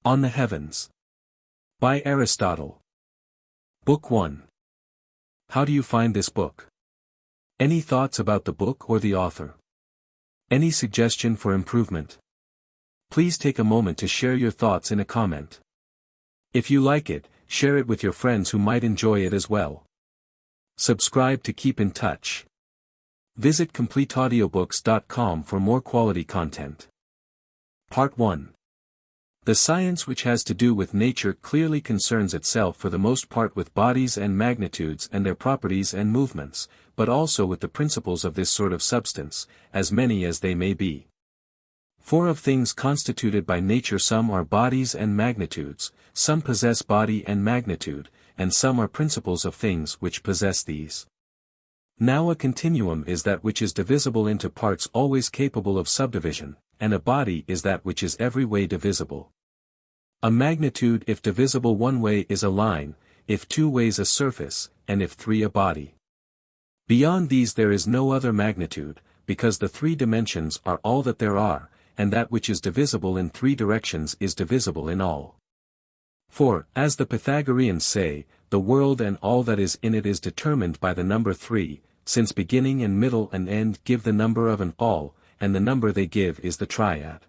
On the Heavens. By Aristotle. Book 1. How do you find this book? Any thoughts about the book or the author? Any suggestion for improvement? Please take a moment to share your thoughts in a comment. If you like it, share it with your friends who might enjoy it as well. Subscribe to keep in touch. Visit completeaudiobooks.com for more quality content. Part 1. The science which has to do with nature clearly concerns itself for the most part with bodies and magnitudes and their properties and movements, but also with the principles of this sort of substance, as many as they may be. For of things constituted by nature some are bodies and magnitudes, some possess body and magnitude, and some are principles of things which possess these. Now a continuum is that which is divisible into parts always capable of subdivision, and a body is that which is every way divisible. A magnitude if divisible one way is a line, if two ways a surface, and if three a body. Beyond these there is no other magnitude, because the three dimensions are all that there are, and that which is divisible in three directions is divisible in all. For, as the Pythagoreans say, the world and all that is in it is determined by the number 3, since beginning and middle and end give the number of an all, and the number they give is the triad.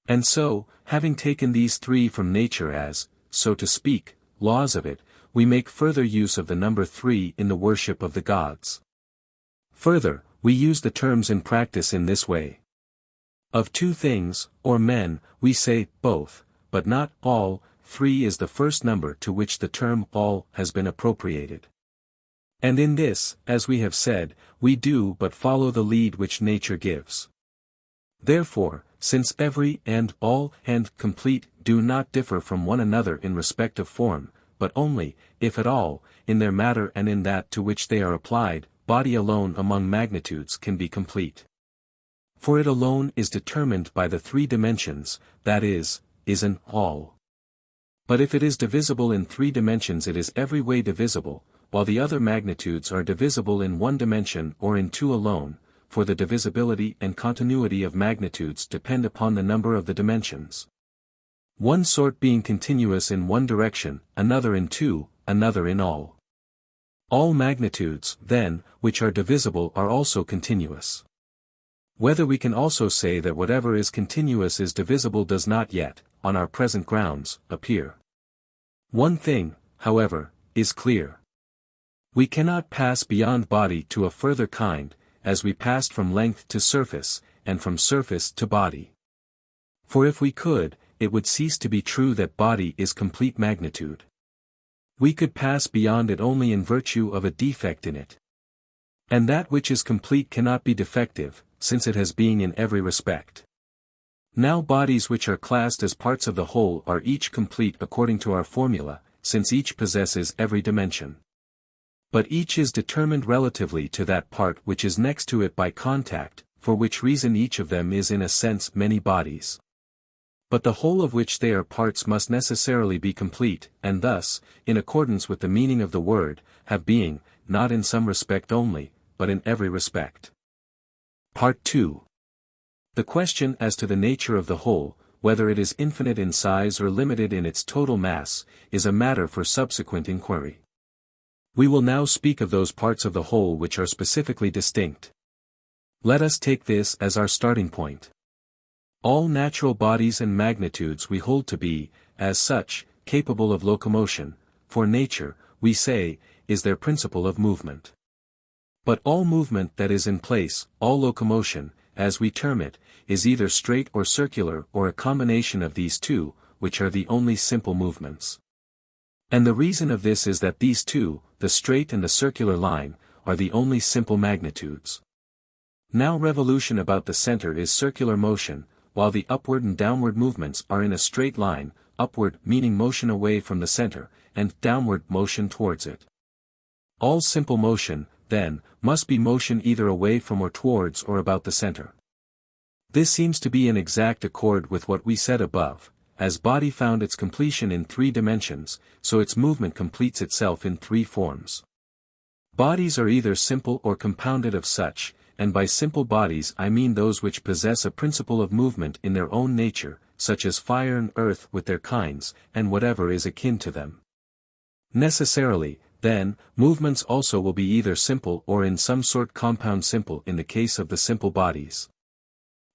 And so, having taken these three from nature as, so to speak, laws of it, we make further use of the number 3 in the worship of the gods. Further, we use the terms in practice in this way. Of two things, or men, we say, both, but not all. 3 is the first number to which the term all has been appropriated. And in this, as we have said, we do but follow the lead which nature gives. Therefore, since every and all and complete do not differ from one another in respect of form, but only, if at all, in their matter and in that to which they are applied, body alone among magnitudes can be complete. For it alone is determined by the three dimensions, that is an all. But if it is divisible in three dimensions it is every way divisible, while the other magnitudes are divisible in one dimension or in two alone, for the divisibility and continuity of magnitudes depend upon the number of the dimensions. One sort being continuous in one direction, another in two, another in all. All magnitudes, then, which are divisible are also continuous. Whether we can also say that whatever is continuous is divisible does not yet, on our present grounds, appear. One thing, however, is clear. We cannot pass beyond body to a further kind, as we passed from length to surface, and from surface to body. For if we could, it would cease to be true that body is complete magnitude. We could pass beyond it only in virtue of a defect in it. And that which is complete cannot be defective, since it has being in every respect. Now bodies which are classed as parts of the whole are each complete according to our formula, since each possesses every dimension. But each is determined relatively to that part which is next to it by contact, for which reason each of them is in a sense many bodies. But the whole of which they are parts must necessarily be complete, and thus, in accordance with the meaning of the word, have being, not in some respect only, but in every respect. Part 2. The question as to the nature of the whole, whether it is infinite in size or limited in its total mass, is a matter for subsequent inquiry. We will now speak of those parts of the whole which are specifically distinct. Let us take this as our starting point. All natural bodies and magnitudes we hold to be, as such, capable of locomotion, for nature, we say, is their principle of movement. But all movement that is in place, all locomotion, as we term it, is either straight or circular or a combination of these two, which are the only simple movements. And the reason of this is that these two, the straight and the circular line, are the only simple magnitudes. Now revolution about the center is circular motion, while the upward and downward movements are in a straight line, upward meaning motion away from the center, and downward motion towards it. All simple motion, then, must be motion either away from or towards or about the center. This seems to be in exact accord with what we said above. As body found its completion in three dimensions, so its movement completes itself in three forms. Bodies are either simple or compounded of such, and by simple bodies I mean those which possess a principle of movement in their own nature, such as fire and earth with their kinds, and whatever is akin to them. Necessarily, then, movements also will be either simple or in some sort compound simple in the case of the simple bodies.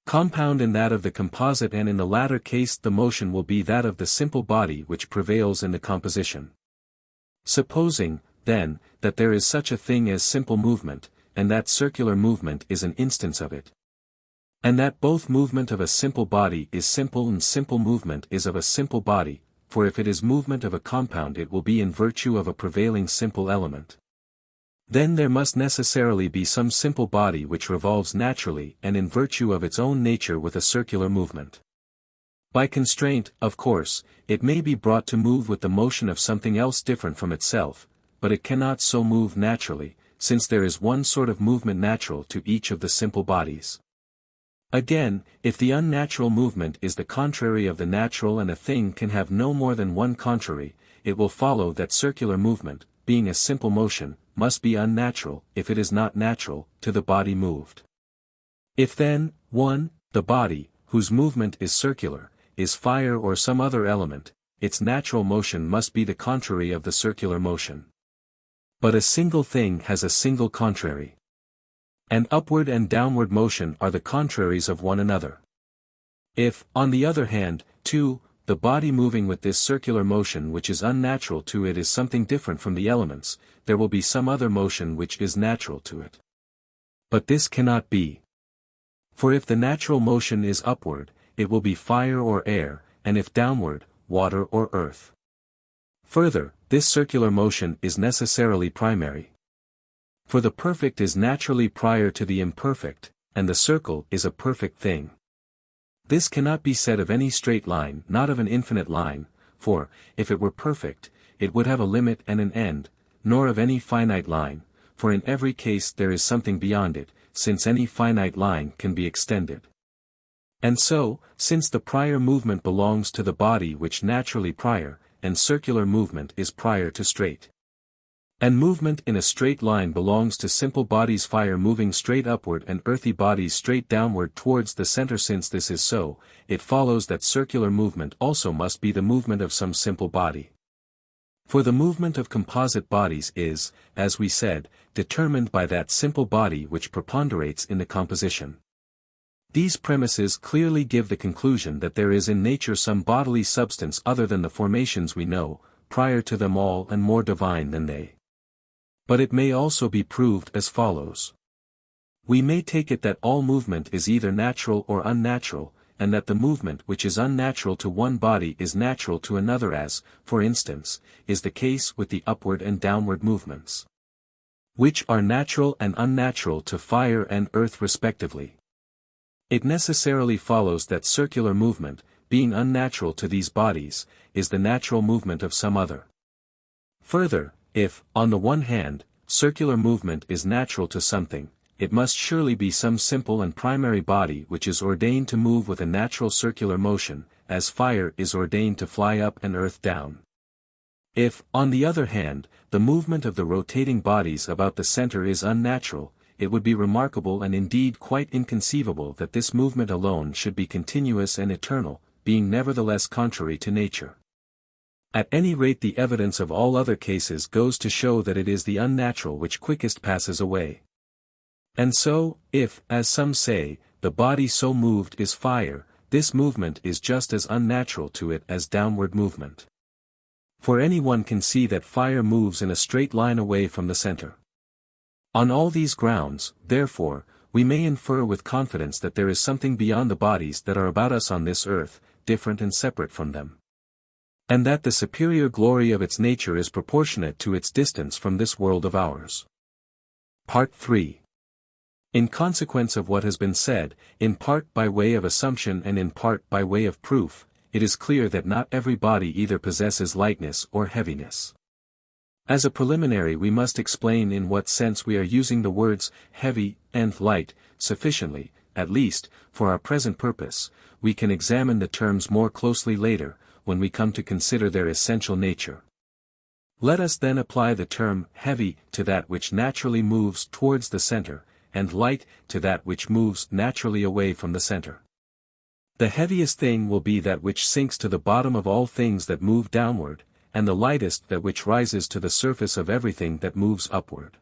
Compound in that of the composite, and in the latter case the motion will be that of the simple body which prevails in the composition. Supposing, then, that there is such a thing as simple movement, and that circular movement is an instance of it. And that both movement of a simple body is simple and simple movement is of a simple body, for if it is movement of a compound it will be in virtue of a prevailing simple element. Then there must necessarily be some simple body which revolves naturally and in virtue of its own nature with a circular movement. By constraint, of course, it may be brought to move with the motion of something else different from itself, but it cannot so move naturally, since there is one sort of movement natural to each of the simple bodies. Again, if the unnatural movement is the contrary of the natural and a thing can have no more than one contrary, it will follow that circular movement, being a simple motion, must be unnatural, if it is not natural, to the body moved. If then, 1, the body, whose movement is circular, is fire or some other element, its natural motion must be the contrary of the circular motion. But a single thing has a single contrary. And upward and downward motion are the contraries of one another. If, on the other hand, 2, the body moving with this circular motion which is unnatural to it is something different from the elements, there will be some other motion which is natural to it. But this cannot be. For if the natural motion is upward, it will be fire or air, and if downward, water or earth. Further, this circular motion is necessarily primary. For the perfect is naturally prior to the imperfect, and the circle is a perfect thing. This cannot be said of any straight line, not of an infinite line, for, if it were perfect, it would have a limit and an end, nor of any finite line, for in every case there is something beyond it, since any finite line can be extended. And so, since the prior movement belongs to the body which naturally prior, and circular movement is prior to straight. And movement in a straight line belongs to simple bodies, fire moving straight upward and earthy bodies straight downward towards the center. Since this is so, it follows that circular movement also must be the movement of some simple body. For the movement of composite bodies is, as we said, determined by that simple body which preponderates in the composition. These premises clearly give the conclusion that there is in nature some bodily substance other than the formations we know, prior to them all and more divine than they. But it may also be proved as follows. We may take it that all movement is either natural or unnatural, and that the movement which is unnatural to one body is natural to another, as, for instance, is the case with the upward and downward movements, which are natural and unnatural to fire and earth respectively. It necessarily follows that circular movement, being unnatural to these bodies, is the natural movement of some other. Further, if, on the one hand, circular movement is natural to something, it must surely be some simple and primary body which is ordained to move with a natural circular motion, as fire is ordained to fly up and earth down. If, on the other hand, the movement of the rotating bodies about the center is unnatural, it would be remarkable and indeed quite inconceivable that this movement alone should be continuous and eternal, being nevertheless contrary to nature. At any rate, the evidence of all other cases goes to show that it is the unnatural which quickest passes away. And so, if, as some say, the body so moved is fire, this movement is just as unnatural to it as downward movement. For anyone can see that fire moves in a straight line away from the center. On all these grounds, therefore, we may infer with confidence that there is something beyond the bodies that are about us on this earth, different and separate from them. And that the superior glory of its nature is proportionate to its distance from this world of ours. Part 3. In consequence of what has been said, in part by way of assumption and in part by way of proof, it is clear that not every body either possesses lightness or heaviness. As a preliminary, we must explain in what sense we are using the words heavy and light. Sufficiently, at least, for our present purpose. We can examine the terms more closely later, when we come to consider their essential nature. Let us then apply the term heavy to that which naturally moves towards the center, and light to that which moves naturally away from the center. The heaviest thing will be that which sinks to the bottom of all things that move downward, and the lightest that which rises to the surface of everything that moves upward.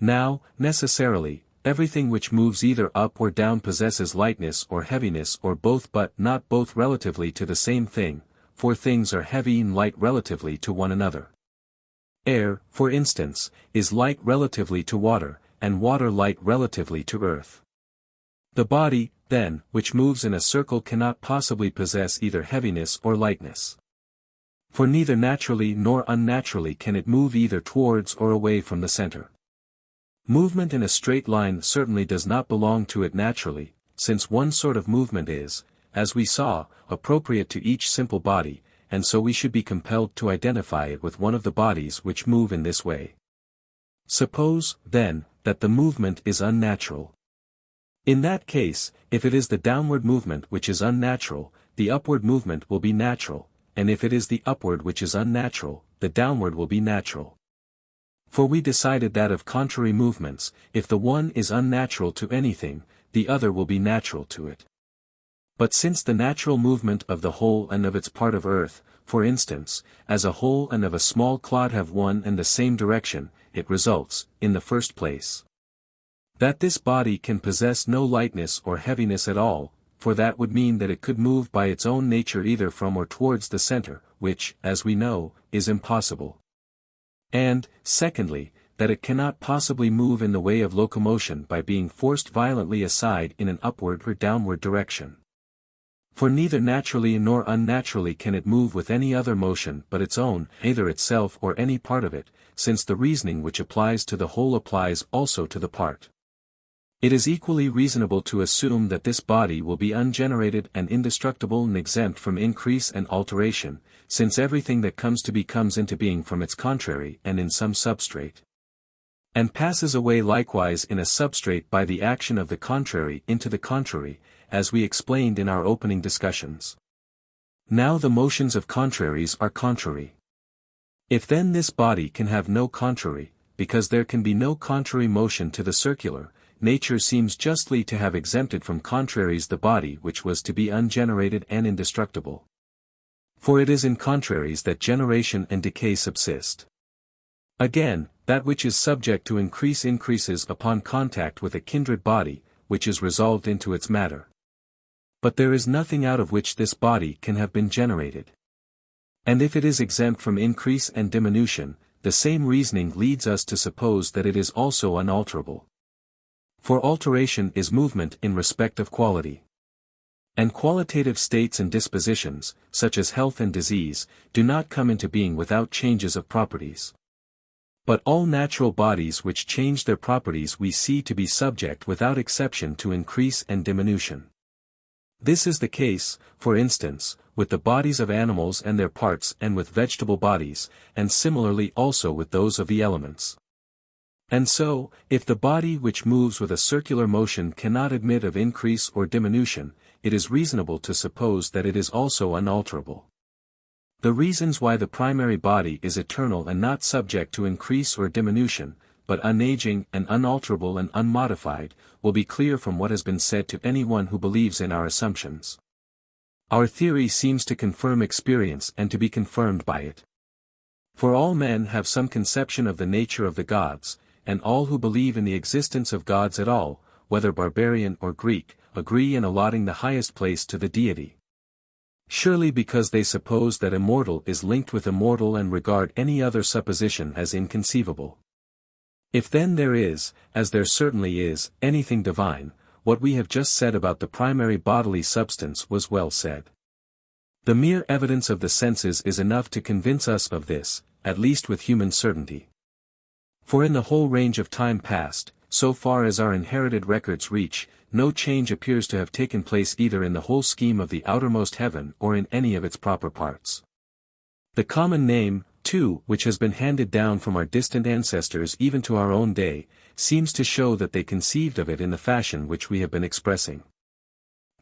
Now, necessarily, everything which moves either up or down possesses lightness or heaviness or both, but not both relatively to the same thing, for things are heavy and light relatively to one another. Air, for instance, is light relatively to water, and water light relatively to earth. The body, then, which moves in a circle cannot possibly possess either heaviness or lightness. For neither naturally nor unnaturally can it move either towards or away from the center. Movement in a straight line certainly does not belong to it naturally, since one sort of movement is, as we saw, appropriate to each simple body, and so we should be compelled to identify it with one of the bodies which move in this way. Suppose, then, that the movement is unnatural. In that case, if it is the downward movement which is unnatural, the upward movement will be natural, and if it is the upward which is unnatural, the downward will be natural. For we decided that of contrary movements, if the one is unnatural to anything, the other will be natural to it. But since the natural movement of the whole and of its part of earth, for instance, as a whole and of a small clod have one and the same direction, it results, in the first place, that this body can possess no lightness or heaviness at all, for that would mean that it could move by its own nature either from or towards the center, which, as we know, is impossible. And, secondly, that it cannot possibly move in the way of locomotion by being forced violently aside in an upward or downward direction. For neither naturally nor unnaturally can it move with any other motion but its own, either itself or any part of it, since the reasoning which applies to the whole applies also to the part. It is equally reasonable to assume that this body will be ungenerated and indestructible and exempt from increase and alteration, since everything that comes to be comes into being from its contrary and in some substrate, and passes away likewise in a substrate by the action of the contrary into the contrary, as we explained in our opening discussions. Now the motions of contraries are contrary. If then this body can have no contrary, because there can be no contrary motion to the circular, nature seems justly to have exempted from contraries the body which was to be ungenerated and indestructible. For it is in contraries that generation and decay subsist. Again, that which is subject to increase increases upon contact with a kindred body, which is resolved into its matter. But there is nothing out of which this body can have been generated. And if it is exempt from increase and diminution, the same reasoning leads us to suppose that it is also unalterable. For alteration is movement in respect of quality. And qualitative states and dispositions, such as health and disease, do not come into being without changes of properties. But all natural bodies which change their properties we see to be subject without exception to increase and diminution. This is the case, for instance, with the bodies of animals and their parts and with vegetable bodies, and similarly also with those of the elements. And so, if the body which moves with a circular motion cannot admit of increase or diminution, it is reasonable to suppose that it is also unalterable. The reasons why the primary body is eternal and not subject to increase or diminution, but unaging and unalterable and unmodified, will be clear from what has been said to anyone who believes in our assumptions. Our theory seems to confirm experience and to be confirmed by it. For all men have some conception of the nature of the gods, and all who believe in the existence of gods at all, whether barbarian or Greek, agree in allotting the highest place to the deity. Surely because they suppose that immortal is linked with immortal and regard any other supposition as inconceivable. If then there is, as there certainly is, anything divine, what we have just said about the primary bodily substance was well said. The mere evidence of the senses is enough to convince us of this, at least with human certainty. For in the whole range of time past, so far as our inherited records reach, no change appears to have taken place either in the whole scheme of the outermost heaven or in any of its proper parts. The common name, too, which has been handed down from our distant ancestors even to our own day, seems to show that they conceived of it in the fashion which we have been expressing.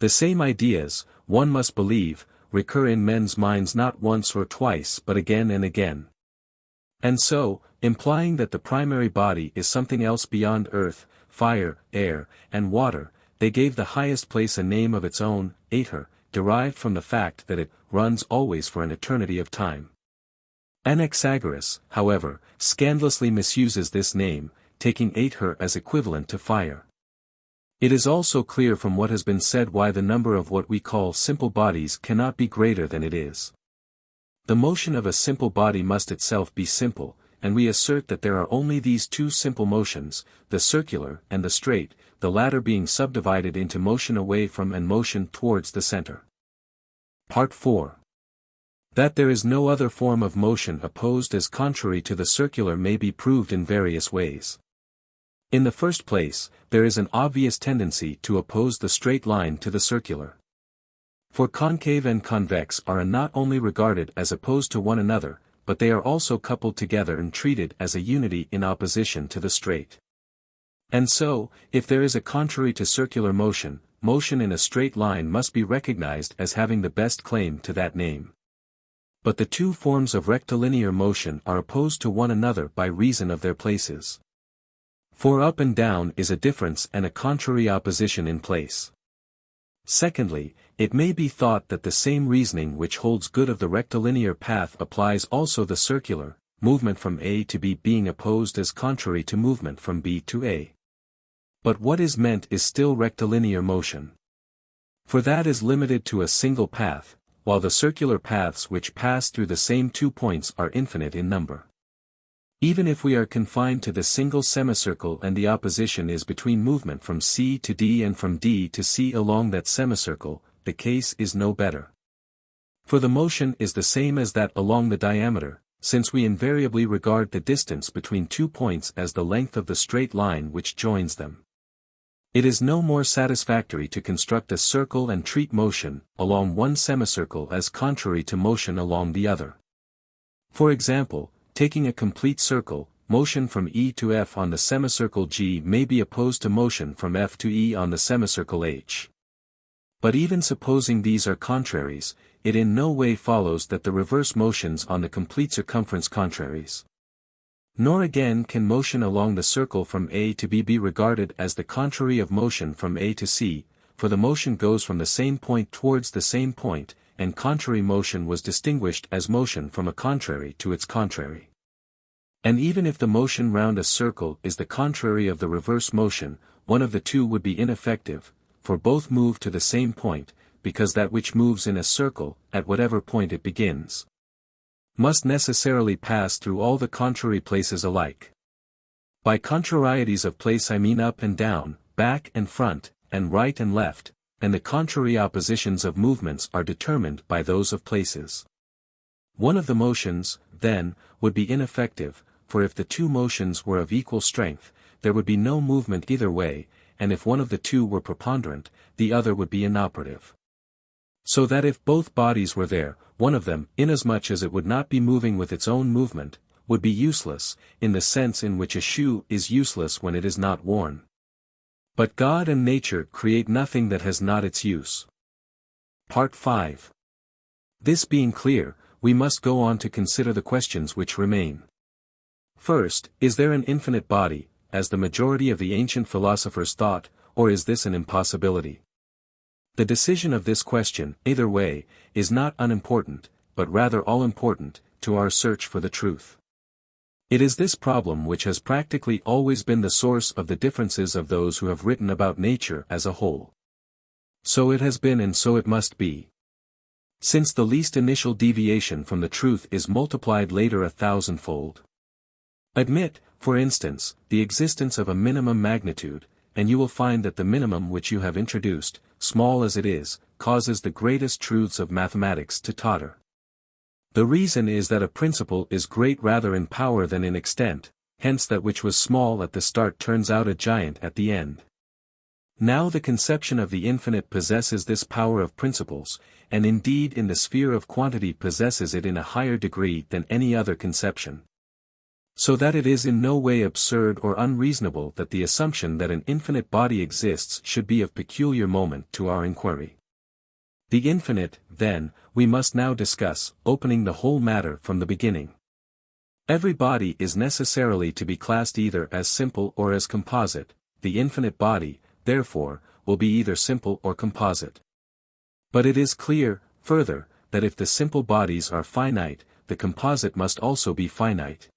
The same ideas, one must believe, recur in men's minds not once or twice but again and again. And so, implying that the primary body is something else beyond earth, fire, air, and water, they gave the highest place a name of its own, aether, derived from the fact that it runs always for an eternity of time. Anaxagoras, however, scandalously misuses this name, taking aether as equivalent to fire. It is also clear from what has been said why the number of what we call simple bodies cannot be greater than it is. The motion of a simple body must itself be simple, and we assert that there are only these two simple motions, the circular and the straight, the latter being subdivided into motion away from and motion towards the center. Part 4. That there is no other form of motion opposed as contrary to the circular may be proved in various ways. In the first place, there is an obvious tendency to oppose the straight line to the circular. For concave and convex are not only regarded as opposed to one another, but they are also coupled together and treated as a unity in opposition to the straight. And so, if there is a contrary to circular motion, motion in a straight line must be recognized as having the best claim to that name. But the two forms of rectilinear motion are opposed to one another by reason of their places. For up and down is a difference and a contrary opposition in place. Secondly, it may be thought that the same reasoning which holds good of the rectilinear path applies also the circular, movement from A to B being opposed as contrary to movement from B to A. But what is meant is still rectilinear motion. For that is limited to a single path, while the circular paths which pass through the same 2 points are infinite in number. Even if we are confined to the single semicircle and the opposition is between movement from C to D and from D to C along that semicircle, the case is no better. For the motion is the same as that along the diameter, since we invariably regard the distance between 2 points as the length of the straight line which joins them. It is no more satisfactory to construct a circle and treat motion along one semicircle as contrary to motion along the other. For example, taking a complete circle, motion from E to F on the semicircle G may be opposed to motion from F to E on the semicircle H. But even supposing these are contraries, it in no way follows that the reverse motions on the complete circumference contraries. Nor again can motion along the circle from A to B be regarded as the contrary of motion from A to C, for the motion goes from the same point towards the same point, and contrary motion was distinguished as motion from a contrary to its contrary. And even if the motion round a circle is the contrary of the reverse motion, one of the two would be ineffective, for both move to the same point, because that which moves in a circle, at whatever point it begins, must necessarily pass through all the contrary places alike. By contrarieties of place I mean up and down, back and front, and right and left, and the contrary oppositions of movements are determined by those of places. One of the motions, then, would be ineffective, for if the two motions were of equal strength, there would be no movement either way, and if one of the two were preponderant, the other would be inoperative. So that if both bodies were there, one of them, inasmuch as it would not be moving with its own movement, would be useless, in the sense in which a shoe is useless when it is not worn. But God and nature create nothing that has not its use. Part 5. This being clear, we must go on to consider the questions which remain. First, is there an infinite body, as the majority of the ancient philosophers thought, or is this an impossibility? The decision of this question, either way, is not unimportant, but rather all-important, to our search for the truth. It is this problem which has practically always been the source of the differences of those who have written about nature as a whole. So it has been and so it must be. Since the least initial deviation from the truth is multiplied later 1,000-fold. Admit, for instance, the existence of a minimum magnitude, and you will find that the minimum which you have introduced, small as it is, causes the greatest truths of mathematics to totter. The reason is that a principle is great rather in power than in extent, hence that which was small at the start turns out a giant at the end. Now the conception of the infinite possesses this power of principles, and indeed in the sphere of quantity possesses it in a higher degree than any other conception. So that it is in no way absurd or unreasonable that the assumption that an infinite body exists should be of peculiar moment to our inquiry. The infinite, then, we must now discuss, opening the whole matter from the beginning. Every body is necessarily to be classed either as simple or as composite. The infinite body, therefore, will be either simple or composite. But it is clear, further, that if the simple bodies are finite, the composite must also be finite.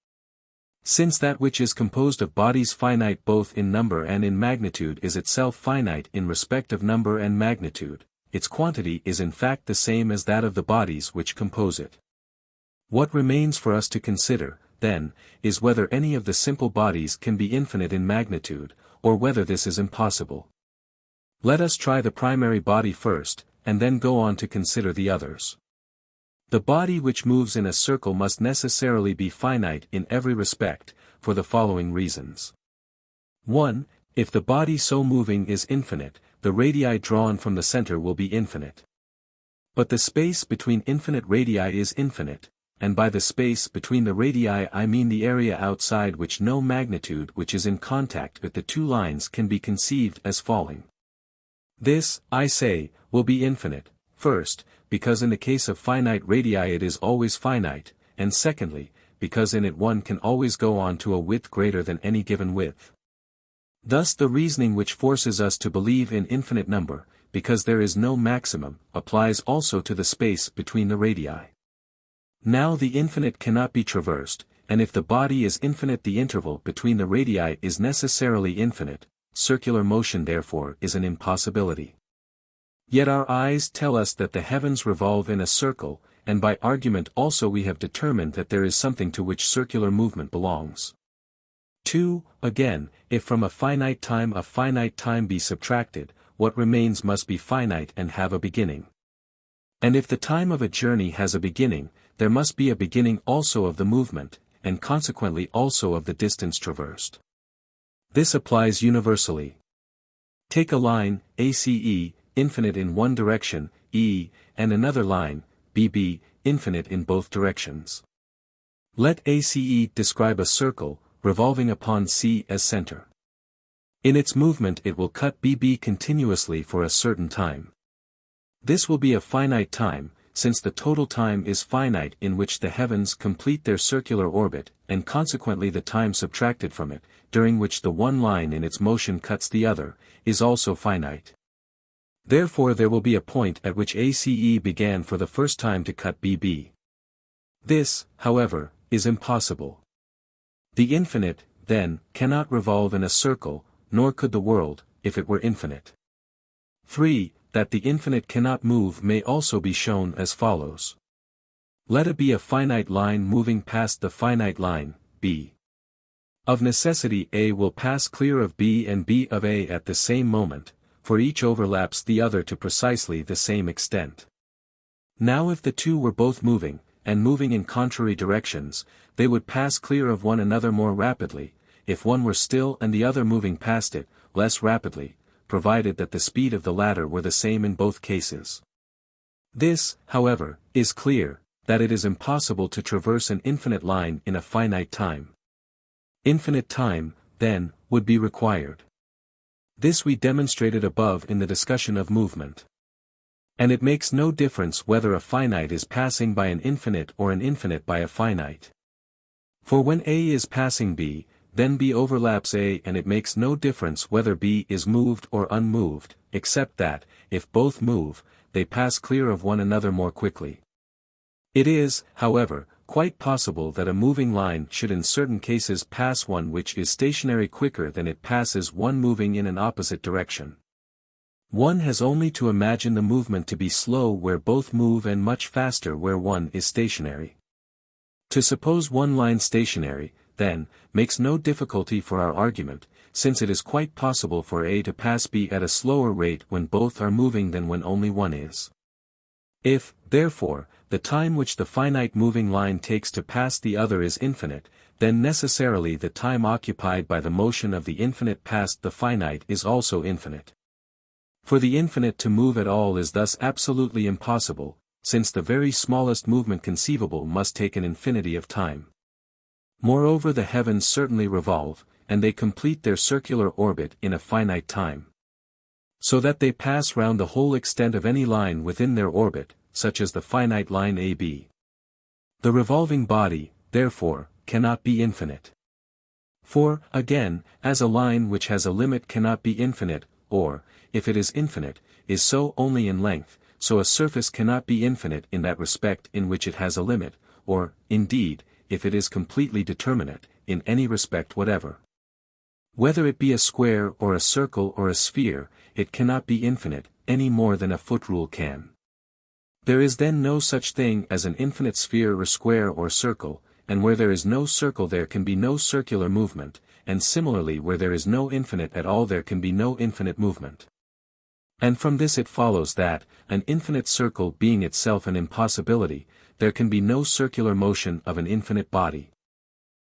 Since that which is composed of bodies finite both in number and in magnitude is itself finite in respect of number and magnitude, its quantity is in fact the same as that of the bodies which compose it. What remains for us to consider, then, is whether any of the simple bodies can be infinite in magnitude, or whether this is impossible. Let us try the primary body first, and then go on to consider the others. The body which moves in a circle must necessarily be finite in every respect, for the following reasons. 1. If the body so moving is infinite, the radii drawn from the center will be infinite. But the space between infinite radii is infinite, and by the space between the radii I mean the area outside which no magnitude which is in contact with the two lines can be conceived as falling. This, I say, will be infinite, first, because in the case of finite radii it is always finite, and secondly, because in it one can always go on to a width greater than any given width. Thus the reasoning which forces us to believe in infinite number, because there is no maximum, applies also to the space between the radii. Now the infinite cannot be traversed, and if the body is infinite the interval between the radii is necessarily infinite, circular motion therefore is an impossibility. Yet our eyes tell us that the heavens revolve in a circle, and by argument also we have determined that there is something to which circular movement belongs. 2. Again, if from a finite time be subtracted, what remains must be finite and have a beginning. And if the time of a journey has a beginning, there must be a beginning also of the movement, and consequently also of the distance traversed. This applies universally. Take a line, ACE, infinite in one direction, E, and another line, BB, infinite in both directions. Let ACE describe a circle, revolving upon C as center. In its movement it will cut BB continuously for a certain time. This will be a finite time, since the total time is finite in which the heavens complete their circular orbit, and consequently the time subtracted from it, during which the one line in its motion cuts the other, is also finite. Therefore there will be a point at which ACE began for the first time to cut BB. This, however, is impossible. The infinite, then, cannot revolve in a circle, nor could the world, if it were infinite. 3. That the infinite cannot move may also be shown as follows. Let it be a finite line moving past the finite line, B. Of necessity A will pass clear of B and B of A at the same moment, for each overlaps the other to precisely the same extent. Now if the two were both moving, and moving in contrary directions, they would pass clear of one another more rapidly, if one were still and the other moving past it, less rapidly, provided that the speed of the latter were the same in both cases. This, however, is clear, that it is impossible to traverse an infinite line in a finite time. Infinite time, then, would be required. This we demonstrated above in the discussion of movement. And it makes no difference whether a finite is passing by an infinite or an infinite by a finite. For when A is passing B, then B overlaps A and it makes no difference whether B is moved or unmoved, except that, if both move, they pass clear of one another more quickly. It is, however, quite possible that a moving line should in certain cases pass one which is stationary quicker than it passes one moving in an opposite direction. One has only to imagine the movement to be slow where both move and much faster where one is stationary. To suppose one line stationary, then, makes no difficulty for our argument, since it is quite possible for A to pass B at a slower rate when both are moving than when only one is. If, therefore, the time which the finite moving line takes to pass the other is infinite, then necessarily the time occupied by the motion of the infinite past the finite is also infinite. For the infinite to move at all is thus absolutely impossible, since the very smallest movement conceivable must take an infinity of time. Moreover, the heavens certainly revolve, and they complete their circular orbit in a finite time. So that they pass round the whole extent of any line within their orbit, such as the finite line AB. The revolving body, therefore, cannot be infinite. For, again, as a line which has a limit cannot be infinite, or, if it is infinite, is so only in length, so a surface cannot be infinite in that respect in which it has a limit, or, indeed, if it is completely determinate, in any respect whatever. Whether it be a square or a circle or a sphere, it cannot be infinite, any more than a foot rule can. There is then no such thing as an infinite sphere or square or circle, and where there is no circle there can be no circular movement, and similarly where there is no infinite at all there can be no infinite movement. And from this it follows that, an infinite circle being itself an impossibility, there can be no circular motion of an infinite body.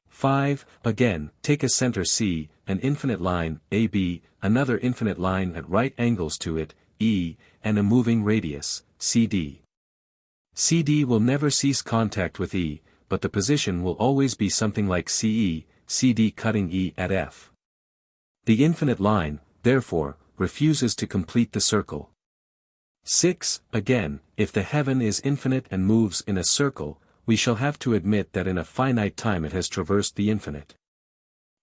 5. Again, take a center C, an infinite line, AB, another infinite line at right angles to it, E, and a moving radius, CD. CD will never cease contact with E, but the position will always be something like CE, CD cutting E at F. The infinite line, therefore, refuses to complete the circle. 6. Again, if the heaven is infinite and moves in a circle, we shall have to admit that in a finite time it has traversed the infinite.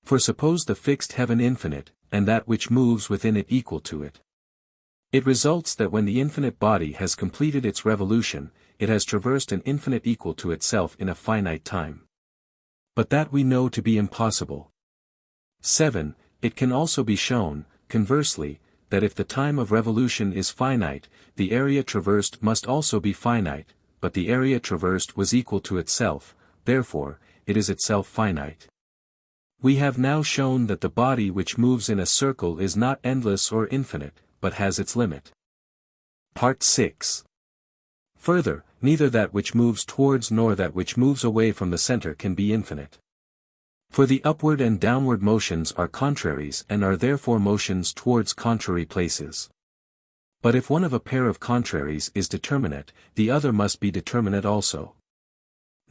For suppose the fixed heaven infinite, and that which moves within it equal to it. It results that when the infinite body has completed its revolution, it has traversed an infinite equal to itself in a finite time. But that we know to be impossible. 7. It can also be shown, conversely, that if the time of revolution is finite, the area traversed must also be finite, but the area traversed was equal to itself, therefore, it is itself finite. We have now shown that the body which moves in a circle is not endless or infinite, but has its limit. Part 6. Further, neither that which moves towards nor that which moves away from the center can be infinite. For the upward and downward motions are contraries and are therefore motions towards contrary places. But if one of a pair of contraries is determinate, the other must be determinate also.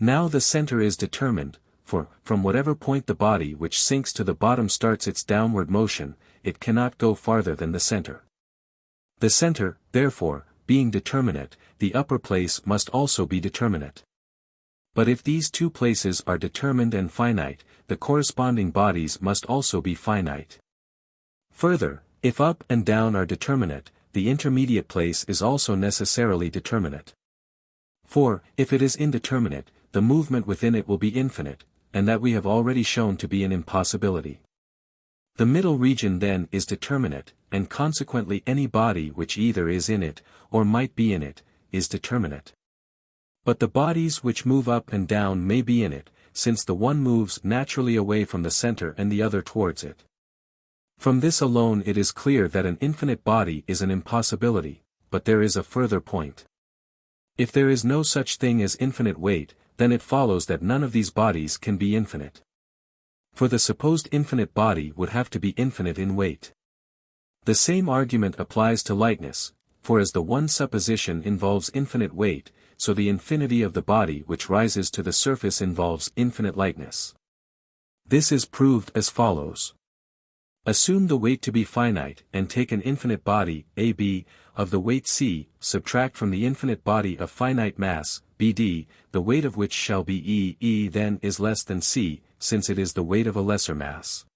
Now the center is determined, for, from whatever point the body which sinks to the bottom starts its downward motion, it cannot go farther than the center. The center, therefore, being determinate, the upper place must also be determinate. But if these two places are determined and finite, the corresponding bodies must also be finite. Further, if up and down are determinate, the intermediate place is also necessarily determinate. For, if it is indeterminate, the movement within it will be infinite, and that we have already shown to be an impossibility. The middle region then is determinate, and consequently any body which either is in it, or might be in it, is determinate. But the bodies which move up and down may be in it, since the one moves naturally away from the center and the other towards it. From this alone it is clear that an infinite body is an impossibility, but there is a further point. If there is no such thing as infinite weight, then it follows that none of these bodies can be infinite. For the supposed infinite body would have to be infinite in weight. The same argument applies to lightness, for as the one supposition involves infinite weight, so the infinity of the body which rises to the surface involves infinite lightness. This is proved as follows. Assume the weight to be finite and take an infinite body, AB, of the weight C, subtract from the infinite body of finite mass, BD, the weight of which shall be E. E then is less than C, since it is the weight of a lesser mass.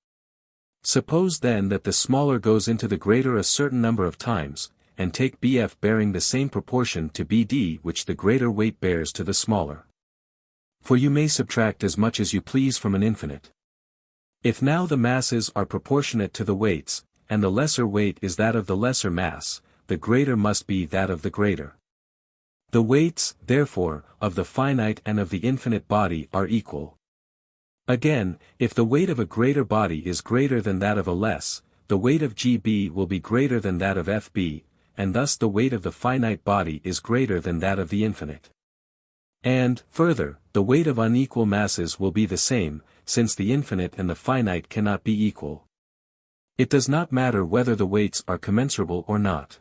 Suppose then that the smaller goes into the greater a certain number of times, and take BF bearing the same proportion to BD which the greater weight bears to the smaller. For you may subtract as much as you please from an infinite. If now the masses are proportionate to the weights, and the lesser weight is that of the lesser mass, the greater must be that of the greater. The weights, therefore, of the finite and of the infinite body are equal. Again, if the weight of a greater body is greater than that of a less, the weight of GB will be greater than that of FB, and thus the weight of the finite body is greater than that of the infinite. And, further, the weight of unequal masses will be the same, since the infinite and the finite cannot be equal. It does not matter whether the weights are commensurable or not.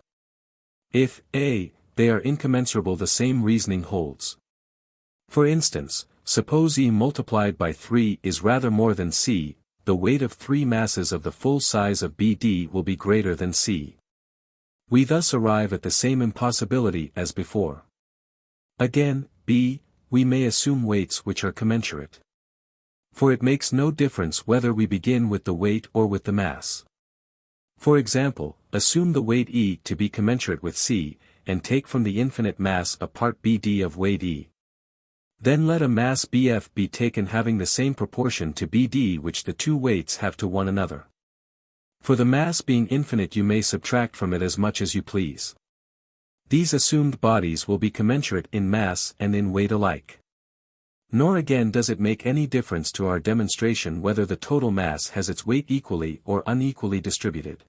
If, A, they are incommensurable, the same reasoning holds. For instance, suppose E multiplied by 3 is rather more than C, the weight of 3 masses of the full size of BD will be greater than C. We thus arrive at the same impossibility as before. Again, B, we may assume weights which are commensurate. For it makes no difference whether we begin with the weight or with the mass. For example, assume the weight E to be commensurate with C, and take from the infinite mass a part BD of weight E. Then let a mass BF be taken having the same proportion to BD which the two weights have to one another. For the mass being infinite you may subtract from it as much as you please. These assumed bodies will be commensurate in mass and in weight alike. Nor again does it make any difference to our demonstration whether the total mass has its weight equally or unequally distributed.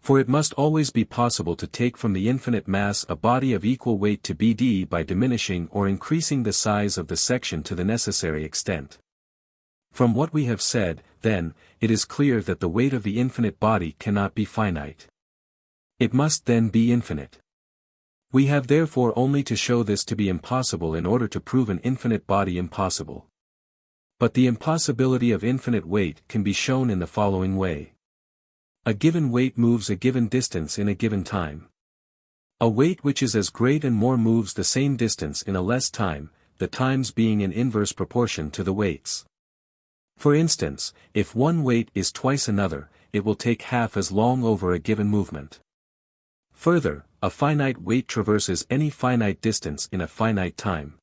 For it must always be possible to take from the infinite mass a body of equal weight to BD by diminishing or increasing the size of the section to the necessary extent. From what we have said, then, it is clear that the weight of the infinite body cannot be finite. It must then be infinite. We have therefore only to show this to be impossible in order to prove an infinite body impossible. But the impossibility of infinite weight can be shown in the following way. A given weight moves a given distance in a given time. A weight which is as great and more moves the same distance in a less time, the times being in inverse proportion to the weights. For instance, if one weight is twice another, it will take half as long over a given movement. Further, a finite weight traverses any finite distance in a finite time.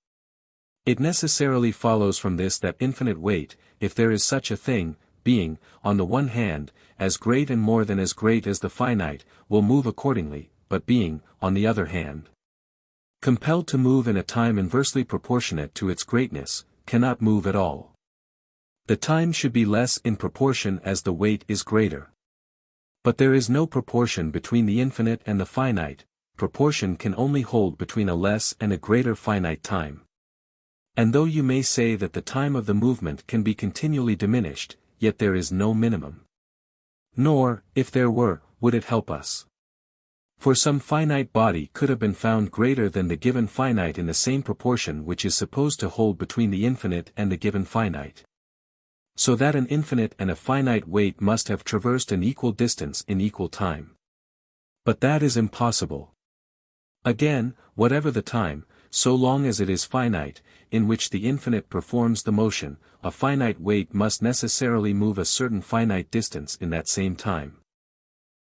It necessarily follows from this that infinite weight, if there is such a thing, being, on the one hand, as great and more than as great as the finite, will move accordingly, but being, on the other hand, compelled to move in a time inversely proportionate to its greatness, cannot move at all. The time should be less in proportion as the weight is greater. But there is no proportion between the infinite and the finite, proportion can only hold between a less and a greater finite time. And though you may say that the time of the movement can be continually diminished, yet there is no minimum. Nor, if there were, would it help us. For some finite body could have been found greater than the given finite in the same proportion which is supposed to hold between the infinite and the given finite. So that an infinite and a finite weight must have traversed an equal distance in equal time. But that is impossible. Again, whatever the time, so long as it is finite, in which the infinite performs the motion, a finite weight must necessarily move a certain finite distance in that same time.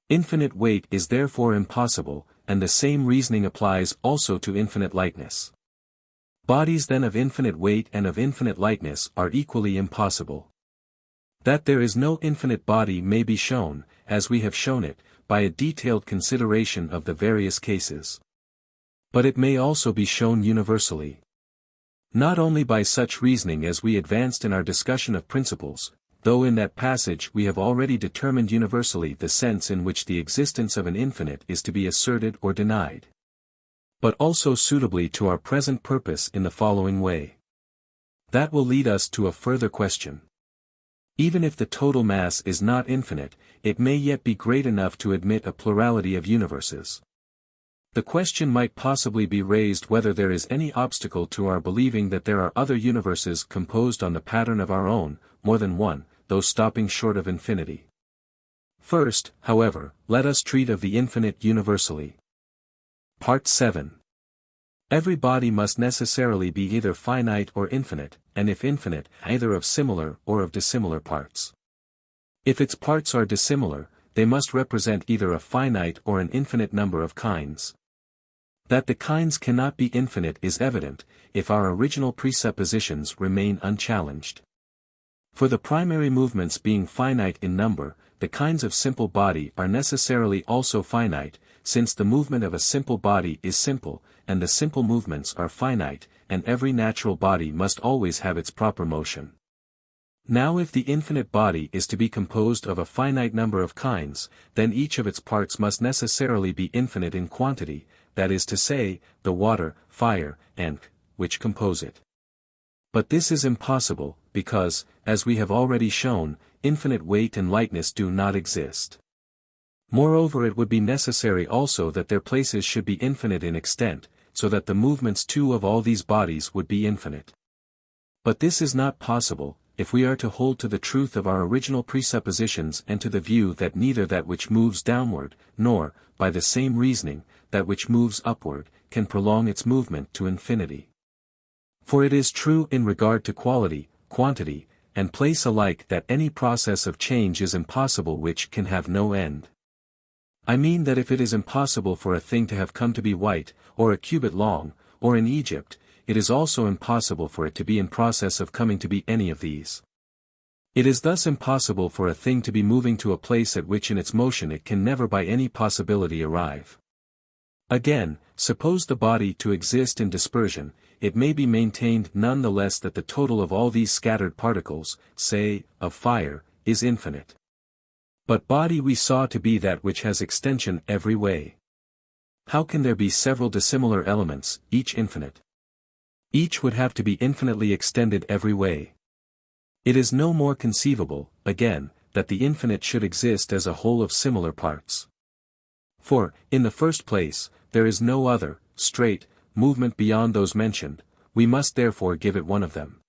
Infinite weight is therefore impossible, and the same reasoning applies also to infinite lightness. Bodies then of infinite weight and of infinite lightness are equally impossible. That there is no infinite body may be shown, as we have shown it, by a detailed consideration of the various cases. But it may also be shown universally. Not only by such reasoning as we advanced in our discussion of principles, though in that passage we have already determined universally the sense in which the existence of an infinite is to be asserted or denied. But also suitably to our present purpose in the following way. That will lead us to a further question. Even if the total mass is not infinite, it may yet be great enough to admit a plurality of universes. The question might possibly be raised whether there is any obstacle to our believing that there are other universes composed on the pattern of our own, more than one, though stopping short of infinity. First, however, let us treat of the infinite universally. Part 7. Every body must necessarily be either finite or infinite, and if infinite, either of similar or of dissimilar parts. If its parts are dissimilar, they must represent either a finite or an infinite number of kinds. That the kinds cannot be infinite is evident, if our original presuppositions remain unchallenged. For the primary movements being finite in number, the kinds of simple body are necessarily also finite, since the movement of a simple body is simple, and the simple movements are finite, and every natural body must always have its proper motion. Now if the infinite body is to be composed of a finite number of kinds, then each of its parts must necessarily be infinite in quantity, that is to say, the water, fire, and which compose it. But this is impossible, because, as we have already shown, infinite weight and lightness do not exist. Moreover, it would be necessary also that their places should be infinite in extent, so that the movements too of all these bodies would be infinite. But this is not possible, if we are to hold to the truth of our original presuppositions and to the view that neither that which moves downward, nor, by the same reasoning, that which moves upward, can prolong its movement to infinity. For it is true in regard to quality, quantity, and place alike that any process of change is impossible which can have no end. I mean that if it is impossible for a thing to have come to be white, or a cubit long, or in Egypt, it is also impossible for it to be in process of coming to be any of these. It is thus impossible for a thing to be moving to a place at which in its motion it can never by any possibility arrive. Again, suppose the body to exist in dispersion, it may be maintained none the less that the total of all these scattered particles, say, of fire, is infinite. But body we saw to be that which has extension every way. How can there be several dissimilar elements, each infinite? Each would have to be infinitely extended every way. It is no more conceivable, again, that the infinite should exist as a whole of similar parts. For, in the first place, there is no other, straight, movement beyond those mentioned, we must therefore give it one of them.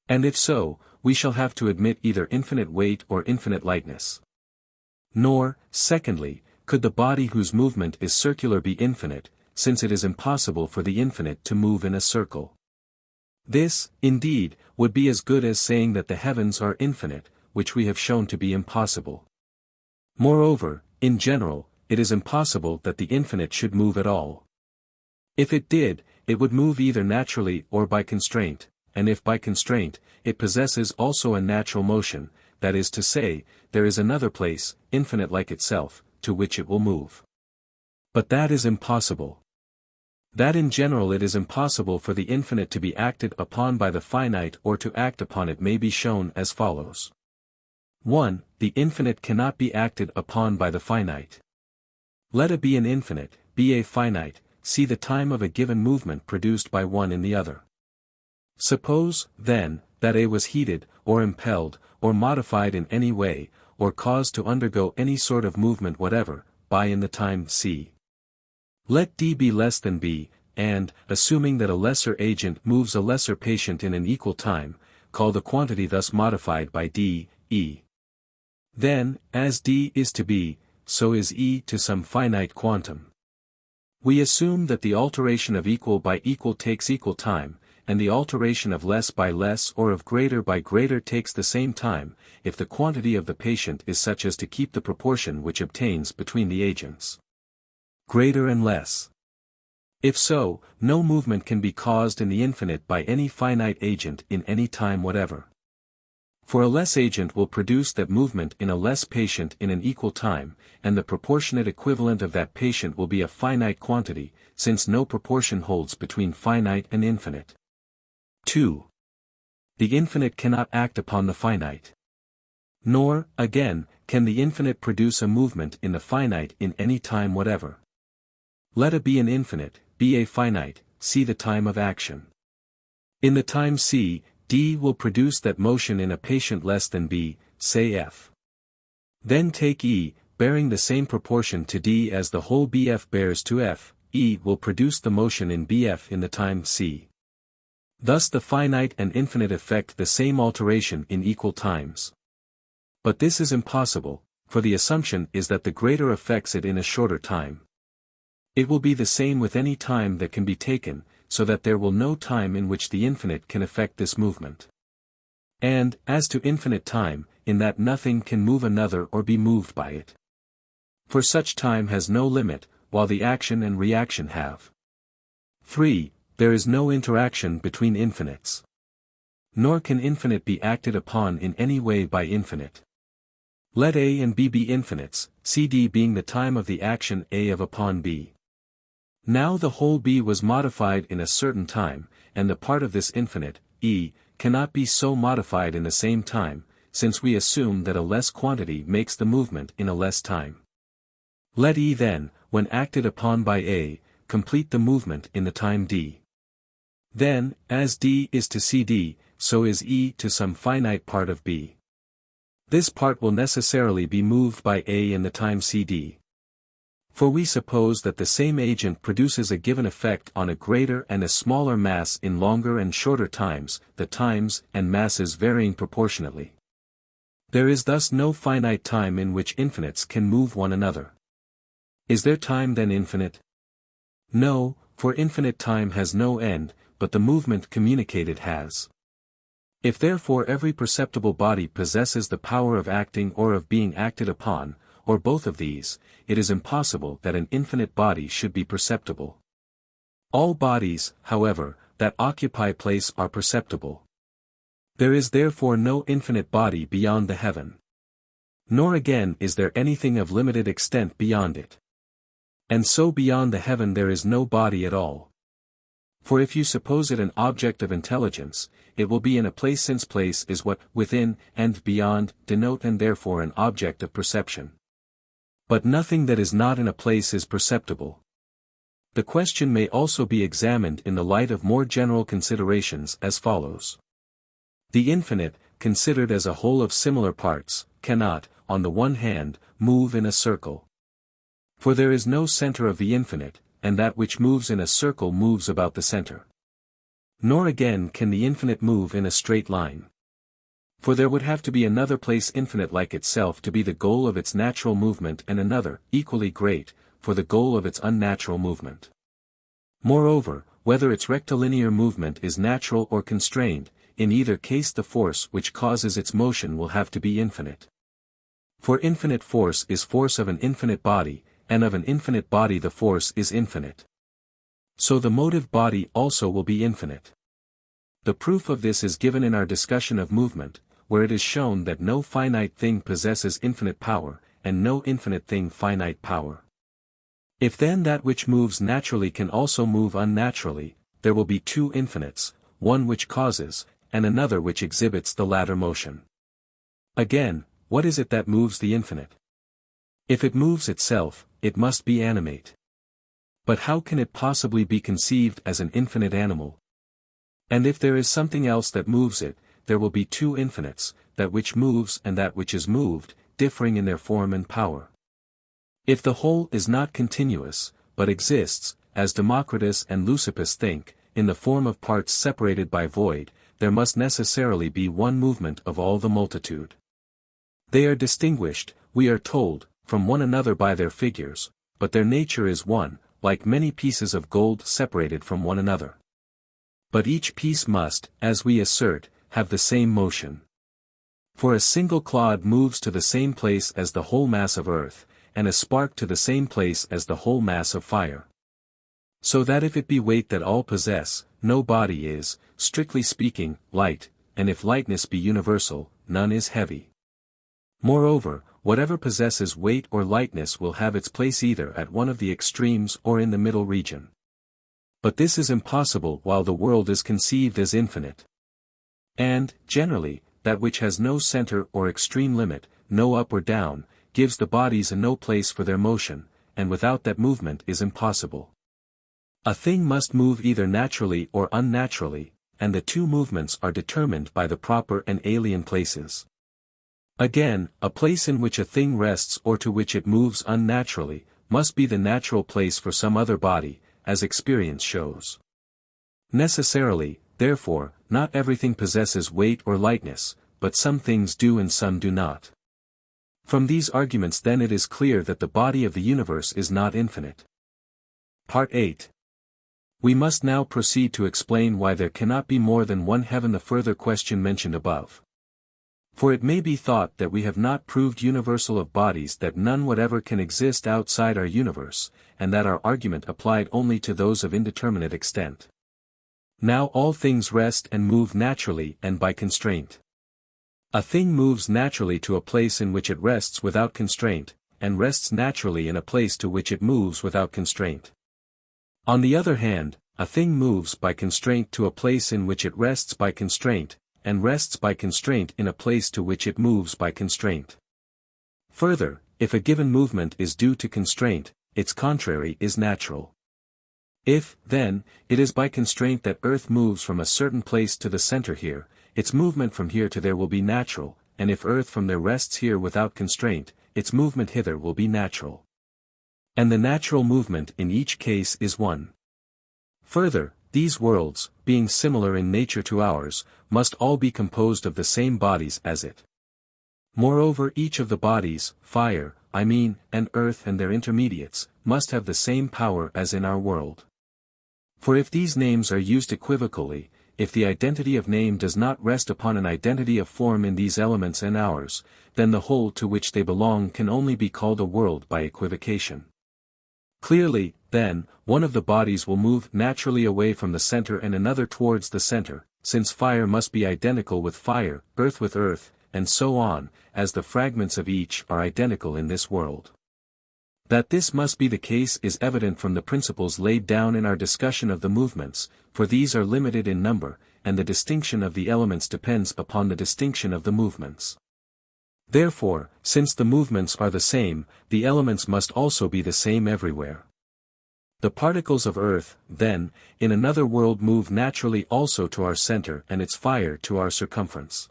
And if so, we shall have to admit either infinite weight or infinite lightness. Nor, secondly, could the body whose movement is circular be infinite, since it is impossible for the infinite to move in a circle. This, indeed, would be as good as saying that the heavens are infinite, which we have shown to be impossible. Moreover, in general, it is impossible that the infinite should move at all. If it did, it would move either naturally or by constraint, and if by constraint, it possesses also a natural motion, that is to say, there is another place, infinite like itself, to which it will move. But that is impossible. That in general it is impossible for the infinite to be acted upon by the finite or to act upon it may be shown as follows. 1. The infinite cannot be acted upon by the finite. Let A be an infinite, be A finite, see the time of a given movement produced by one in the other. Suppose, then, that A was heated, or impelled, or modified in any way, or caused to undergo any sort of movement whatever, by in the time C. Let D be less than B, and, assuming that a lesser agent moves a lesser patient in an equal time, call the quantity thus modified by D, E. Then, as D is to B, so is E to some finite quantum. We assume that the alteration of equal by equal takes equal time, and the alteration of less by less or of greater by greater takes the same time, if the quantity of the patient is such as to keep the proportion which obtains between the agents. Greater and less. If so, no movement can be caused in the infinite by any finite agent in any time whatever. For a less agent will produce that movement in a less patient in an equal time, and the proportionate equivalent of that patient will be a finite quantity, since no proportion holds between finite and infinite. 2. The infinite cannot act upon the finite. Nor, again, can the infinite produce a movement in the finite in any time whatever. Let A be an infinite, be A finite, see the time of action. In the time C, D will produce that motion in a patient less than B, say F. Then take E, bearing the same proportion to D as the whole BF bears to F, E will produce the motion in BF in the time C. Thus the finite and infinite effect the same alteration in equal times. But this is impossible, for the assumption is that the greater affects it in a shorter time. It will be the same with any time that can be taken, so that there will no time in which the infinite can effect this movement. And, as to infinite time, in that nothing can move another or be moved by it. For such time has no limit, while the action and reaction have. 3. There is no interaction between infinites. Nor can infinite be acted upon in any way by infinite. Let A and B be infinites, CD being the time of the action A of upon B. Now the whole B was modified in a certain time, and the part of this infinite, E, cannot be so modified in the same time, since we assume that a less quantity makes the movement in a less time. Let E then, when acted upon by A, complete the movement in the time D. Then, as D is to CD, so is E to some finite part of B. This part will necessarily be moved by A in the time CD. For we suppose that the same agent produces a given effect on a greater and a smaller mass in longer and shorter times, the times and masses varying proportionately. There is thus no finite time in which infinites can move one another. Is there time then infinite? No, for infinite time has no end, but the movement communicated has. If therefore every perceptible body possesses the power of acting or of being acted upon, or both of these, it is impossible that an infinite body should be perceptible. All bodies, however, that occupy place are perceptible. There is therefore no infinite body beyond the heaven. Nor again is there anything of limited extent beyond it. And so beyond the heaven there is no body at all. For if you suppose it an object of intelligence, it will be in a place, since place is what within and beyond denote, and therefore an object of perception. But nothing that is not in a place is perceptible. The question may also be examined in the light of more general considerations as follows. The infinite, considered as a whole of similar parts, cannot, on the one hand, move in a circle. For there is no center of the infinite, and that which moves in a circle moves about the center. Nor again can the infinite move in a straight line. For there would have to be another place infinite like itself to be the goal of its natural movement, and another, equally great, for the goal of its unnatural movement. Moreover, whether its rectilinear movement is natural or constrained, in either case the force which causes its motion will have to be infinite. For infinite force is force of an infinite body, and of an infinite body the force is infinite. So the motive body also will be infinite. The proof of this is given in our discussion of movement, where it is shown that no finite thing possesses infinite power, and no infinite thing finite power. If then that which moves naturally can also move unnaturally, there will be two infinites, one which causes, and another which exhibits the latter motion. Again, what is it that moves the infinite? If it moves itself, it must be animate. But how can it possibly be conceived as an infinite animal? And if there is something else that moves it, there will be two infinites, that which moves and that which is moved, differing in their form and power. If the whole is not continuous, but exists, as Democritus and Leucippus think, in the form of parts separated by void, there must necessarily be one movement of all the multitude. They are distinguished, we are told, from one another by their figures, but their nature is one, like many pieces of gold separated from one another. But each piece must, as we assert, have the same motion. For a single clod moves to the same place as the whole mass of earth, and a spark to the same place as the whole mass of fire. So that if it be weight that all possess, no body is, strictly speaking, light, and if lightness be universal, none is heavy. Moreover, whatever possesses weight or lightness will have its place either at one of the extremes or in the middle region. But this is impossible while the world is conceived as infinite. And, generally, that which has no center or extreme limit, no up or down, gives the bodies a no place for their motion, and without that movement is impossible. A thing must move either naturally or unnaturally, and the two movements are determined by the proper and alien places. Again, a place in which a thing rests or to which it moves unnaturally, must be the natural place for some other body, as experience shows. Necessarily, therefore, not everything possesses weight or lightness, but some things do and some do not. From these arguments then it is clear that the body of the universe is not infinite. Part 8. We must now proceed to explain why there cannot be more than one heaven, the further question mentioned above. For it may be thought that we have not proved universal of bodies, that none whatever can exist outside our universe, and that our argument applied only to those of indeterminate extent. Now all things rest and move naturally and by constraint. A thing moves naturally to a place in which it rests without constraint, and rests naturally in a place to which it moves without constraint. On the other hand, a thing moves by constraint to a place in which it rests by constraint, and rests by constraint in a place to which it moves by constraint. Further, if a given movement is due to constraint, its contrary is natural. If, then, it is by constraint that Earth moves from a certain place to the center here, its movement from here to there will be natural, and if Earth from there rests here without constraint, its movement hither will be natural. And the natural movement in each case is one. Further, these worlds, being similar in nature to ours, must all be composed of the same bodies as it. Moreover, each of the bodies, fire, and earth and their intermediates, must have the same power as in our world. For if these names are used equivocally, if the identity of name does not rest upon an identity of form in these elements and ours, then the whole to which they belong can only be called a world by equivocation. Clearly, then, one of the bodies will move naturally away from the center and another towards the center, since fire must be identical with fire, earth with earth, and so on, as the fragments of each are identical in this world. That this must be the case is evident from the principles laid down in our discussion of the movements, for these are limited in number, and the distinction of the elements depends upon the distinction of the movements. Therefore, since the movements are the same, the elements must also be the same everywhere. The particles of earth, then, in another world move naturally also to our center and its fire to our circumference.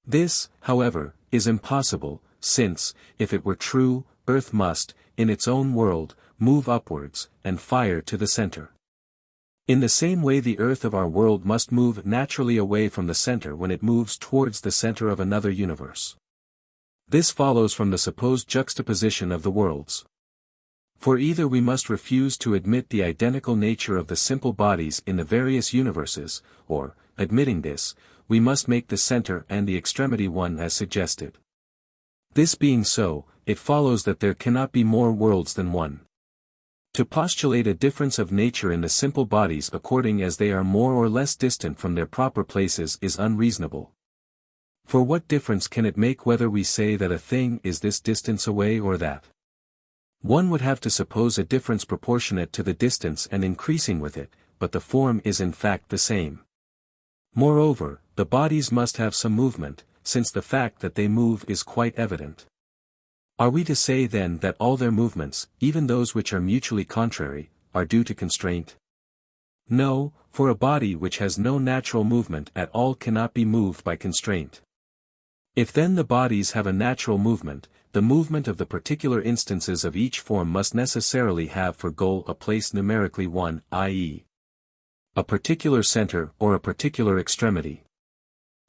This, however, is impossible, since, if it were true, earth must, in its own world, move upwards, and fire to the center. In the same way the earth of our world must move naturally away from the center when it moves towards the center of another universe. This follows from the supposed juxtaposition of the worlds. For either we must refuse to admit the identical nature of the simple bodies in the various universes, or, admitting this, we must make the center and the extremity one as suggested. This being so, it follows that there cannot be more worlds than one. To postulate a difference of nature in the simple bodies according as they are more or less distant from their proper places is unreasonable. For what difference can it make whether we say that a thing is this distance away or that? One would have to suppose a difference proportionate to the distance and increasing with it, but the form is in fact the same. Moreover, the bodies must have some movement, since the fact that they move is quite evident. Are we to say then that all their movements, even those which are mutually contrary, are due to constraint? No, for a body which has no natural movement at all cannot be moved by constraint. If then the bodies have a natural movement, the movement of the particular instances of each form must necessarily have for goal a place numerically one, i.e., a particular center or a particular extremity.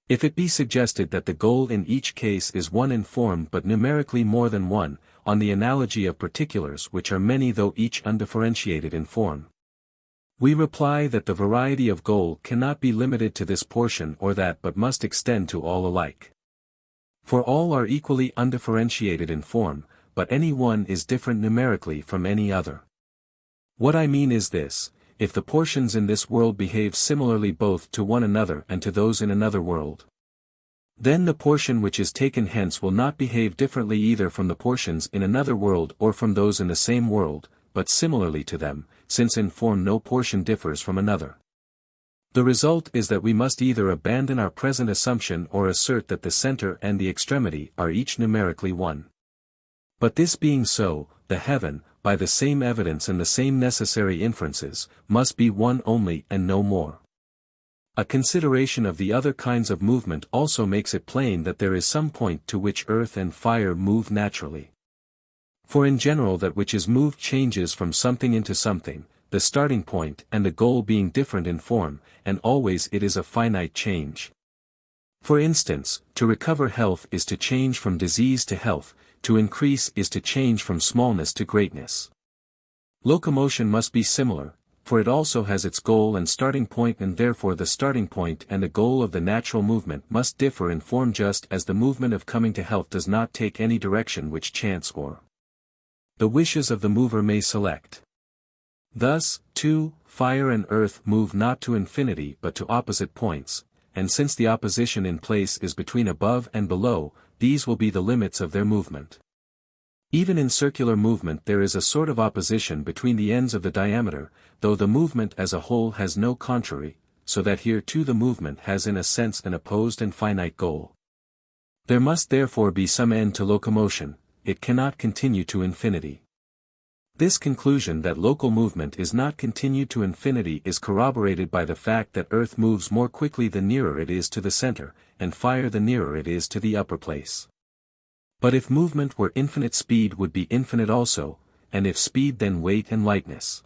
If it be suggested that the goal in each case is one in form but numerically more than one, on the analogy of particulars which are many though each undifferentiated in form, we reply that the variety of goal cannot be limited to this portion or that but must extend to all alike. For all are equally undifferentiated in form, but any one is different numerically from any other. What I mean is this: if the portions in this world behave similarly both to one another and to those in another world, then the portion which is taken hence will not behave differently either from the portions in another world or from those in the same world, but similarly to them, since in form no portion differs from another. The result is that we must either abandon our present assumption or assert that the center and the extremity are each numerically one. But this being so, the heaven, by the same evidence and the same necessary inferences, must be one only and no more. A consideration of the other kinds of movement also makes it plain that there is some point to which earth and fire move naturally. For in general that which is moved changes from something into something, the starting point and the goal being different in form, and always it is a finite change. For instance, to recover health is to change from disease to health, to increase is to change from smallness to greatness. Locomotion must be similar, for it also has its goal and starting point, and therefore the starting point and the goal of the natural movement must differ in form, just as the movement of coming to health does not take any direction which chance or the wishes of the mover may select. Thus, too, fire and earth move not to infinity but to opposite points, and since the opposition in place is between above and below, these will be the limits of their movement. Even in circular movement there is a sort of opposition between the ends of the diameter, though the movement as a whole has no contrary, so that here too the movement has in a sense an opposed and finite goal. There must therefore be some end to locomotion, it cannot continue to infinity. This conclusion that local movement is not continued to infinity is corroborated by the fact that earth moves more quickly the nearer it is to the center, and fire the nearer it is to the upper place. But if movement were infinite, speed would be infinite also, and if speed, then weight and lightness.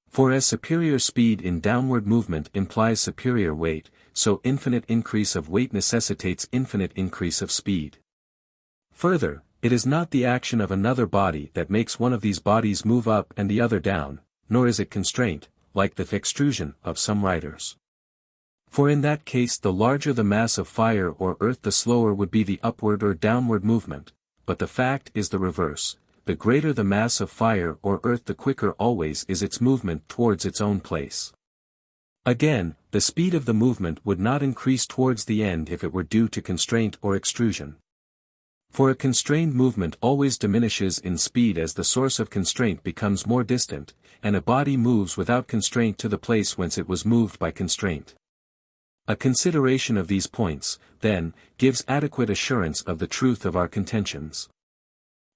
For as superior speed in downward movement implies superior weight, so infinite increase of weight necessitates infinite increase of speed. Further, it is not the action of another body that makes one of these bodies move up and the other down, nor is it constraint, like the extrusion of some writers. For in that case the larger the mass of fire or earth the slower would be the upward or downward movement, but the fact is the reverse, the greater the mass of fire or earth the quicker always is its movement towards its own place. Again, the speed of the movement would not increase towards the end if it were due to constraint or extrusion. For a constrained movement always diminishes in speed as the source of constraint becomes more distant, and a body moves without constraint to the place whence it was moved by constraint. A consideration of these points, then, gives adequate assurance of the truth of our contentions.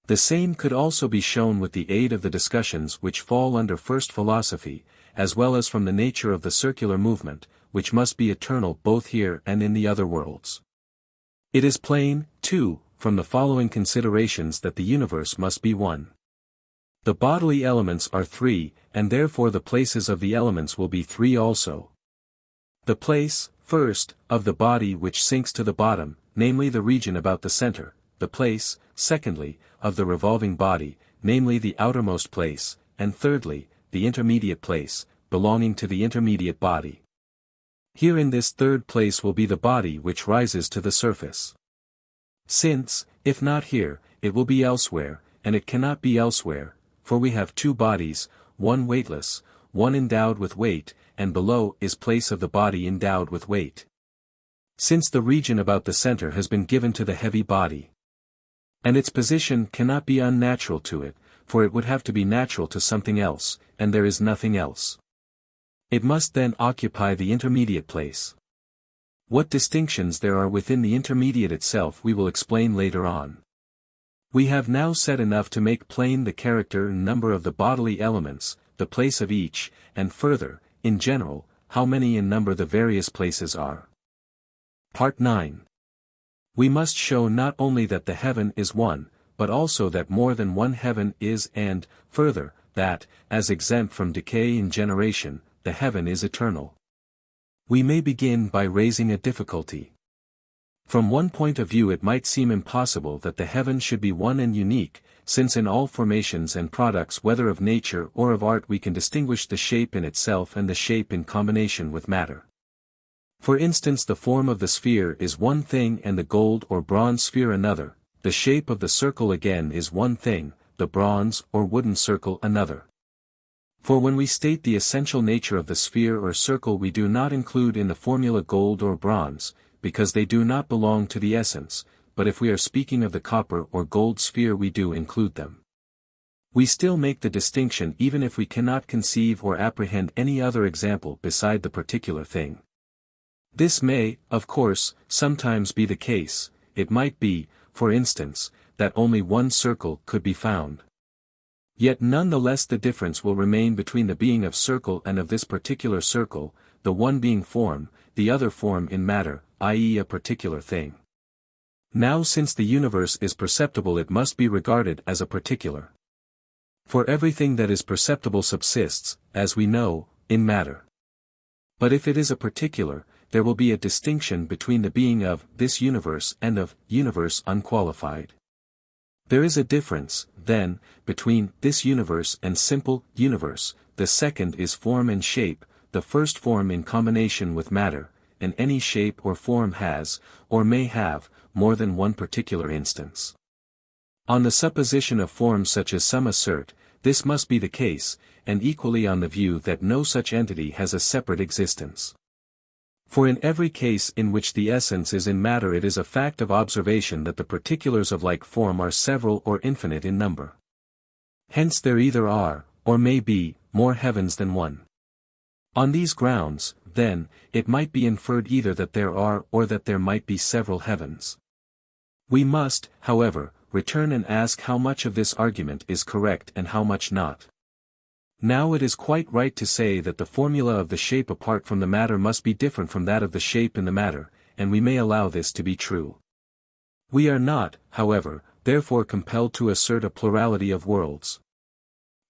The same could also be shown with the aid of the discussions which fall under first philosophy, as well as from the nature of the circular movement, which must be eternal both here and in the other worlds. It is plain, too, from the following considerations that the universe must be one. The bodily elements are three, and therefore the places of the elements will be three also. The place, first, of the body which sinks to the bottom, namely the region about the center, the place, secondly, of the revolving body, namely the outermost place, and thirdly, the intermediate place, belonging to the intermediate body. Here in this third place will be the body which rises to the surface. Since, if not here, it will be elsewhere, and it cannot be elsewhere, for we have two bodies, one weightless, one endowed with weight, and below is place of the body endowed with weight. Since the region about the center has been given to the heavy body, and its position cannot be unnatural to it, for it would have to be natural to something else, and there is nothing else. It must then occupy the intermediate place. What distinctions there are within the intermediate itself we will explain later on. We have now said enough to make plain the character and number of the bodily elements, the place of each, and further, in general, how many in number the various places are. Part 9. We must show not only that the heaven is one, but also that more than one heaven is and, further, that, as exempt from decay in generation, the heaven is eternal. We may begin by raising a difficulty. From one point of view it might seem impossible that the heaven should be one and unique, since in all formations and products whether of nature or of art we can distinguish the shape in itself and the shape in combination with matter. For instance, the form of the sphere is one thing and the gold or bronze sphere another, the shape of the circle again is one thing, the bronze or wooden circle another. For when we state the essential nature of the sphere or circle we do not include in the formula gold or bronze, because they do not belong to the essence, but if we are speaking of the copper or gold sphere we do include them. We still make the distinction even if we cannot conceive or apprehend any other example beside the particular thing. This may, of course, sometimes be the case. It might be, for instance, that only one circle could be found. Yet none the less the difference will remain between the being of circle and of this particular circle, the one being form, the other form in matter, i.e. a particular thing. Now since the universe is perceptible it must be regarded as a particular. For everything that is perceptible subsists, as we know, in matter. But if it is a particular, there will be a distinction between the being of this universe and of universe unqualified. There is a difference, then, between this universe and simple universe, the second is form and shape, the first form in combination with matter, and any shape or form has, or may have, more than one particular instance. On the supposition of forms such as some assert, this must be the case, and equally on the view that no such entity has a separate existence. For in every case in which the essence is in matter it is a fact of observation that the particulars of like form are several or infinite in number. Hence there either are, or may be, more heavens than one. On these grounds, then, it might be inferred either that there are or that there might be several heavens. We must, however, return and ask how much of this argument is correct and how much not. Now it is quite right to say that the formula of the shape apart from the matter must be different from that of the shape in the matter, and we may allow this to be true. We are not, however, therefore compelled to assert a plurality of worlds.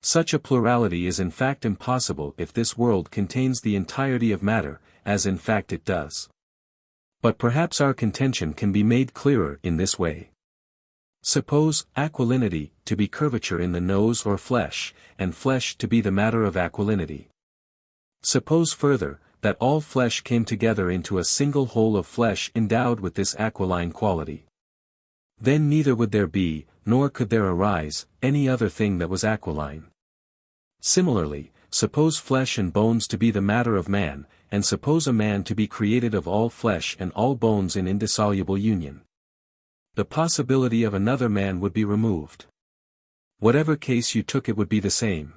Such a plurality is in fact impossible if this world contains the entirety of matter, as in fact it does. But perhaps our contention can be made clearer in this way. Suppose aquilinity to be curvature in the nose or flesh, and flesh to be the matter of aquilinity. Suppose further, that all flesh came together into a single whole of flesh endowed with this aquiline quality. Then neither would there be, nor could there arise, any other thing that was aquiline. Similarly, suppose flesh and bones to be the matter of man, and suppose a man to be created of all flesh and all bones in indissoluble union. The possibility of another man would be removed. Whatever case you took, it would be the same.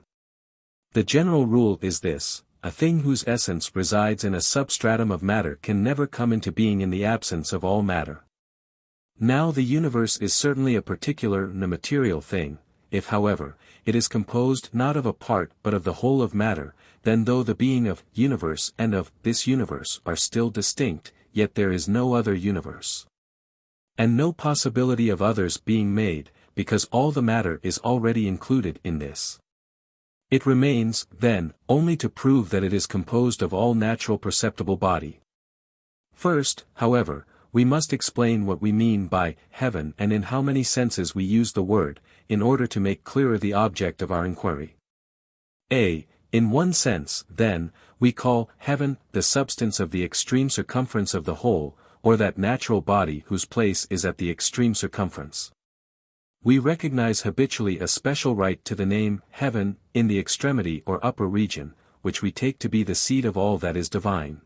The general rule is this: a thing whose essence resides in a substratum of matter can never come into being in the absence of all matter. Now the universe is certainly a particular and a material thing. If however, it is composed not of a part but of the whole of matter, then though the being of universe and of this universe are still distinct, yet there is no other universe. And no possibility of others being made, because all the matter is already included in this. It remains, then, only to prove that it is composed of all natural perceptible body. First, however, we must explain what we mean by heaven and in how many senses we use the word, in order to make clearer the object of our inquiry. In one sense, then, we call heaven the substance of the extreme circumference of the whole, or that natural body whose place is at the extreme circumference. We recognize habitually a special right to the name heaven in the extremity or upper region, which we take to be the seat of all that is divine.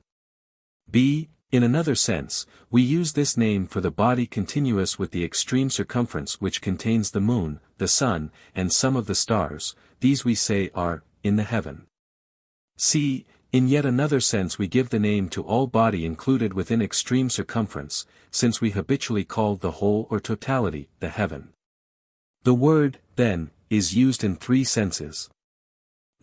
In another sense, we use this name for the body continuous with the extreme circumference which contains the moon, the sun, and some of the stars. These we say are in the heaven. In yet another sense we give the name to all body included within extreme circumference, since we habitually call the whole or totality the heaven. The word, then, is used in three senses.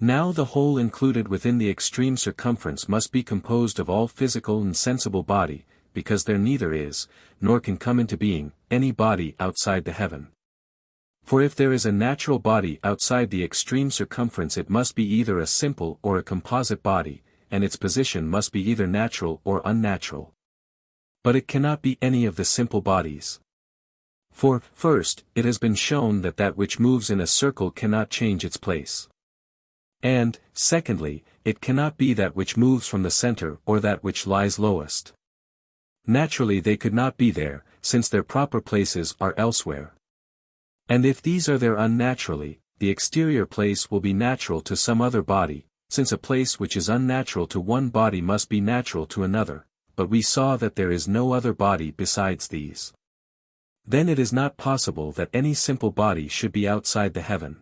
Now the whole included within the extreme circumference must be composed of all physical and sensible body, because there neither is, nor can come into being, any body outside the heaven. For if there is a natural body outside the extreme circumference, it must be either a simple or a composite body, and its position must be either natural or unnatural. But it cannot be any of the simple bodies. For, first, it has been shown that that which moves in a circle cannot change its place. And, secondly, it cannot be that which moves from the center or that which lies lowest. Naturally they could not be there, since their proper places are elsewhere. And if these are there unnaturally, the exterior place will be natural to some other body, since a place which is unnatural to one body must be natural to another, but we saw that there is no other body besides these. Then it is not possible that any simple body should be outside the heaven.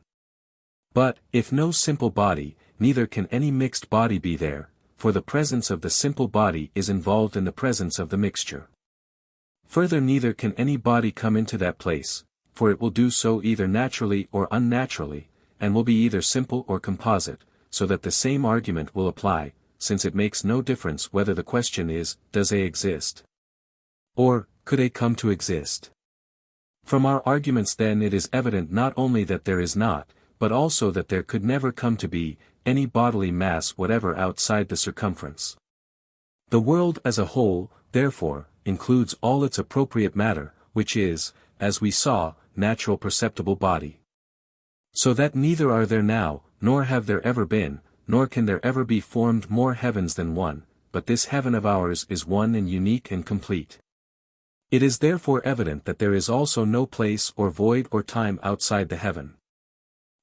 But, if no simple body, neither can any mixed body be there, for the presence of the simple body is involved in the presence of the mixture. Further, neither can any body come into that place, for it will do so either naturally or unnaturally, and will be either simple or composite, so that the same argument will apply, since it makes no difference whether the question is, does A exist? Or, could A come to exist? From our arguments then it is evident not only that there is not, but also that there could never come to be, any bodily mass whatever outside the circumference. The world as a whole, therefore, includes all its appropriate matter, which is, as we saw, natural perceptible body. So that neither are there now, nor have there ever been, nor can there ever be formed more heavens than one, but this heaven of ours is one and unique and complete. It is therefore evident that there is also no place or void or time outside the heaven.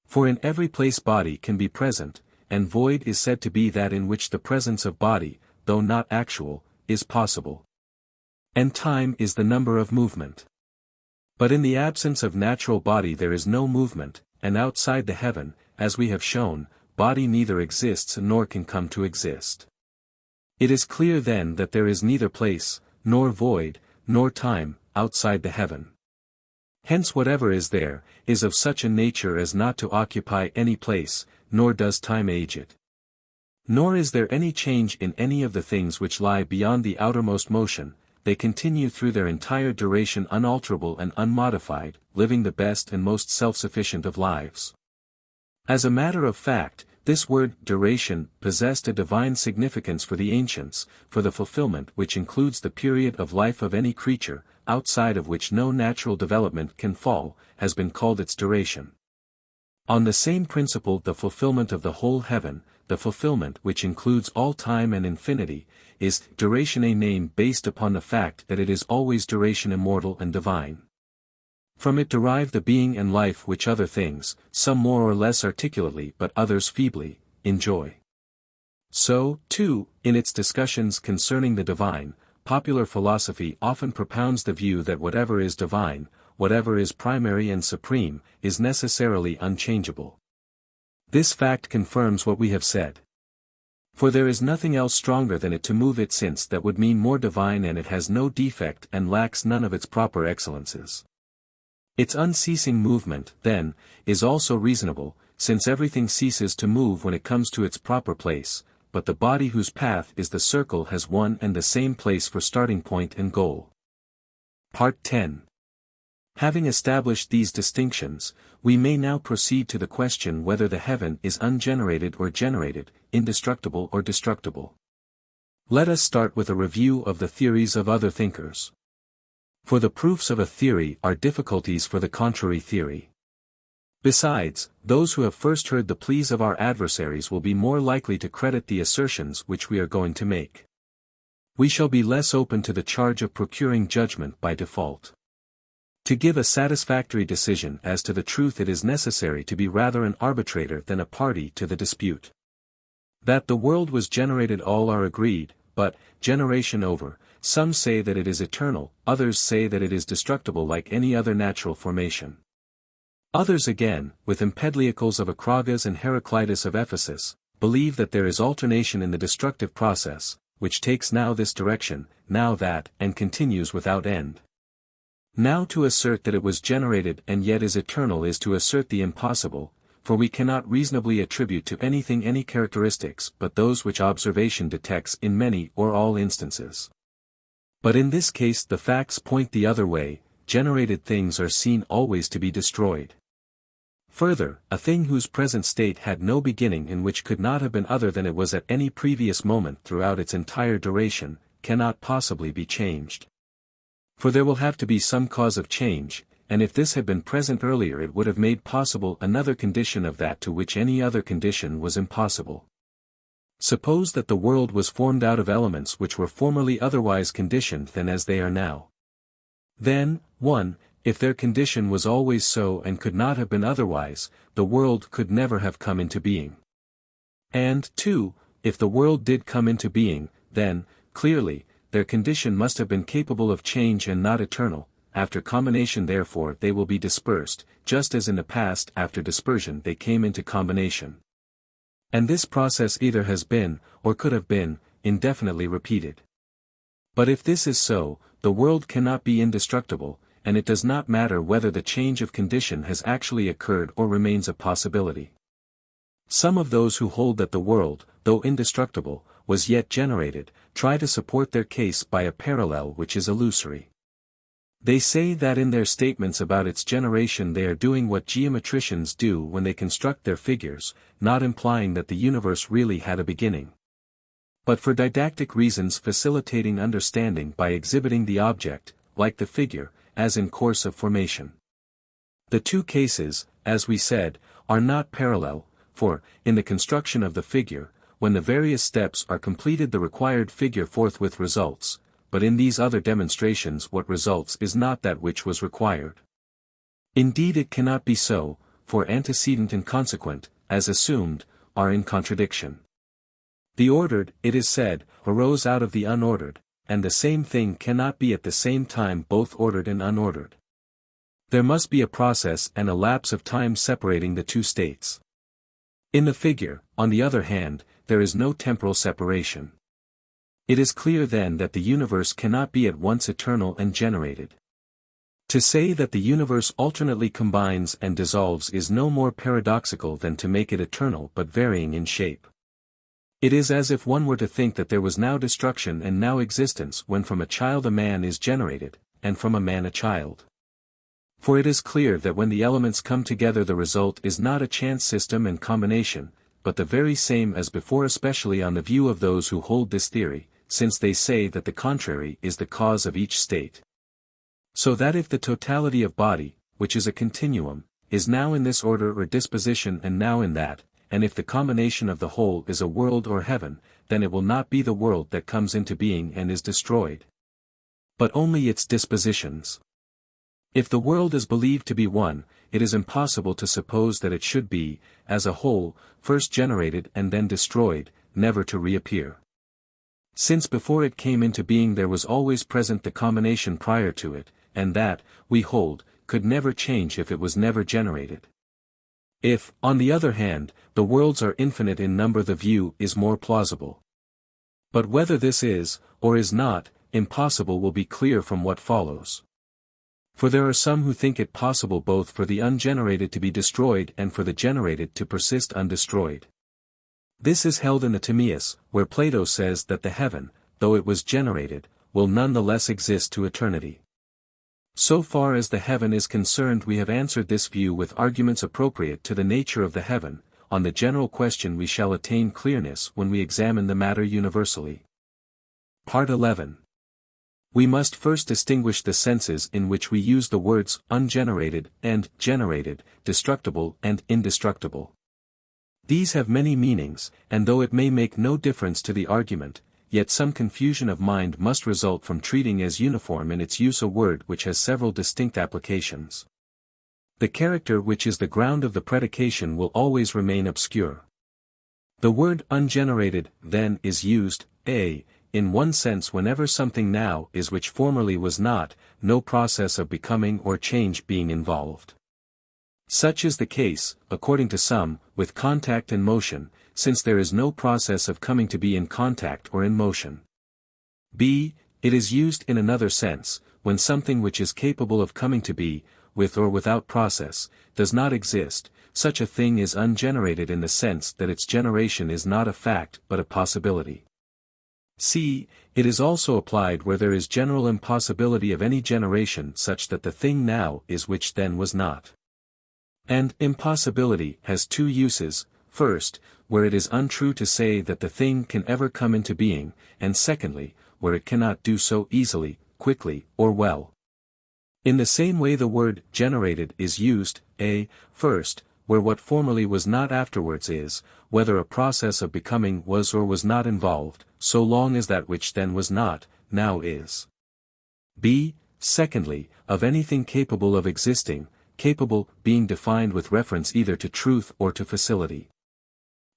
For in every place body can be present, and void is said to be that in which the presence of body, though not actual, is possible. And time is the number of movement. But in the absence of natural body there is no movement, and outside the heaven, as we have shown, body neither exists nor can come to exist. It is clear then that there is neither place, nor void, nor time, outside the heaven. Hence whatever is there, is of such a nature as not to occupy any place, nor does time age it. Nor is there any change in any of the things which lie beyond the outermost motion, they continue through their entire duration unalterable and unmodified, living the best and most self-sufficient of lives. As a matter of fact, this word duration possessed a divine significance for the ancients, for the fulfillment which includes the period of life of any creature, outside of which no natural development can fall, has been called its duration. On the same principle the fulfillment of the whole heaven, the fulfillment which includes all time and infinity, is duration, a name based upon the fact that it is always duration, immortal and divine. From it derive the being and life which other things, some more or less articulately but others feebly, enjoy. So, too, in its discussions concerning the divine, popular philosophy often propounds the view that whatever is divine, whatever is primary and supreme, is necessarily unchangeable. This fact confirms what we have said. For there is nothing else stronger than it to move it, since that would mean more divine, and it has no defect and lacks none of its proper excellences. Its unceasing movement, then, is also reasonable, since everything ceases to move when it comes to its proper place, but the body whose path is the circle has one and the same place for starting point and goal. Part 10. Having established these distinctions, we may now proceed to the question whether the heaven is ungenerated or generated, indestructible or destructible. Let us start with a review of the theories of other thinkers. For the proofs of a theory are difficulties for the contrary theory. Besides, those who have first heard the pleas of our adversaries will be more likely to credit the assertions which we are going to make. We shall be less open to the charge of procuring judgment by default. To give a satisfactory decision as to the truth, it is necessary to be rather an arbitrator than a party to the dispute. That the world was generated all are agreed, but, generation over, some say that it is eternal, others say that it is destructible like any other natural formation. Others again, with Empedocles of Acragas and Heraclitus of Ephesus, believe that there is alternation in the destructive process, which takes now this direction, now that, and continues without end. Now to assert that it was generated and yet is eternal is to assert the impossible, for we cannot reasonably attribute to anything any characteristics but those which observation detects in many or all instances. But in this case the facts point the other way, generated things are seen always to be destroyed. Further, a thing whose present state had no beginning and which could not have been other than it was at any previous moment throughout its entire duration, cannot possibly be changed. For there will have to be some cause of change, and if this had been present earlier it would have made possible another condition of that to which any other condition was impossible. Suppose that the world was formed out of elements which were formerly otherwise conditioned than as they are now. Then, 1. If their condition was always so and could not have been otherwise, the world could never have come into being. And, 2. If the world did come into being, then, clearly, their condition must have been capable of change and not eternal. After combination therefore they will be dispersed, just as in the past after dispersion they came into combination. And this process either has been, or could have been, indefinitely repeated. But if this is so, the world cannot be indestructible, and it does not matter whether the change of condition has actually occurred or remains a possibility. Some of those who hold that the world, though indestructible, was yet generated, try to support their case by a parallel which is illusory. They say that in their statements about its generation they are doing what geometricians do when they construct their figures, not implying that the universe really had a beginning, but for didactic reasons facilitating understanding by exhibiting the object, like the figure, as in course of formation. The two cases, as we said, are not parallel, for, in the construction of the figure, when the various steps are completed the required figure forthwith results, but in these other demonstrations what results is not that which was required. Indeed it cannot be so, for antecedent and consequent, as assumed, are in contradiction. The ordered, it is said, arose out of the unordered, and the same thing cannot be at the same time both ordered and unordered. There must be a process and a lapse of time separating the two states. In the figure, on the other hand, there is no temporal separation. It is clear then that the universe cannot be at once eternal and generated. To say that the universe alternately combines and dissolves is no more paradoxical than to make it eternal but varying in shape. It is as if one were to think that there was now destruction and now existence when from a child a man is generated, and from a man a child. For it is clear that when the elements come together the result is not a chance system and combination, but the very same as before, especially on the view of those who hold this theory, since they say that the contrary is the cause of each state. So that if the totality of body, which is a continuum, is now in this order or disposition and now in that, and if the combination of the whole is a world or heaven, then it will not be the world that comes into being and is destroyed, but only its dispositions. If the world is believed to be one, it is impossible to suppose that it should be, as a whole, first generated and then destroyed, never to reappear. Since before it came into being there was always present the combination prior to it, and that, we hold, could never change if it was never generated. If, on the other hand, the worlds are infinite in number, the view is more plausible. But whether this is, or is not, impossible will be clear from what follows. For there are some who think it possible both for the ungenerated to be destroyed and for the generated to persist undestroyed. This is held in the Timaeus, where Plato says that the heaven, though it was generated, will nonetheless exist to eternity. So far as the heaven is concerned, we have answered this view with arguments appropriate to the nature of the heaven. On the general question we shall attain clearness when we examine the matter universally. Part 11. We must first distinguish the senses in which we use the words ungenerated and generated, destructible and indestructible. These have many meanings, and though it may make no difference to the argument, yet some confusion of mind must result from treating as uniform in its use a word which has several distinct applications. The character which is the ground of the predication will always remain obscure. The word ungenerated, then, is used, a, in one sense whenever something now is which formerly was not, no process of becoming or change being involved. Such is the case, according to some, with contact and motion, since there is no process of coming to be in contact or in motion. b. It is used in another sense, when something which is capable of coming to be, with or without process, does not exist. Such a thing is ungenerated in the sense that its generation is not a fact but a possibility. c. It is also applied where there is general impossibility of any generation such that the thing now is which then was not. And impossibility has two uses: first, where it is untrue to say that the thing can ever come into being, and secondly, where it cannot do so easily, quickly, or well. In the same way the word generated is used, a, first, where what formerly was not afterwards is, whether a process of becoming was or was not involved, so long as that which then was not, now is. b. Secondly, of anything capable of existing, capable being defined with reference either to truth or to facility.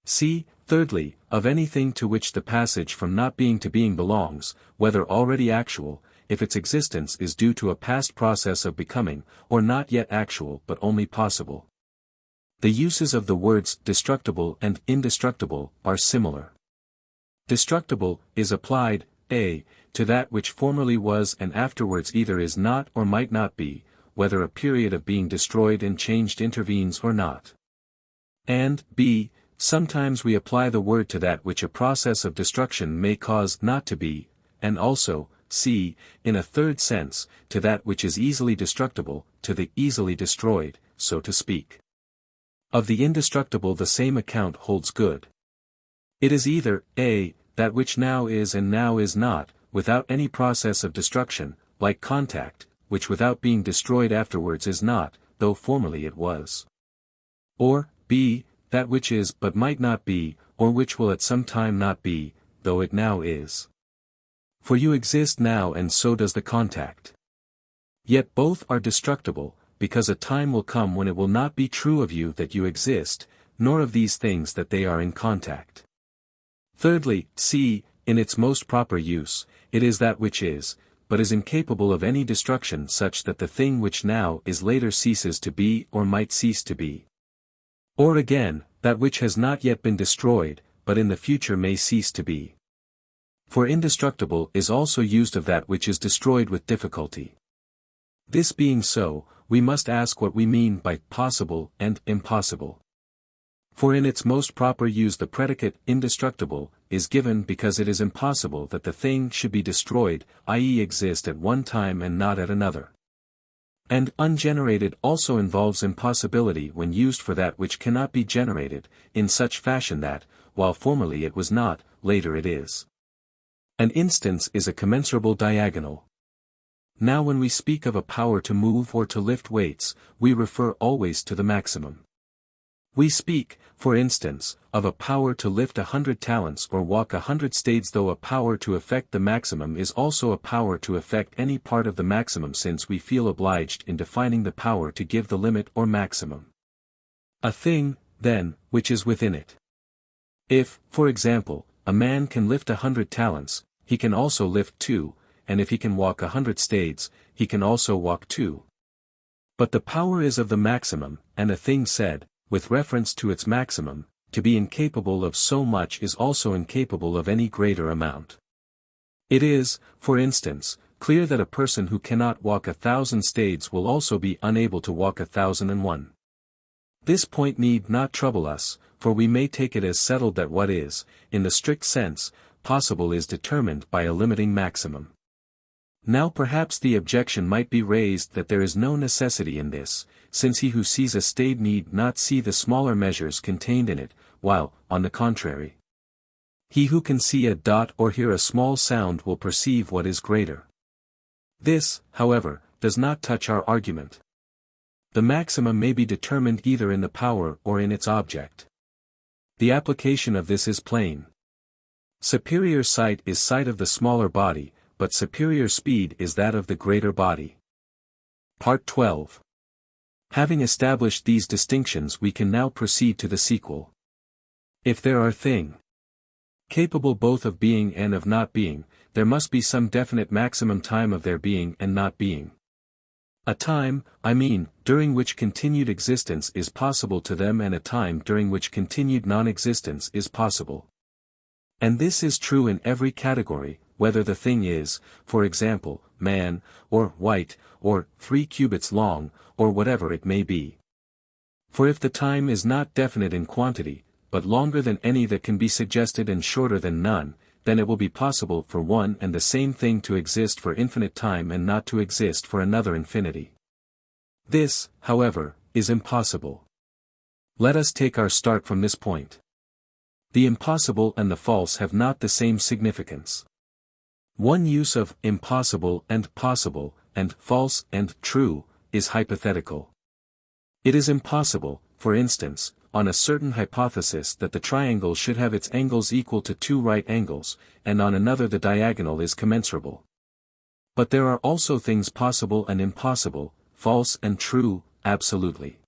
c. Thirdly, of anything to which the passage from not being to being belongs, whether already actual, if its existence is due to a past process of becoming, or not yet actual but only possible. The uses of the words destructible and indestructible are similar. Destructible is applied, a, to that which formerly was and afterwards either is not or might not be, whether a period of being destroyed and changed intervenes or not. And, b, sometimes we apply the word to that which a process of destruction may cause not to be, and also, c, in a third sense, to that which is easily destructible, to the easily destroyed, so to speak. Of the indestructible the same account holds good. It is either, a, that which now is and now is not, without any process of destruction, like contact, which without being destroyed afterwards is not, though formerly it was. Or, b, that which is but might not be, or which will at some time not be, though it now is. For you exist now and so does the contact. Yet both are destructible, because a time will come when it will not be true of you that you exist, nor of these things that they are in contact. Thirdly, c, in its most proper use, it is that which is, but is incapable of any destruction such that the thing which now is later ceases to be or might cease to be. Or again, that which has not yet been destroyed, but in the future may cease to be. For indestructible is also used of that which is destroyed with difficulty. This being so, we must ask what we mean by possible and impossible. For in its most proper use the predicate indestructible is given because it is impossible that the thing should be destroyed, i.e. exist at one time and not at another. And ungenerated also involves impossibility when used for that which cannot be generated, in such fashion that, while formerly it was not, later it is. An instance is a commensurable diagonal. Now when we speak of a power to move or to lift weights, we refer always to the maximum. We speak, for instance, of a power to lift 100 talents or walk 100 stades, though a power to effect the maximum is also a power to effect any part of the maximum, since we feel obliged in defining the power to give the limit or maximum. A thing, then, which is within it. If, for example, a man can lift 100 talents, he can also lift 2, and if he can walk 100 stades, he can also walk 2. But the power is of the maximum, and a thing said, with reference to its maximum, to be incapable of so much is also incapable of any greater amount. It is, for instance, clear that a person who cannot walk 1,000 stades will also be unable to walk 1,001. This point need not trouble us, for we may take it as settled that what is, in the strict sense, possible is determined by a limiting maximum. Now perhaps the objection might be raised that there is no necessity in this, since he who sees a stade need not see the smaller measures contained in it, while, on the contrary, he who can see a dot or hear a small sound will perceive what is greater. This, however, does not touch our argument. The maximum may be determined either in the power or in its object. The application of this is plain. Superior sight is sight of the smaller body, but superior speed is that of the greater body. Part 12. Having established these distinctions, we can now proceed to the sequel. If there are things capable both of being and of not being, there must be some definite maximum time of their being and not being. A time, I mean, during which continued existence is possible to them, and a time during which continued non-existence is possible. And this is true in every category, whether the thing is, for example, man, or white, or 3 cubits long, or whatever it may be. For if the time is not definite in quantity, but longer than any that can be suggested and shorter than none, then it will be possible for one and the same thing to exist for infinite time and not to exist for another infinity. This, however, is impossible. Let us take our start from this point. The impossible and the false have not the same significance. One use of impossible and possible, and false and true, is hypothetical. It is impossible, for instance, on a certain hypothesis that the triangle should have its angles equal to 2 right angles, and on another the diagonal is commensurable. But there are also things possible and impossible, false and true, absolutely.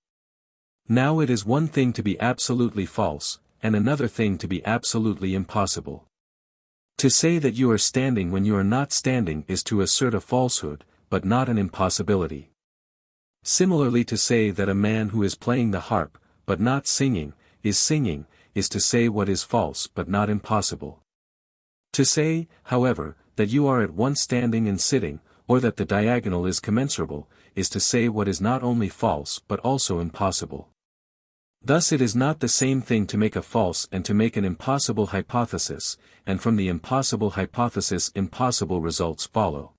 Now it is one thing to be absolutely false, and another thing to be absolutely impossible. To say that you are standing when you are not standing is to assert a falsehood, but not an impossibility. Similarly, to say that a man who is playing the harp, but not singing, is to say what is false but not impossible. To say, however, that you are at once standing and sitting, or that the diagonal is commensurable, is to say what is not only false but also impossible. Thus it is not the same thing to make a false and to make an impossible hypothesis, and from the impossible hypothesis impossible results follow.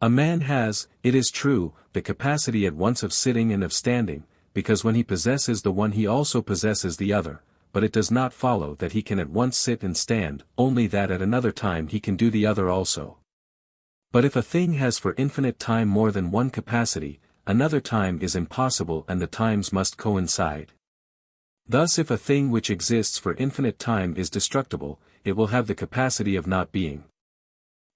A man has, it is true, the capacity at once of sitting and of standing, because when he possesses the one he also possesses the other, but it does not follow that he can at once sit and stand, only that at another time he can do the other also. But if a thing has for infinite time more than one capacity, another time is impossible and the times must coincide. Thus if a thing which exists for infinite time is destructible, it will have the capacity of not being.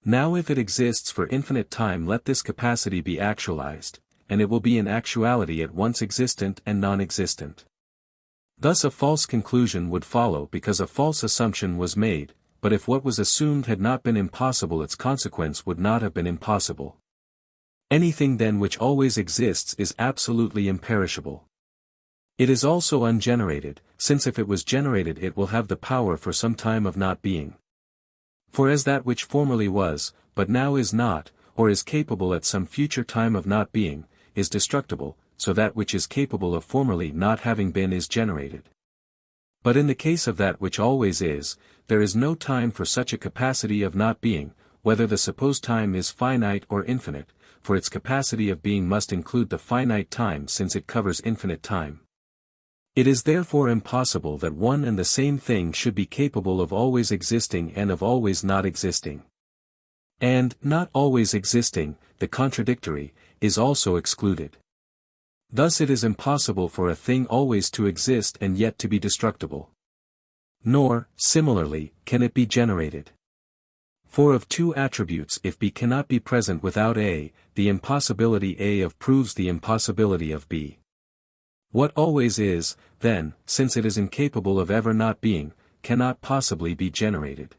Now if it exists for infinite time, let this capacity be actualized, and it will be in actuality at once existent and non-existent. Thus a false conclusion would follow because a false assumption was made, but if what was assumed had not been impossible, its consequence would not have been impossible. Anything then which always exists is absolutely imperishable. It is also ungenerated, since if it was generated it will have the power for some time of not being. For as that which formerly was, but now is not, or is capable at some future time of not being, is destructible, so that which is capable of formerly not having been is generated. But in the case of that which always is, there is no time for such a capacity of not being, whether the supposed time is finite or infinite, for its capacity of being must include the finite time since it covers infinite time. It is therefore impossible that one and the same thing should be capable of always existing and of always not existing. And, not always existing, the contradictory, is also excluded. Thus it is impossible for a thing always to exist and yet to be destructible. Nor, similarly, can it be generated. For of two attributes if B cannot be present without A, the impossibility A of proves the impossibility of B. What always is, then, since it is incapable of ever not being, cannot possibly be generated.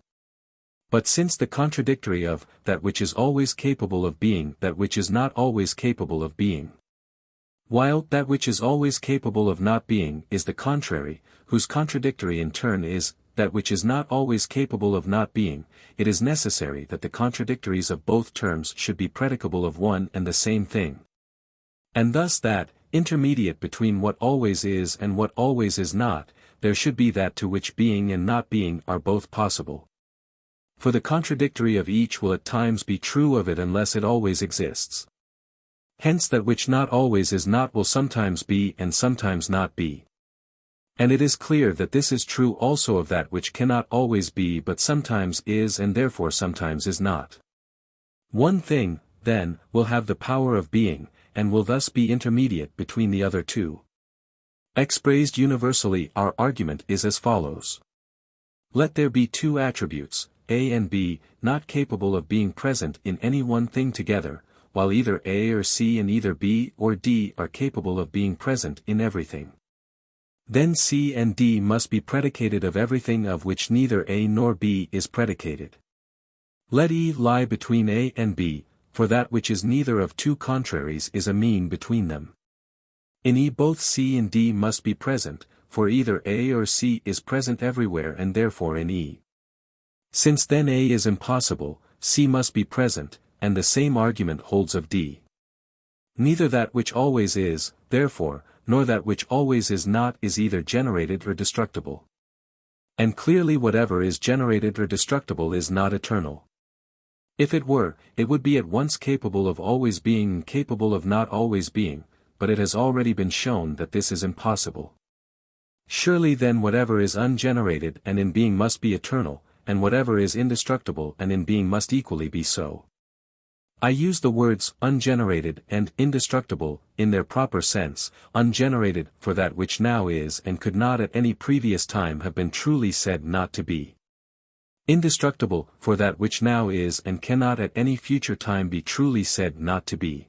But since the contradictory of that which is always capable of being that which is not always capable of being, while that which is always capable of not being is the contrary, whose contradictory in turn is that which is not always capable of not being, it is necessary that the contradictories of both terms should be predicable of one and the same thing. And thus that, intermediate between what always is and what always is not, there should be that to which being and not being are both possible. For the contradictory of each will at times be true of it unless it always exists. Hence that which not always is not will sometimes be and sometimes not be. And it is clear that this is true also of that which cannot always be but sometimes is and therefore sometimes is not. One thing, then, will have the power of being, and will thus be intermediate between the other two. Expressed universally our argument is as follows. Let there be two attributes, A and B, not capable of being present in any one thing together, while either A or C and either B or D are capable of being present in everything. Then C and D must be predicated of everything of which neither A nor B is predicated. Let E lie between A and B, for that which is neither of two contraries is a mean between them. In E both C and D must be present, for either A or C is present everywhere and therefore in E. Since then A is impossible, C must be present, and the same argument holds of D. Neither that which always is, therefore, nor that which always is not is either generated or destructible. And clearly whatever is generated or destructible is not eternal. If it were, it would be at once capable of always being and capable of not always being, but it has already been shown that this is impossible. Surely then whatever is ungenerated and in being must be eternal, and whatever is indestructible and in being must equally be so. I use the words ungenerated and indestructible in their proper sense, ungenerated for that which now is and could not at any previous time have been truly said not to be. Indestructible for that which now is and cannot at any future time be truly said not to be.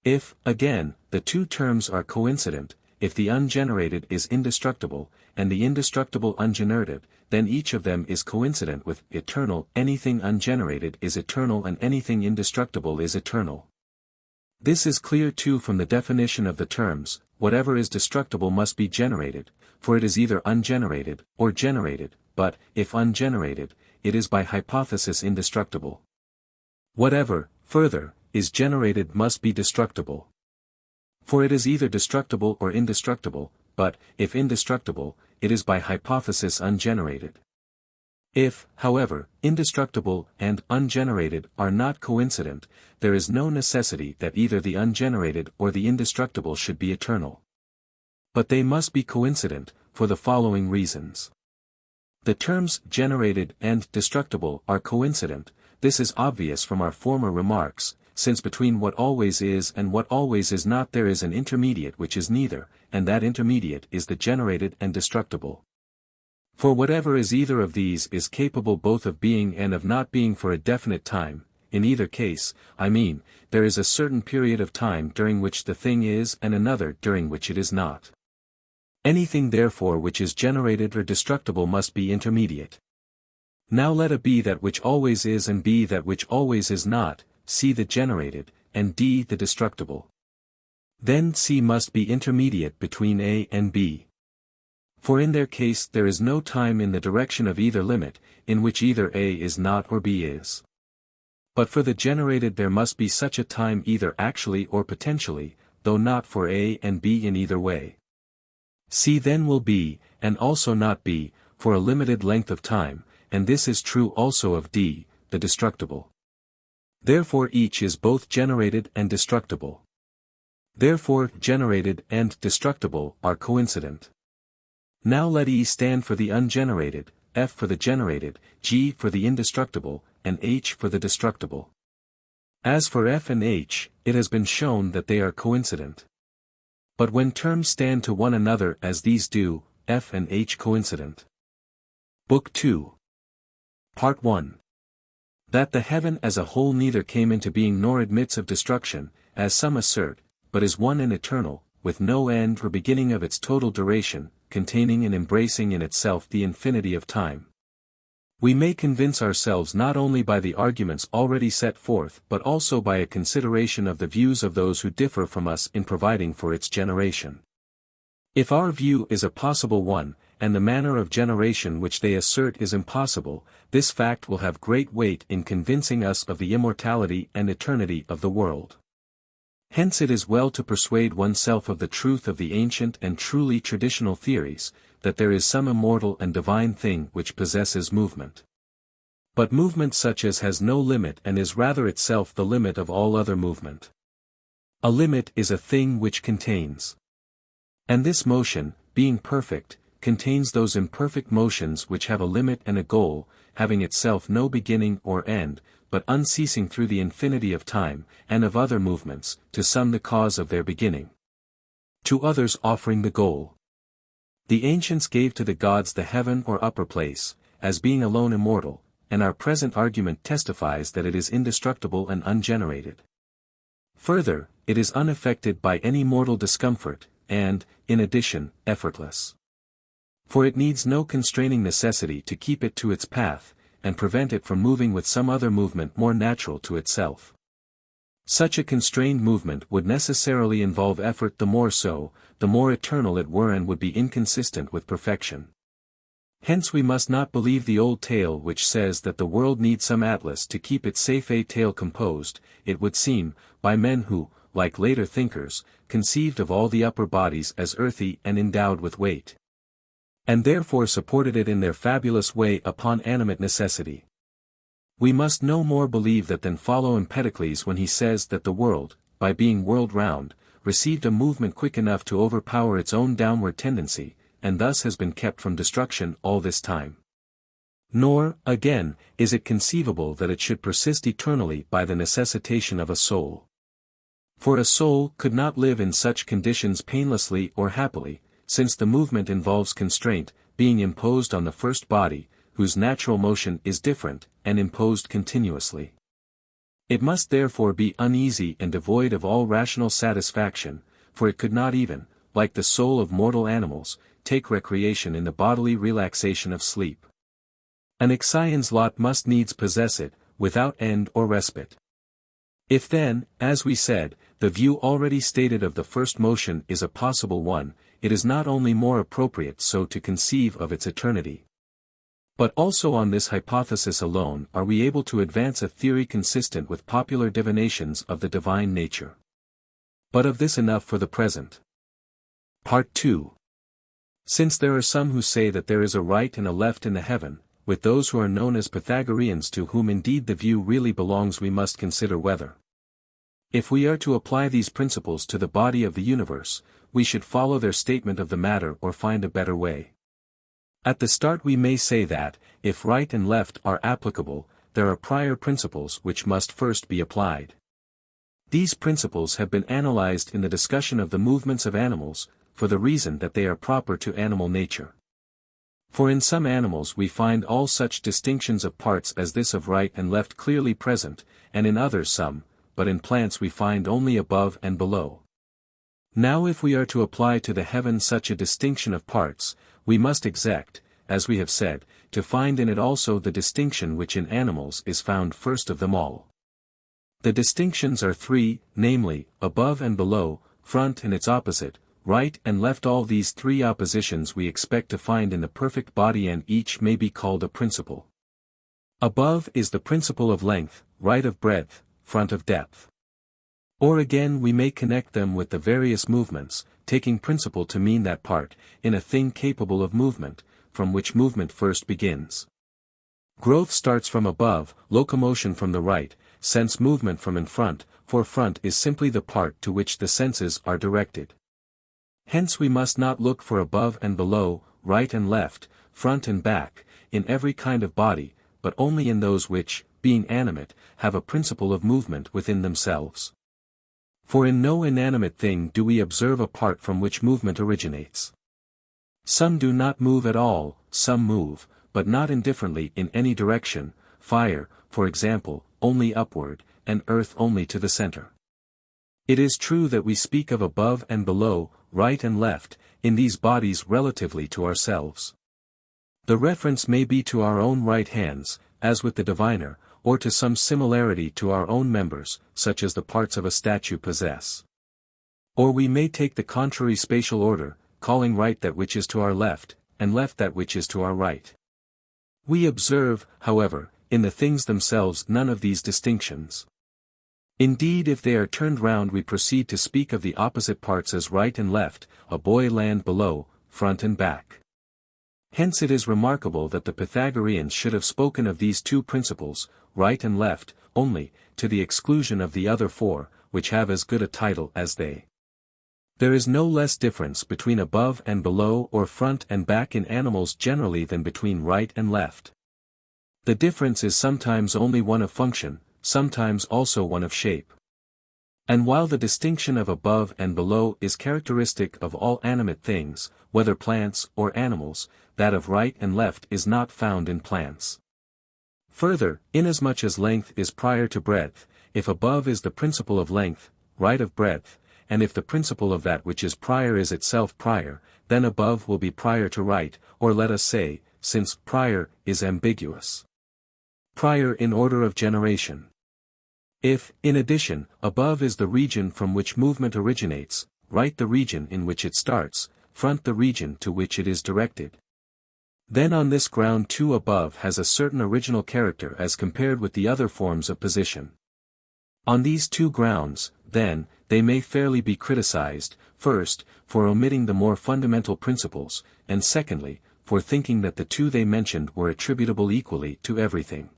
If, again, the two terms are coincident, if the ungenerated is indestructible, and the indestructible ungenerated, then each of them is coincident with eternal. Anything ungenerated is eternal and anything indestructible is eternal. This is clear too from the definition of the terms, whatever is destructible must be generated, for it is either ungenerated, or generated, but, if ungenerated, it is by hypothesis indestructible. Whatever, further, is generated must be destructible. For it is either destructible or indestructible, but, if indestructible, it is by hypothesis ungenerated. If, however, indestructible and ungenerated are not coincident, there is no necessity that either the ungenerated or the indestructible should be eternal. But they must be coincident, for the following reasons. The terms generated and destructible are coincident. This is obvious from our former remarks, since between what always is and what always is not there is an intermediate which is neither, and that intermediate is the generated and destructible. For whatever is either of these is capable both of being and of not being for a definite time. In either case, I mean, there is a certain period of time during which the thing is and another during which it is not. Anything therefore which is generated or destructible must be intermediate. Now let A be that which always is and B that which always is not, C the generated, and D the destructible. Then C must be intermediate between A and B. For in their case there is no time in the direction of either limit, in which either A is not or B is. But for the generated there must be such a time either actually or potentially, though not for A and B in either way. C then will be, and also not be, for a limited length of time, and this is true also of D, the destructible. Therefore each is both generated and destructible. Therefore generated and destructible are coincident. Now let E stand for the ungenerated, F for the generated, G for the indestructible, and H for the destructible. As for F and H, it has been shown that they are coincident. But when terms stand to one another as these do, F and H coincident. Book 2. Part 1. That the heaven as a whole neither came into being nor admits of destruction, as some assert, but is one and eternal, with no end or beginning of its total duration, containing and embracing in itself the infinity of time. We may convince ourselves not only by the arguments already set forth but also by a consideration of the views of those who differ from us in providing for its generation. If our view is a possible one, and the manner of generation which they assert is impossible, this fact will have great weight in convincing us of the immortality and eternity of the world. Hence it is well to persuade oneself of the truth of the ancient and truly traditional theories, that there is some immortal and divine thing which possesses movement. But movement such as has no limit and is rather itself the limit of all other movement. A limit is a thing which contains. And this motion, being perfect, contains those imperfect motions which have a limit and a goal, having itself no beginning or end, but unceasing through the infinity of time, and of other movements, to some the cause of their beginning, to others offering the goal. The ancients gave to the gods the heaven or upper place, as being alone immortal, and our present argument testifies that it is indestructible and ungenerated. Further, it is unaffected by any mortal discomfort, and, in addition, effortless. For it needs no constraining necessity to keep it to its path, and prevent it from moving with some other movement more natural to itself. Such a constrained movement would necessarily involve effort, the more so, the more eternal it were, and would be inconsistent with perfection. Hence we must not believe the old tale which says that the world needs some Atlas to keep its safe tale composed, it would seem, by men who, like later thinkers, conceived of all the upper bodies as earthy and endowed with weight, and therefore supported it in their fabulous way upon animate necessity. We must no more believe that than follow Empedocles when he says that the world, by being whirled round, received a movement quick enough to overpower its own downward tendency, and thus has been kept from destruction all this time. Nor, again, is it conceivable that it should persist eternally by the necessitation of a soul. For a soul could not live in such conditions painlessly or happily, since the movement involves constraint, being imposed on the first body, whose natural motion is different, and imposed continuously. It must therefore be uneasy and devoid of all rational satisfaction, for it could not even, like the soul of mortal animals, take recreation in the bodily relaxation of sleep. An Ixion's lot must needs possess it, without end or respite. If then, as we said, the view already stated of the first motion is a possible one, it is not only more appropriate so to conceive of its eternity, but also on this hypothesis alone are we able to advance a theory consistent with popular divinations of the divine nature. But of this enough for the present. Part 2. Since there are some who say that there is a right and a left in the heaven, with those who are known as Pythagoreans, to whom indeed the view really belongs, we must consider whether, if we are to apply these principles to the body of the universe, we should follow their statement of the matter or find a better way. At the start we may say that, if right and left are applicable, there are prior principles which must first be applied. These principles have been analyzed in the discussion of the movements of animals, for the reason that they are proper to animal nature. For in some animals we find all such distinctions of parts as this of right and left clearly present, and in others some, but in plants we find only above and below. Now if we are to apply to the heaven such a distinction of parts, we must exact, as we have said, to find in it also the distinction which in animals is found first of them all. The distinctions are three, namely, above and below, front and its opposite, right and left. All these three oppositions we expect to find in the perfect body, and each may be called a principle. Above is the principle of length, right of breadth, front of depth. Or again we may connect them with the various movements, taking principle to mean that part, in a thing capable of movement, from which movement first begins. Growth starts from above, locomotion from the right, sense movement from in front, for front is simply the part to which the senses are directed. Hence we must not look for above and below, right and left, front and back, in every kind of body, but only in those which, being animate, have a principle of movement within themselves. For in no inanimate thing do we observe a part from which movement originates. Some do not move at all, some move, but not indifferently in any direction, fire, for example, only upward, and earth only to the center. It is true that we speak of above and below, right and left, in these bodies relatively to ourselves. The reference may be to our own right hands, as with the diviner, or to some similarity to our own members, such as the parts of a statue possess. Or we may take the contrary spatial order, calling right that which is to our left, and left that which is to our right. We observe, however, in the things themselves none of these distinctions. Indeed, if they are turned round, we proceed to speak of the opposite parts as right and left, a buoy land below, front and back. Hence it is remarkable that the Pythagoreans should have spoken of these two principles, right and left, only, to the exclusion of the other four, which have as good a title as they. There is no less difference between above and below or front and back in animals generally than between right and left. The difference is sometimes only one of function, sometimes also one of shape. And while the distinction of above and below is characteristic of all animate things, whether plants or animals, that of right and left is not found in plants. Further, inasmuch as length is prior to breadth, if above is the principle of length, right of breadth, and if the principle of that which is prior is itself prior, then above will be prior to right, or let us say, since prior is ambiguous, prior in order of generation. If, in addition, above is the region from which movement originates, right the region in which it starts, front the region to which it is directed, then on this ground too above has a certain original character as compared with the other forms of position. On these two grounds, then, they may fairly be criticized, first, for omitting the more fundamental principles, and secondly, for thinking that the two they mentioned were attributable equally to everything.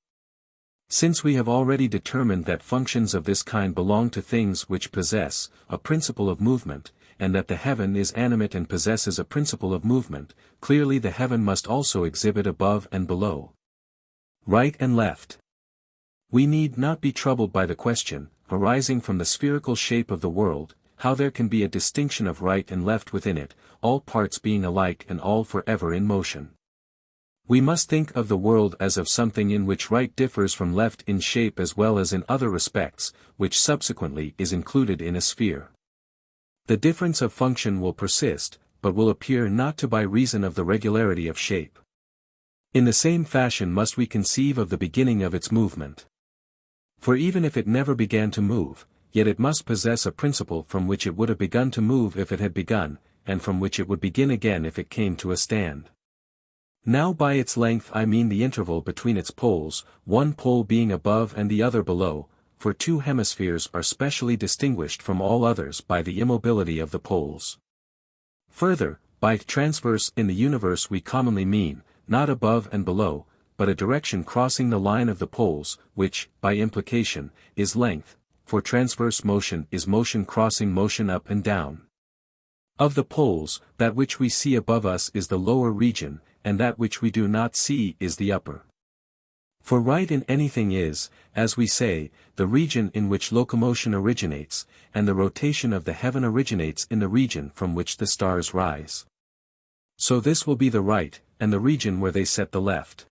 Since we have already determined that functions of this kind belong to things which possess a principle of movement, and that the heaven is animate and possesses a principle of movement, clearly the heaven must also exhibit above and below, right and left. We need not be troubled by the question, arising from the spherical shape of the world, how there can be a distinction of right and left within it, all parts being alike and all forever in motion. We must think of the world as of something in which right differs from left in shape as well as in other respects, which subsequently is included in a sphere. The difference of function will persist, but will appear not to by reason of the regularity of shape. In the same fashion must we conceive of the beginning of its movement. For even if it never began to move, yet it must possess a principle from which it would have begun to move if it had begun, and from which it would begin again if it came to a stand. Now by its length I mean the interval between its poles, one pole being above and the other below, for two hemispheres are specially distinguished from all others by the immobility of the poles. Further, by transverse in the universe we commonly mean, not above and below, but a direction crossing the line of the poles, which, by implication, is length, for transverse motion is motion crossing motion up and down. Of the poles, that which we see above us is the lower region, and that which we do not see is the upper. For right in anything is, as we say, the region in which locomotion originates, and the rotation of the heaven originates in the region from which the stars rise. So this will be the right, and the region where they set the left.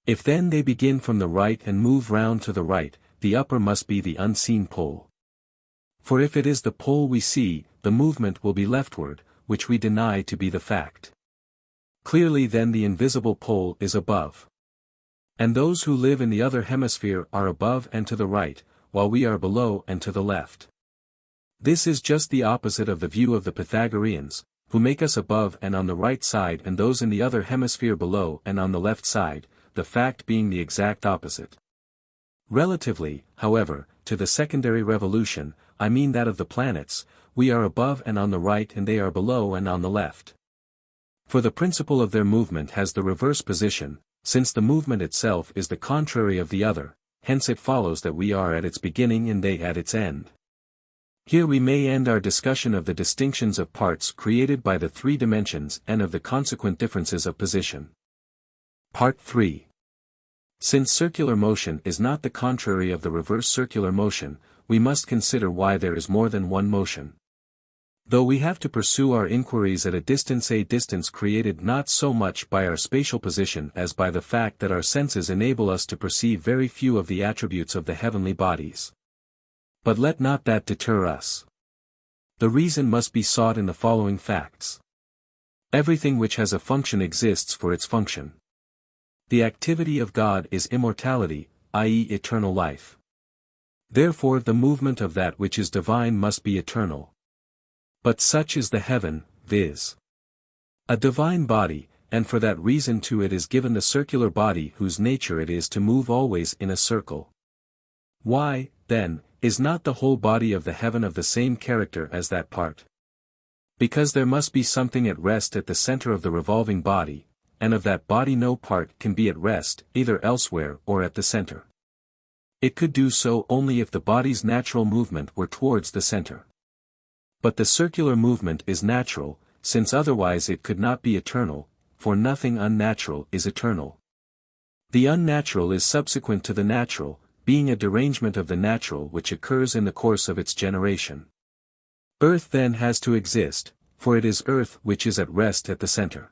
If then they begin from the right and move round to the right, the upper must be the unseen pole. For if it is the pole we see, the movement will be leftward, which we deny to be the fact. Clearly then the invisible pole is above. And those who live in the other hemisphere are above and to the right, while we are below and to the left. This is just the opposite of the view of the Pythagoreans, who make us above and on the right side and those in the other hemisphere below and on the left side, the fact being the exact opposite. Relatively, however, to the secondary revolution, I mean that of the planets, we are above and on the right and they are below and on the left. For the principle of their movement has the reverse position, since the movement itself is the contrary of the other, hence it follows that we are at its beginning and they at its end. Here we may end our discussion of the distinctions of parts created by the three dimensions and of the consequent differences of position. Part 3. Since circular motion is not the contrary of the reverse circular motion, we must consider why there is more than one motion. Though we have to pursue our inquiries at a distance created not so much by our spatial position as by the fact that our senses enable us to perceive very few of the attributes of the heavenly bodies. But let not that deter us. The reason must be sought in the following facts. Everything which has a function exists for its function. The activity of God is immortality, i.e. eternal life. Therefore the movement of that which is divine must be eternal. But such is the heaven, viz. a divine body, and for that reason to it is given the circular body whose nature it is to move always in a circle. Why, then, is not the whole body of the heaven of the same character as that part? Because there must be something at rest at the center of the revolving body, and of that body no part can be at rest, either elsewhere or at the center. It could do so only if the body's natural movement were towards the center. But the circular movement is natural, since otherwise it could not be eternal, for nothing unnatural is eternal. The unnatural is subsequent to the natural, being a derangement of the natural which occurs in the course of its generation. Earth then has to exist, for it is earth which is at rest at the center.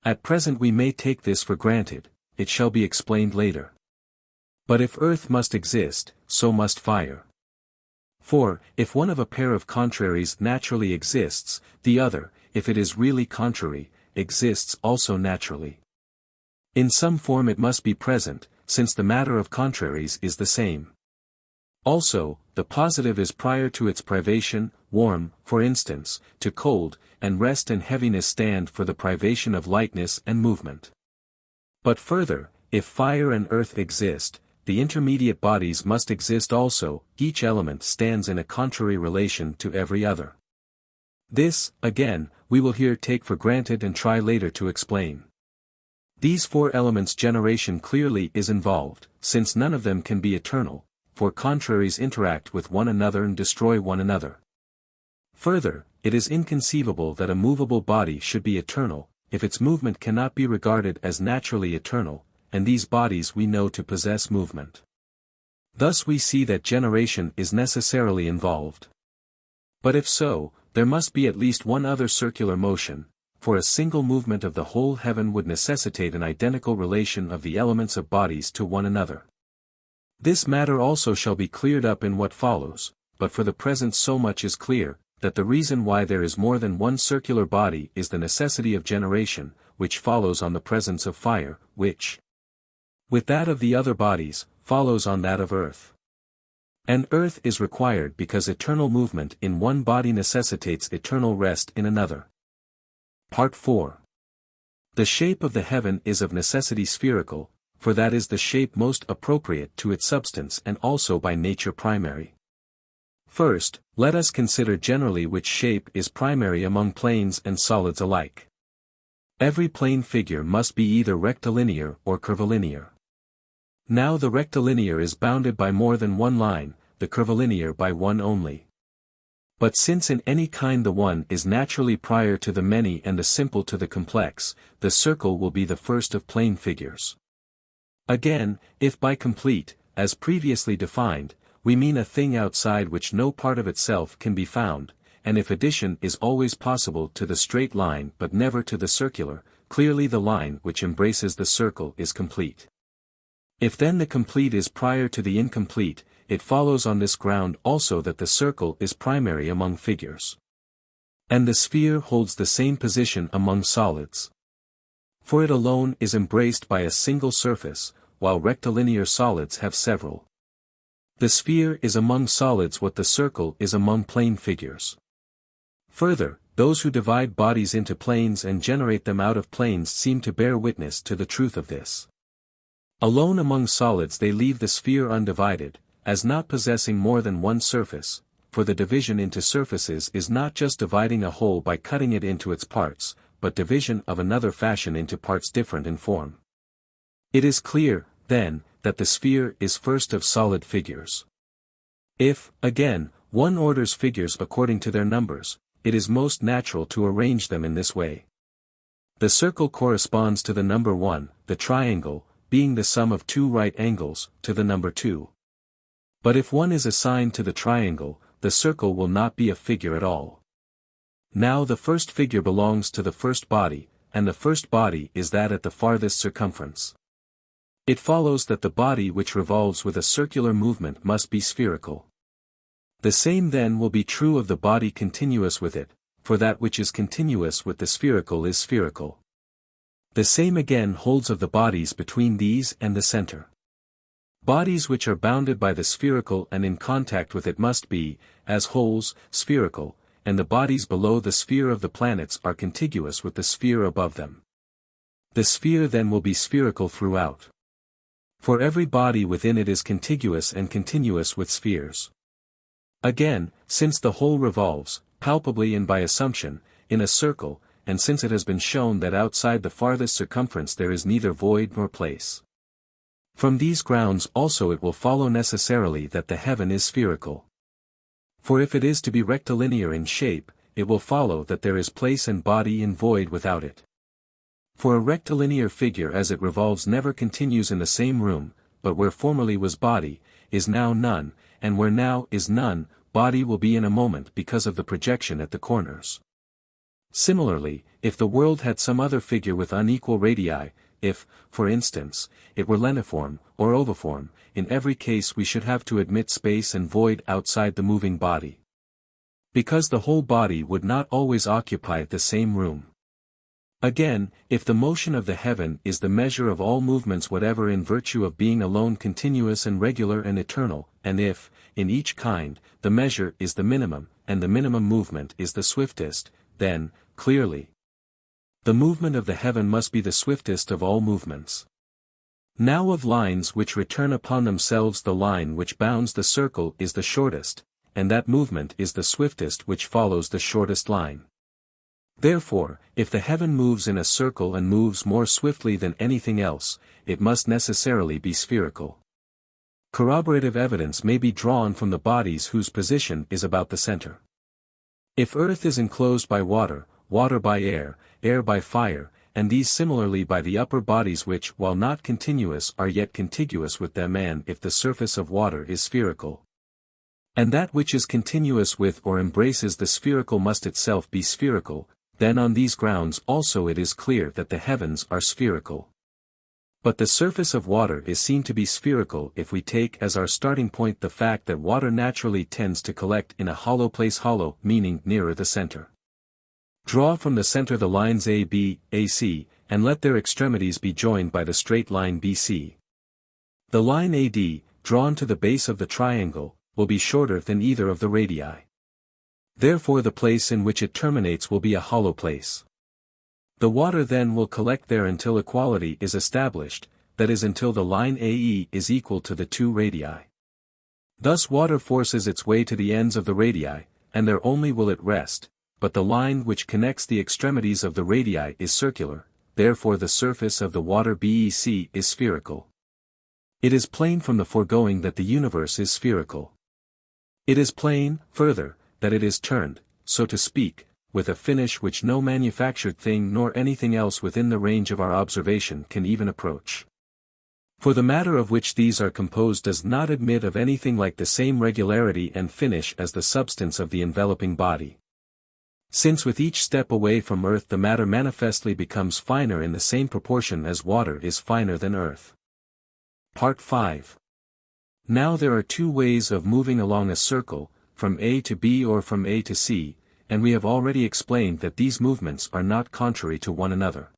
At present we may take this for granted, it shall be explained later. But if earth must exist, so must fire. For, if one of a pair of contraries naturally exists, the other, if it is really contrary, exists also naturally. In some form it must be present, since the matter of contraries is the same. Also, the positive is prior to its privation, warm, for instance, to cold, and rest and heaviness stand for the privation of lightness and movement. But further, if fire and earth exist, the intermediate bodies must exist also, each element stands in a contrary relation to every other. This, again, we will here take for granted and try later to explain. These four elements' generation clearly is involved, since none of them can be eternal, for contraries interact with one another and destroy one another. Further, it is inconceivable that a movable body should be eternal, if its movement cannot be regarded as naturally eternal, and these bodies we know to possess movement. Thus we see that generation is necessarily involved. But if so, there must be at least one other circular motion, for a single movement of the whole heaven would necessitate an identical relation of the elements of bodies to one another. This matter also shall be cleared up in what follows, but for the present so much is clear, that the reason why there is more than one circular body is the necessity of generation, which follows on the presence of fire, which, with that of the other bodies, follows on that of earth. And earth is required because eternal movement in one body necessitates eternal rest in another. Part 4. The shape of the heaven is of necessity spherical, for that is the shape most appropriate to its substance and also by nature primary. First, let us consider generally which shape is primary among planes and solids alike. Every plane figure must be either rectilinear or curvilinear. Now the rectilinear is bounded by more than one line, the curvilinear by one only. But since in any kind the one is naturally prior to the many and the simple to the complex, the circle will be the first of plane figures. Again, if by complete, as previously defined, we mean a thing outside which no part of itself can be found, and if addition is always possible to the straight line but never to the circular, clearly the line which embraces the circle is complete. If then the complete is prior to the incomplete, it follows on this ground also that the circle is primary among figures. And the sphere holds the same position among solids. For it alone is embraced by a single surface, while rectilinear solids have several. The sphere is among solids what the circle is among plane figures. Further, those who divide bodies into planes and generate them out of planes seem to bear witness to the truth of this. Alone among solids they leave the sphere undivided, as not possessing more than one surface, for the division into surfaces is not just dividing a whole by cutting it into its parts, but division of another fashion into parts different in form. It is clear, then, that the sphere is first of solid figures. If, again, one orders figures according to their numbers, it is most natural to arrange them in this way. The circle corresponds to the number 1, the triangle, being the sum of two right angles, to the number 2. But if one is assigned to the triangle, the circle will not be a figure at all. Now the first figure belongs to the first body, and the first body is that at the farthest circumference. It follows that the body which revolves with a circular movement must be spherical. The same then will be true of the body continuous with it, for that which is continuous with the spherical is spherical. The same again holds of the bodies between these and the center. Bodies which are bounded by the spherical and in contact with it must be, as wholes, spherical, and the bodies below the sphere of the planets are contiguous with the sphere above them. The sphere then will be spherical throughout. For every body within it is contiguous and continuous with spheres. Again, since the whole revolves, palpably and by assumption, in a circle, and since it has been shown that outside the farthest circumference there is neither void nor place. From these grounds also it will follow necessarily that the heaven is spherical. For if it is to be rectilinear in shape, it will follow that there is place and body in void without it. For a rectilinear figure as it revolves never continues in the same room, but where formerly was body, is now none, and where now is none, body will be in a moment because of the projection at the corners. Similarly, if the world had some other figure with unequal radii, if, for instance, it were leniform, or oviform, in every case we should have to admit space and void outside the moving body. Because the whole body would not always occupy the same room. Again, if the motion of the heaven is the measure of all movements whatever in virtue of being alone continuous and regular and eternal, and if, in each kind, the measure is the minimum, and the minimum movement is the swiftest, then, clearly, the movement of the heaven must be the swiftest of all movements. Now of lines which return upon themselves the line which bounds the circle is the shortest, and that movement is the swiftest which follows the shortest line. Therefore, if the heaven moves in a circle and moves more swiftly than anything else, it must necessarily be spherical. Corroborative evidence may be drawn from the bodies whose position is about the center. If earth is enclosed by water, water by air, air by fire, and these similarly by the upper bodies which while not continuous are yet contiguous with them, and if the surface of water is spherical, and that which is continuous with or embraces the spherical must itself be spherical, then on these grounds also it is clear that the heavens are spherical. But the surface of water is seen to be spherical if we take as our starting point the fact that water naturally tends to collect in a hollow place, hollow meaning nearer the center. Draw from the center the lines AB, AC, and let their extremities be joined by the straight line BC. The line AD, drawn to the base of the triangle, will be shorter than either of the radii. Therefore the place in which it terminates will be a hollow place. The water then will collect there until equality is established, that is until the line AE is equal to the two radii. Thus water forces its way to the ends of the radii, and there only will it rest, but the line which connects the extremities of the radii is circular, therefore the surface of the water BEC is spherical. It is plain from the foregoing that the universe is spherical. It is plain, further, that it is turned, so to speak, with a finish which no manufactured thing nor anything else within the range of our observation can even approach. For the matter of which these are composed does not admit of anything like the same regularity and finish as the substance of the enveloping body. Since with each step away from earth the matter manifestly becomes finer in the same proportion as water is finer than earth. Part 5. Now there are two ways of moving along a circle, from A to B or from A to C, and we have already explained that these movements are not contrary to one another.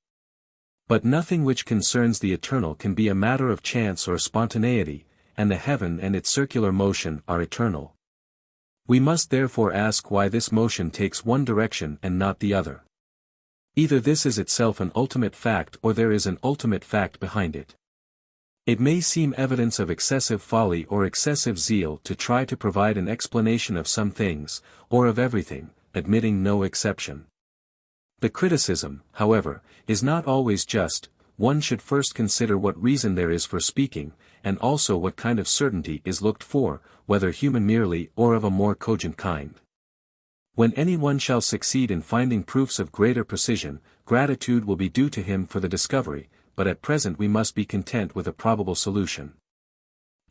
But nothing which concerns the eternal can be a matter of chance or spontaneity, and the heaven and its circular motion are eternal. We must therefore ask why this motion takes one direction and not the other. Either this is itself an ultimate fact or there is an ultimate fact behind it. It may seem evidence of excessive folly or excessive zeal to try to provide an explanation of some things, or of everything, admitting no exception. The criticism, however, is not always just. One should first consider what reason there is for speaking, and also what kind of certainty is looked for, whether human merely or of a more cogent kind. When anyone shall succeed in finding proofs of greater precision, gratitude will be due to him for the discovery, but at present we must be content with a probable solution.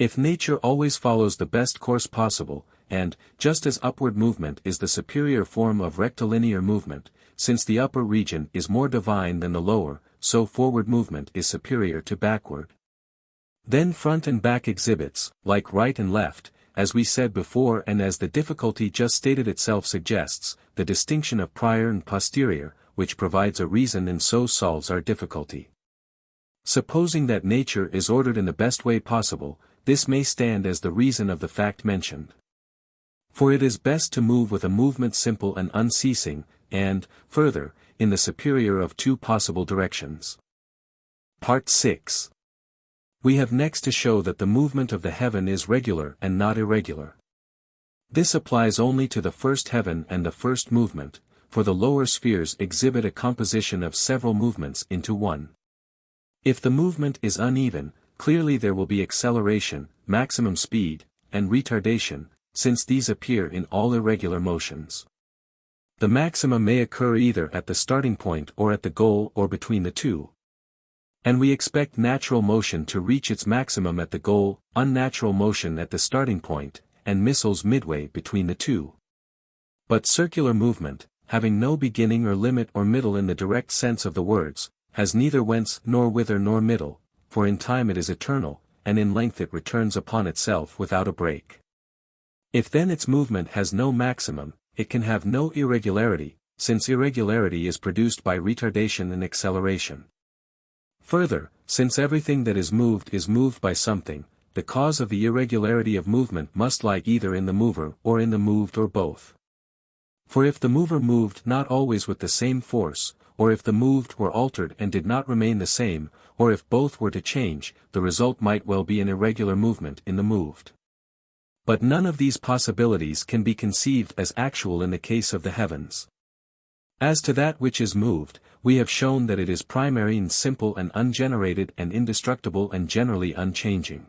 If nature always follows the best course possible, and, just as upward movement is the superior form of rectilinear movement, since the upper region is more divine than the lower, so forward movement is superior to backward. Then front and back exhibits, like right and left, as we said before and as the difficulty just stated itself suggests, the distinction of prior and posterior, which provides a reason and so solves our difficulty. Supposing that nature is ordered in the best way possible, this may stand as the reason of the fact mentioned. For it is best to move with a movement simple and unceasing, and, further, in the superior of two possible directions. Part 6. We have next to show that the movement of the heaven is regular and not irregular. This applies only to the first heaven and the first movement, for the lower spheres exhibit a composition of several movements into one. If the movement is uneven, clearly there will be acceleration, maximum speed, and retardation, since these appear in all irregular motions. The maxima may occur either at the starting point or at the goal or between the two. And we expect natural motion to reach its maximum at the goal, unnatural motion at the starting point, and missiles midway between the two. But circular movement, having no beginning or limit or middle in the direct sense of the words, has neither whence nor whither nor middle, for in time it is eternal, and in length it returns upon itself without a break. If then its movement has no maximum, it can have no irregularity, since irregularity is produced by retardation and acceleration. Further, since everything that is moved by something, the cause of the irregularity of movement must lie either in the mover or in the moved or both. For if the mover moved not always with the same force, or if the moved were altered and did not remain the same, or if both were to change, the result might well be an irregular movement in the moved. But none of these possibilities can be conceived as actual in the case of the heavens. As to that which is moved, we have shown that it is primary and simple and ungenerated and indestructible and generally unchanging.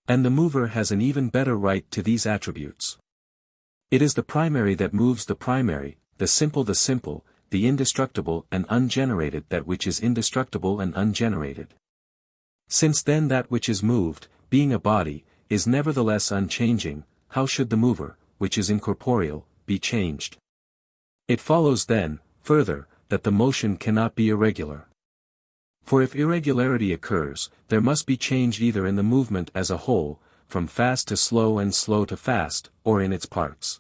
And the mover has an even better right to these attributes. It is the primary that moves the primary, the simple, the indestructible and ungenerated that which is indestructible and ungenerated. Since then that which is moved, being a body, is nevertheless unchanging, how should the mover, which is incorporeal, be changed? It follows then, further, that the motion cannot be irregular. For if irregularity occurs, there must be change either in the movement as a whole, from fast to slow and slow to fast, or in its parts.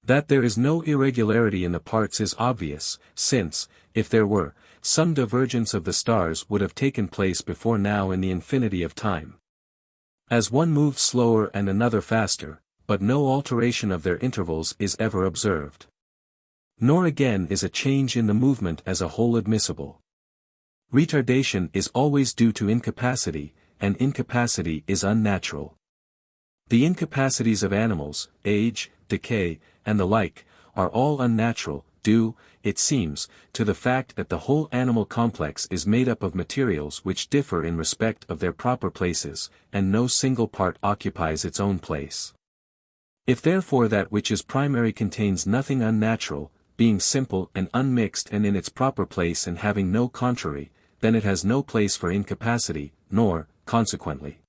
That there is no irregularity in the parts is obvious, since, if there were, some divergence of the stars would have taken place before now in the infinity of time. As one moves slower and another faster, but no alteration of their intervals is ever observed. Nor again is a change in the movement as a whole admissible. Retardation is always due to incapacity, and incapacity is unnatural. The incapacities of animals, age, decay, and the like, are all unnatural, due, it seems, to the fact that the whole animal complex is made up of materials which differ in respect of their proper places, and no single part occupies its own place. If therefore that which is primary contains nothing unnatural, being simple and unmixed and in its proper place and having no contrary, then it has no place for incapacity, nor, consequently,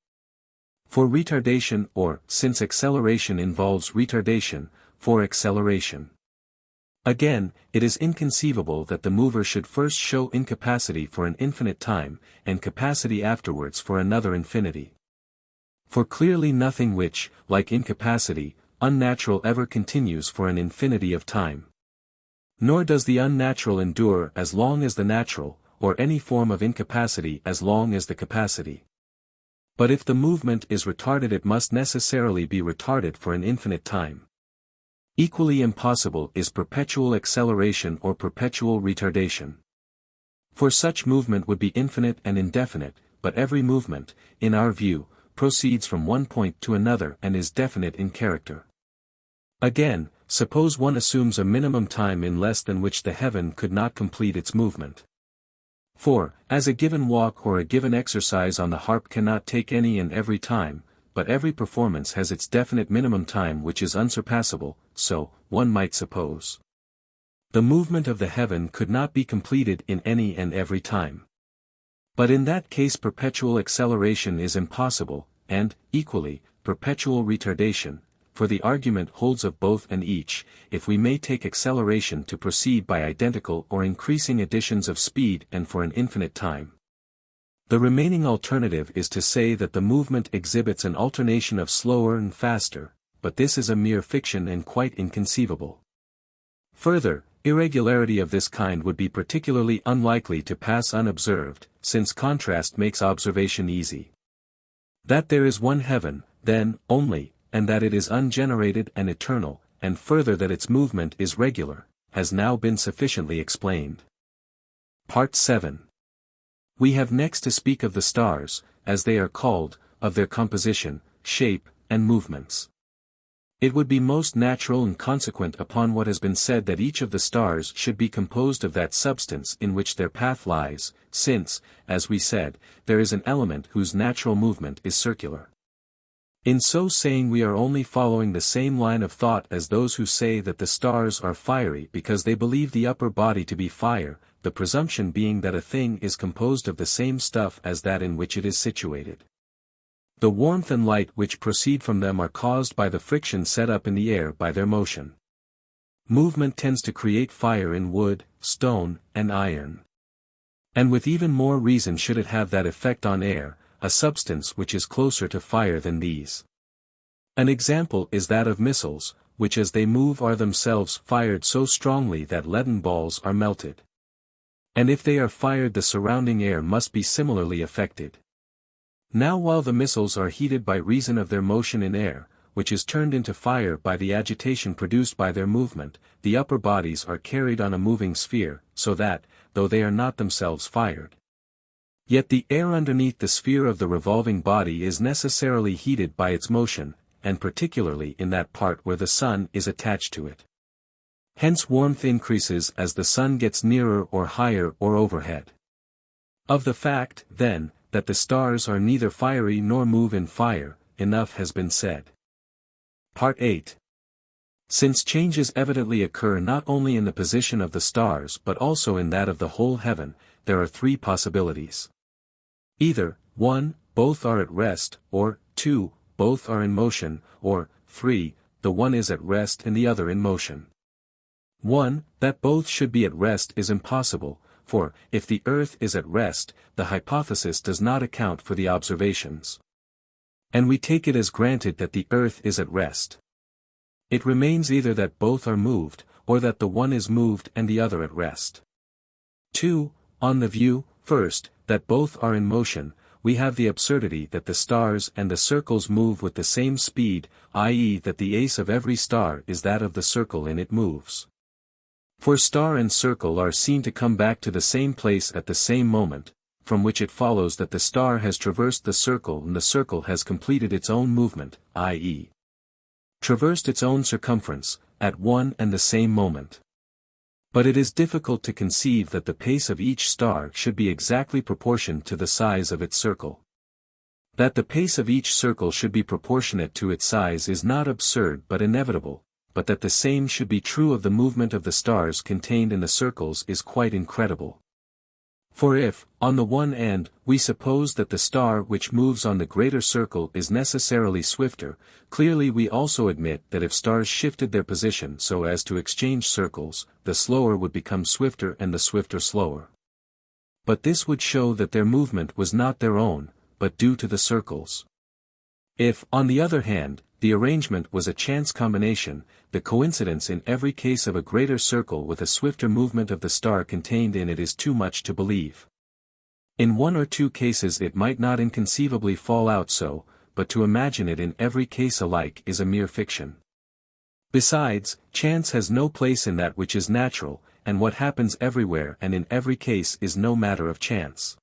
for retardation or, since acceleration involves retardation, for acceleration. Again, it is inconceivable that the mover should first show incapacity for an infinite time, and capacity afterwards for another infinity. For clearly nothing which, like incapacity, unnatural ever continues for an infinity of time. Nor does the unnatural endure as long as the natural, or any form of incapacity as long as the capacity. But if the movement is retarded it must necessarily be retarded for an infinite time. Equally impossible is perpetual acceleration or perpetual retardation. For such movement would be infinite and indefinite, but every movement, in our view, proceeds from one point to another and is definite in character. Again, suppose one assumes a minimum time in less than which the heaven could not complete its movement. For, as a given walk or a given exercise on the harp cannot take any and every time, but every performance has its definite minimum time which is unsurpassable, so, one might suppose, the movement of the heaven could not be completed in any and every time. But in that case perpetual acceleration is impossible, and, equally, perpetual retardation, for the argument holds of both and each, if we may take acceleration to proceed by identical or increasing additions of speed and for an infinite time. The remaining alternative is to say that the movement exhibits an alternation of slower and faster, but this is a mere fiction and quite inconceivable. Further, irregularity of this kind would be particularly unlikely to pass unobserved, since contrast makes observation easy. That there is one heaven, then, only, and that it is ungenerated and eternal, and further that its movement is regular, has now been sufficiently explained. Part 7. We have next to speak of the stars, as they are called, of their composition, shape, and movements. It would be most natural and consequent upon what has been said that each of the stars should be composed of that substance in which their path lies, since, as we said, there is an element whose natural movement is circular. In so saying we are only following the same line of thought as those who say that the stars are fiery because they believe the upper body to be fire, the presumption being that a thing is composed of the same stuff as that in which it is situated. The warmth and light which proceed from them are caused by the friction set up in the air by their motion. Movement tends to create fire in wood, stone, and iron. And with even more reason should it have that effect on air, a substance which is closer to fire than these. An example is that of missiles, which as they move are themselves fired so strongly that leaden balls are melted. And if they are fired the surrounding air must be similarly affected. Now while the missiles are heated by reason of their motion in air, which is turned into fire by the agitation produced by their movement, the upper bodies are carried on a moving sphere, so that, though they are not themselves fired, yet the air underneath the sphere of the revolving body is necessarily heated by its motion, and particularly in that part where the sun is attached to it. Hence warmth increases as the sun gets nearer or higher or overhead. Of the fact, then, that the stars are neither fiery nor move in fire, enough has been said. Part 8. Since changes evidently occur not only in the position of the stars but also in that of the whole heaven, there are three possibilities. Either, 1, both are at rest, or, 2, both are in motion, or, 3, the one is at rest and the other in motion. 1. That both should be at rest is impossible, for, if the earth is at rest, the hypothesis does not account for the observations. And we take it as granted that the earth is at rest. It remains either that both are moved, or that the one is moved and the other at rest. 2. On the view, first, that both are in motion, we have the absurdity that the stars and the circles move with the same speed, i.e. that the ace of every star is that of the circle in it moves. For star and circle are seen to come back to the same place at the same moment, from which it follows that the star has traversed the circle and the circle has completed its own movement, i.e. traversed its own circumference, at one and the same moment. But it is difficult to conceive that the pace of each star should be exactly proportioned to the size of its circle. That the pace of each circle should be proportionate to its size is not absurd but inevitable, but that the same should be true of the movement of the stars contained in the circles is quite incredible. For if, on the one hand, we suppose that the star which moves on the greater circle is necessarily swifter, clearly we also admit that if stars shifted their position so as to exchange circles, the slower would become swifter and the swifter slower. But this would show that their movement was not their own, but due to the circles. If, on the other hand, the arrangement was a chance combination, the coincidence in every case of a greater circle with a swifter movement of the star contained in it is too much to believe. In one or two cases it might not inconceivably fall out so, but to imagine it in every case alike is a mere fiction. Besides, chance has no place in that which is natural, and what happens everywhere and in every case is no matter of chance.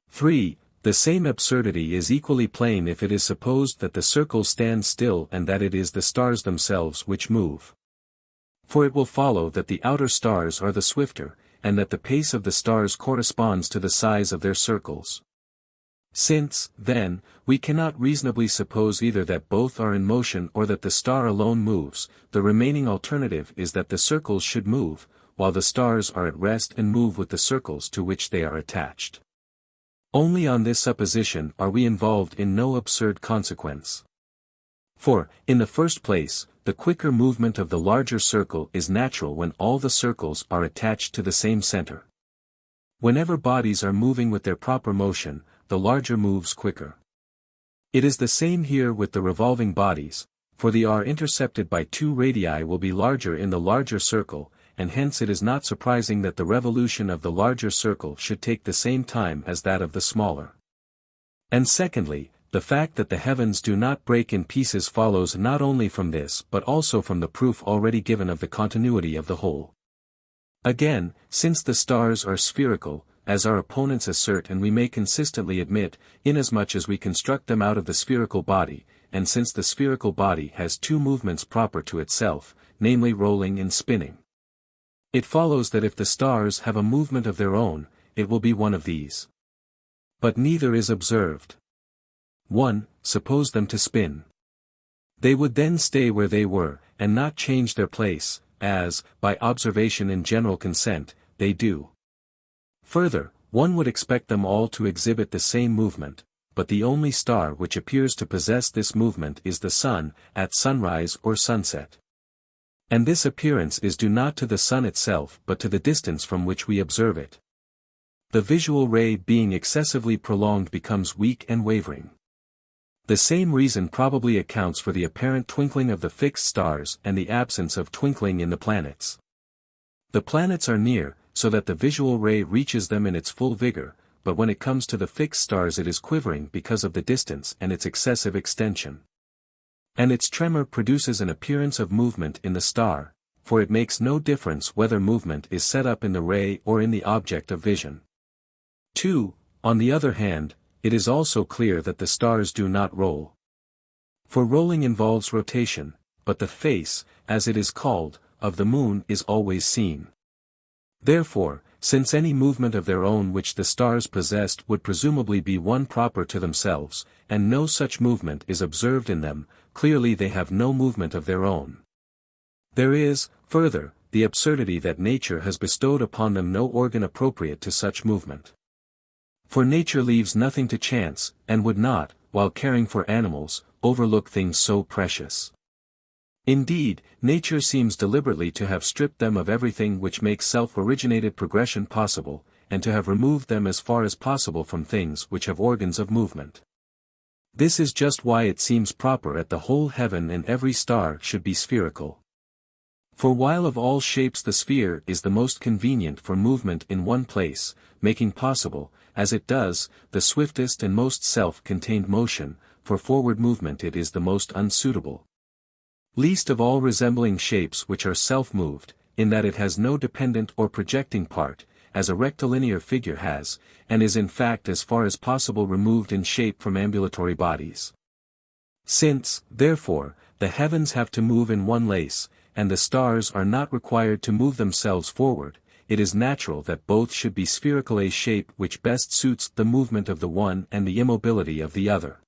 3. The same absurdity is equally plain if it is supposed that the circle stands still and that it is the stars themselves which move. For it will follow that the outer stars are the swifter, and that the pace of the stars corresponds to the size of their circles. Since, then, we cannot reasonably suppose either that both are in motion or that the star alone moves, the remaining alternative is that the circles should move, while the stars are at rest and move with the circles to which they are attached. Only on this supposition are we involved in no absurd consequence. For, in the first place, the quicker movement of the larger circle is natural when all the circles are attached to the same center. Whenever bodies are moving with their proper motion, the larger moves quicker. It is the same here with the revolving bodies, for the r intercepted by two radii will be larger in the larger circle, and hence it is not surprising that the revolution of the larger circle should take the same time as that of the smaller. And secondly, the fact that the heavens do not break in pieces follows not only from this but also from the proof already given of the continuity of the whole. Again, since the stars are spherical, as our opponents assert and we may consistently admit, inasmuch as we construct them out of the spherical body, and since the spherical body has two movements proper to itself, namely rolling and spinning, it follows that if the stars have a movement of their own, it will be one of these. But neither is observed. 1. Suppose them to spin. They would then stay where they were, and not change their place, as, by observation and general consent, they do. Further, one would expect them all to exhibit the same movement, but the only star which appears to possess this movement is the sun, at sunrise or sunset. And this appearance is due not to the sun itself but to the distance from which we observe it. The visual ray being excessively prolonged becomes weak and wavering. The same reason probably accounts for the apparent twinkling of the fixed stars and the absence of twinkling in the planets. The planets are near, so that the visual ray reaches them in its full vigor, but when it comes to the fixed stars it is quivering because of the distance and its excessive extension. And its tremor produces an appearance of movement in the star, for it makes no difference whether movement is set up in the ray or in the object of vision. 2. On the other hand, it is also clear that the stars do not roll. For rolling involves rotation, but the face, as it is called, of the moon is always seen. Therefore, since any movement of their own which the stars possessed would presumably be one proper to themselves, and no such movement is observed in them, clearly they have no movement of their own. There is, further, the absurdity that nature has bestowed upon them no organ appropriate to such movement. For nature leaves nothing to chance, and would not, while caring for animals, overlook things so precious. Indeed, nature seems deliberately to have stripped them of everything which makes self-originated progression possible, and to have removed them as far as possible from things which have organs of movement. This is just why it seems proper that the whole heaven and every star should be spherical. For while of all shapes the sphere is the most convenient for movement in one place, making possible, as it does, the swiftest and most self-contained motion, for forward movement it is the most unsuitable. Least of all resembling shapes which are self-moved, in that it has no dependent or projecting part, as a rectilinear figure has, and is in fact as far as possible removed in shape from ambulatory bodies. Since, therefore, the heavens have to move in one lace, and the stars are not required to move themselves forward, it is natural that both should be spherical, a shape which best suits the movement of the one and the immobility of the other.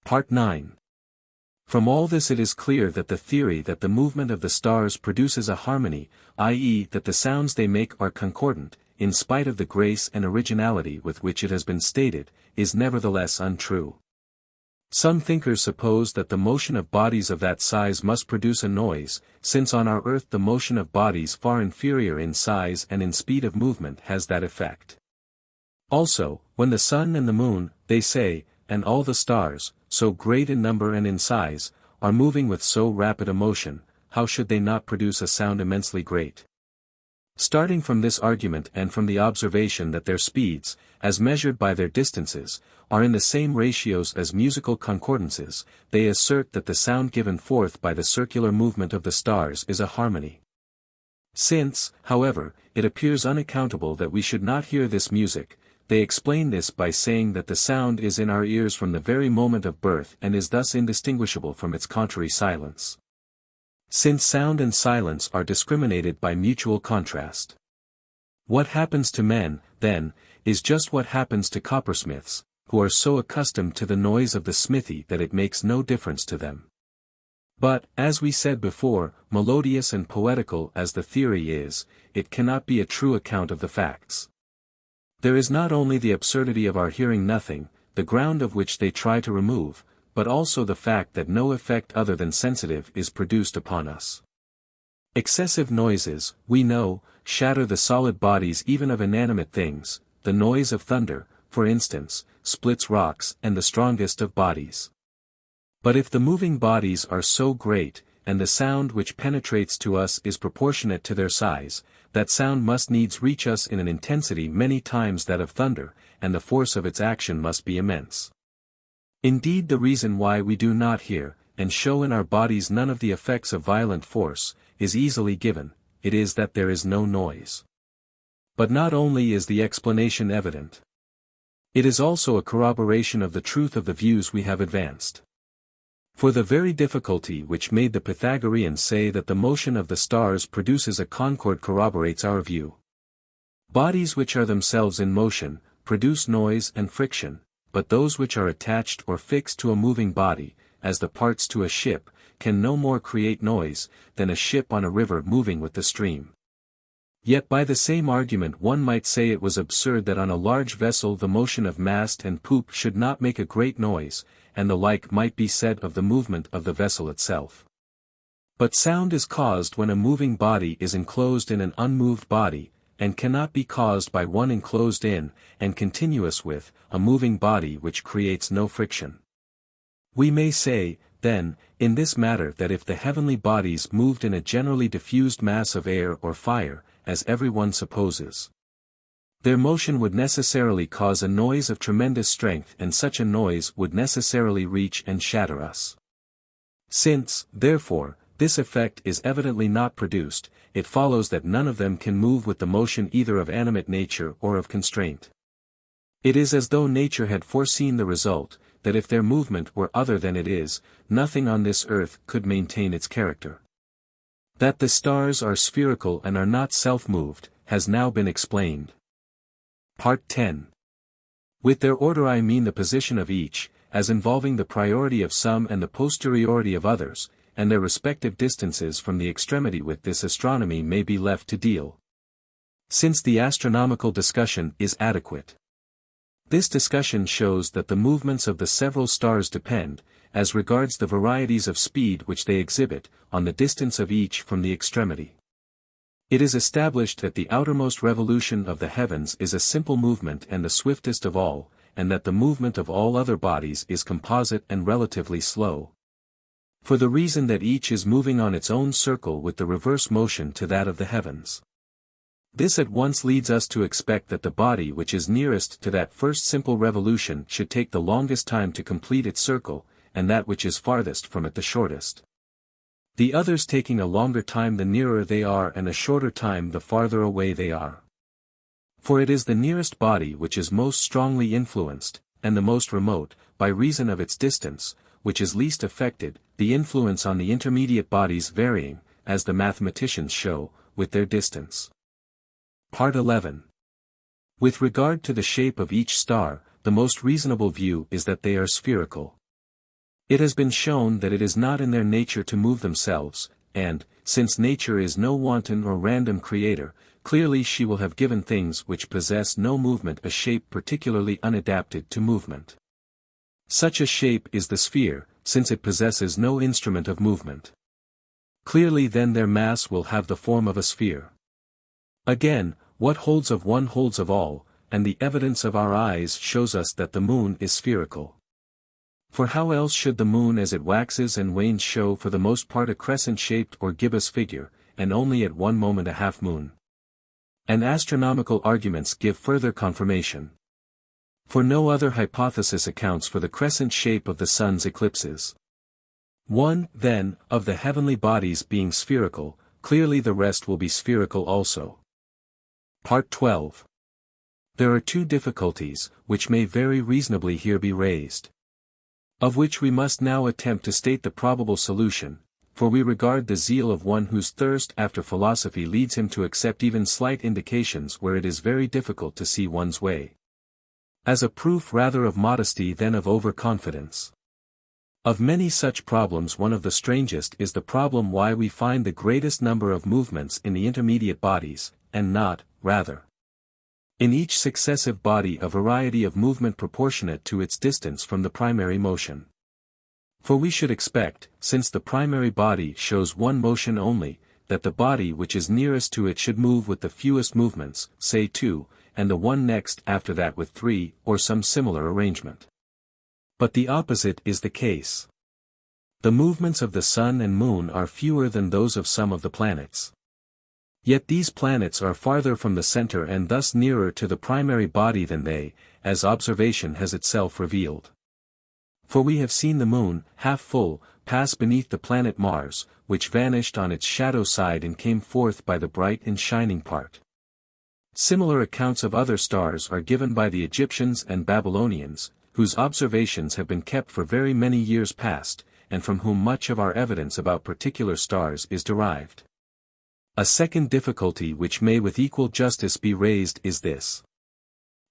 Part 9. From all this it is clear that the theory that the movement of the stars produces a harmony, i.e. that the sounds they make are concordant, in spite of the grace and originality with which it has been stated, is nevertheless untrue. Some thinkers suppose that the motion of bodies of that size must produce a noise, since on our earth the motion of bodies far inferior in size and in speed of movement has that effect. Also, when the sun and the moon, they say, and all the stars, so great in number and in size, are moving with so rapid a motion, how should they not produce a sound immensely great? Starting from this argument and from the observation that their speeds, as measured by their distances, are in the same ratios as musical concordances, they assert that the sound given forth by the circular movement of the stars is a harmony. Since, however, it appears unaccountable that we should not hear this music, they explain this by saying that the sound is in our ears from the very moment of birth and is thus indistinguishable from its contrary silence. Since sound and silence are discriminated by mutual contrast. What happens to men, then, is just what happens to coppersmiths, who are so accustomed to the noise of the smithy that it makes no difference to them. But, as we said before, melodious and poetical as the theory is, it cannot be a true account of the facts. There is not only the absurdity of our hearing nothing, the ground of which they try to remove, but also the fact that no effect other than sensitive is produced upon us. Excessive noises, we know, shatter the solid bodies even of inanimate things. The noise of thunder, for instance, splits rocks and the strongest of bodies. But if the moving bodies are so great, and the sound which penetrates to us is proportionate to their size, that sound must needs reach us in an intensity many times that of thunder, and the force of its action must be immense. Indeed, the reason why we do not hear, and show in our bodies none of the effects of violent force, is easily given. It is that there is no noise. But not only is the explanation evident. It is also a corroboration of the truth of the views we have advanced. For the very difficulty which made the Pythagoreans say that the motion of the stars produces a concord corroborates our view. Bodies which are themselves in motion, produce noise and friction, but those which are attached or fixed to a moving body, as the parts to a ship, can no more create noise, than a ship on a river moving with the stream. Yet by the same argument one might say it was absurd that on a large vessel the motion of mast and poop should not make a great noise, and the like might be said of the movement of the vessel itself. But sound is caused when a moving body is enclosed in an unmoved body, and cannot be caused by one enclosed in, and continuous with, a moving body which creates no friction. We may say, then, in this matter that if the heavenly bodies moved in a generally diffused mass of air or fire, as everyone supposes, their motion would necessarily cause a noise of tremendous strength, and such a noise would necessarily reach and shatter us. Since, therefore, this effect is evidently not produced, it follows that none of them can move with the motion either of animate nature or of constraint. It is as though nature had foreseen the result, that if their movement were other than it is, nothing on this earth could maintain its character. That the stars are spherical and are not self-moved, has now been explained. Part 10. With their order I mean the position of each, as involving the priority of some and the posteriority of others, and their respective distances from the extremity. With this astronomy may be left to deal, since the astronomical discussion is adequate. This discussion shows that the movements of the several stars depend, as regards the varieties of speed which they exhibit, on the distance of each from the extremity. It is established that the outermost revolution of the heavens is a simple movement and the swiftest of all, and that the movement of all other bodies is composite and relatively slow. For the reason that each is moving on its own circle with the reverse motion to that of the heavens. This at once leads us to expect that the body which is nearest to that first simple revolution should take the longest time to complete its circle, and that which is farthest from it the shortest. The others taking a longer time the nearer they are and a shorter time the farther away they are. For it is the nearest body which is most strongly influenced, and the most remote, by reason of its distance, which is least affected, the influence on the intermediate bodies varying, as the mathematicians show, with their distance. Part 11. With regard to the shape of each star, the most reasonable view is that they are spherical. It has been shown that it is not in their nature to move themselves, and, since nature is no wanton or random creator, clearly she will have given things which possess no movement a shape particularly unadapted to movement. Such a shape is the sphere, since it possesses no instrument of movement. Clearly then their mass will have the form of a sphere. Again, what holds of one holds of all, and the evidence of our eyes shows us that the moon is spherical. For how else should the moon as it waxes and wanes show for the most part a crescent-shaped or gibbous figure, and only at one moment a half-moon? And astronomical arguments give further confirmation. For no other hypothesis accounts for the crescent shape of the sun's eclipses. One, then, of the heavenly bodies being spherical, clearly the rest will be spherical also. Part 12. There are two difficulties, which may very reasonably here be raised, of which we must now attempt to state the probable solution, for we regard the zeal of one whose thirst after philosophy leads him to accept even slight indications where it is very difficult to see one's way, as a proof rather of modesty than of overconfidence. Of many such problems one of the strangest is the problem why we find the greatest number of movements in the intermediate bodies, and not, rather, In each successive body a variety of movement proportionate to its distance from the primary motion. For we should expect, since the primary body shows one motion only, that the body which is nearest to it should move with the fewest movements, say 2, and the one next after that with 3, or some similar arrangement. But the opposite is the case. The movements of the sun and moon are fewer than those of some of the planets. Yet these planets are farther from the center and thus nearer to the primary body than they, as observation has itself revealed. For we have seen the moon, half full, pass beneath the planet Mars, which vanished on its shadow side and came forth by the bright and shining part. Similar accounts of other stars are given by the Egyptians and Babylonians, whose observations have been kept for very many years past, and from whom much of our evidence about particular stars is derived. A second difficulty which may with equal justice be raised is this.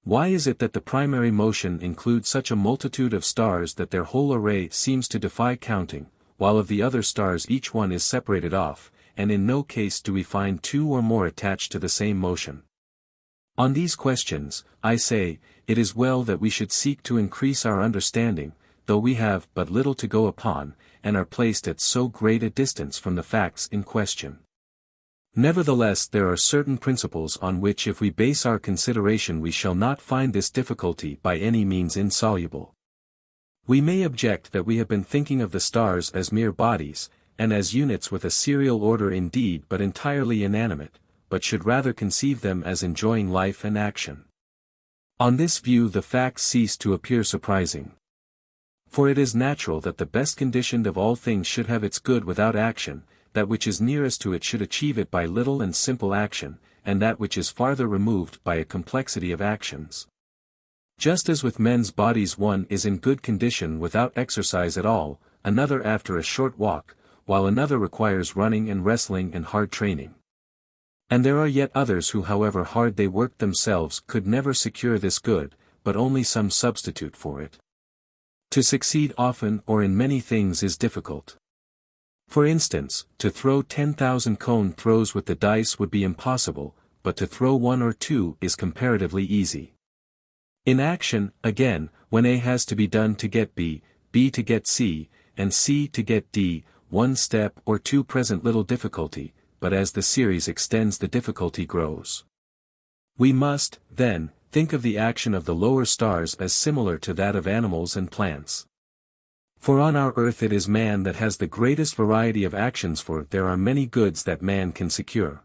Why is it that the primary motion includes such a multitude of stars that their whole array seems to defy counting, while of the other stars each one is separated off, and in no case do we find two or more attached to the same motion? On these questions, I say, it is well that we should seek to increase our understanding, though we have but little to go upon, and are placed at so great a distance from the facts in question. Nevertheless there are certain principles on which if we base our consideration we shall not find this difficulty by any means insoluble. We may object that we have been thinking of the stars as mere bodies, and as units with a serial order indeed but entirely inanimate, but should rather conceive them as enjoying life and action. On this view the facts cease to appear surprising. For it is natural that the best conditioned of all things should have its good without action, that which is nearest to it should achieve it by little and simple action, and that which is farther removed by a complexity of actions. Just as with men's bodies one is in good condition without exercise at all, another after a short walk, while another requires running and wrestling and hard training. And there are yet others who however hard they worked themselves could never secure this good, but only some substitute for it. To succeed often or in many things is difficult. For instance, to throw 10,000 cone throws with the dice would be impossible, but to throw one or two is comparatively easy. In action, again, when A has to be done to get B, B to get C, and C to get D, one step or two present little difficulty, but as the series extends the difficulty grows. We must, then, think of the action of the lower stars as similar to that of animals and plants. For on our earth it is man that has the greatest variety of actions, for there are many goods that man can secure.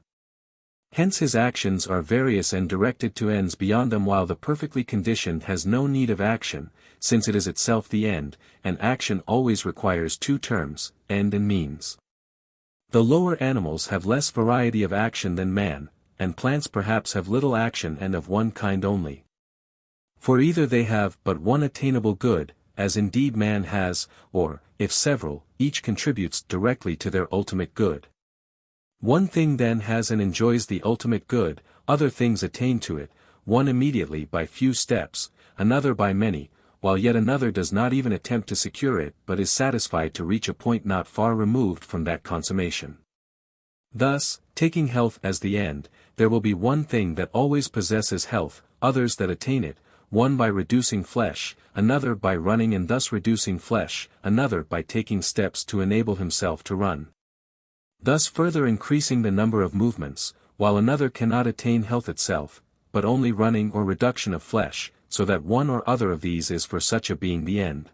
Hence his actions are various and directed to ends beyond them, while the perfectly conditioned has no need of action, since it is itself the end, and action always requires two terms, end and means. The lower animals have less variety of action than man, and plants perhaps have little action and of one kind only. For either they have but one attainable good, as indeed man has, or, if several, each contributes directly to their ultimate good. One thing then has and enjoys the ultimate good, other things attain to it, one immediately by few steps, another by many, while yet another does not even attempt to secure it but is satisfied to reach a point not far removed from that consummation. Thus, taking health as the end, there will be one thing that always possesses health, others that attain it, one by reducing flesh, another by running and thus reducing flesh, another by taking steps to enable himself to run. Thus further increasing the number of movements, while another cannot attain health itself, but only running or reduction of flesh, so that one or other of these is for such a being the end.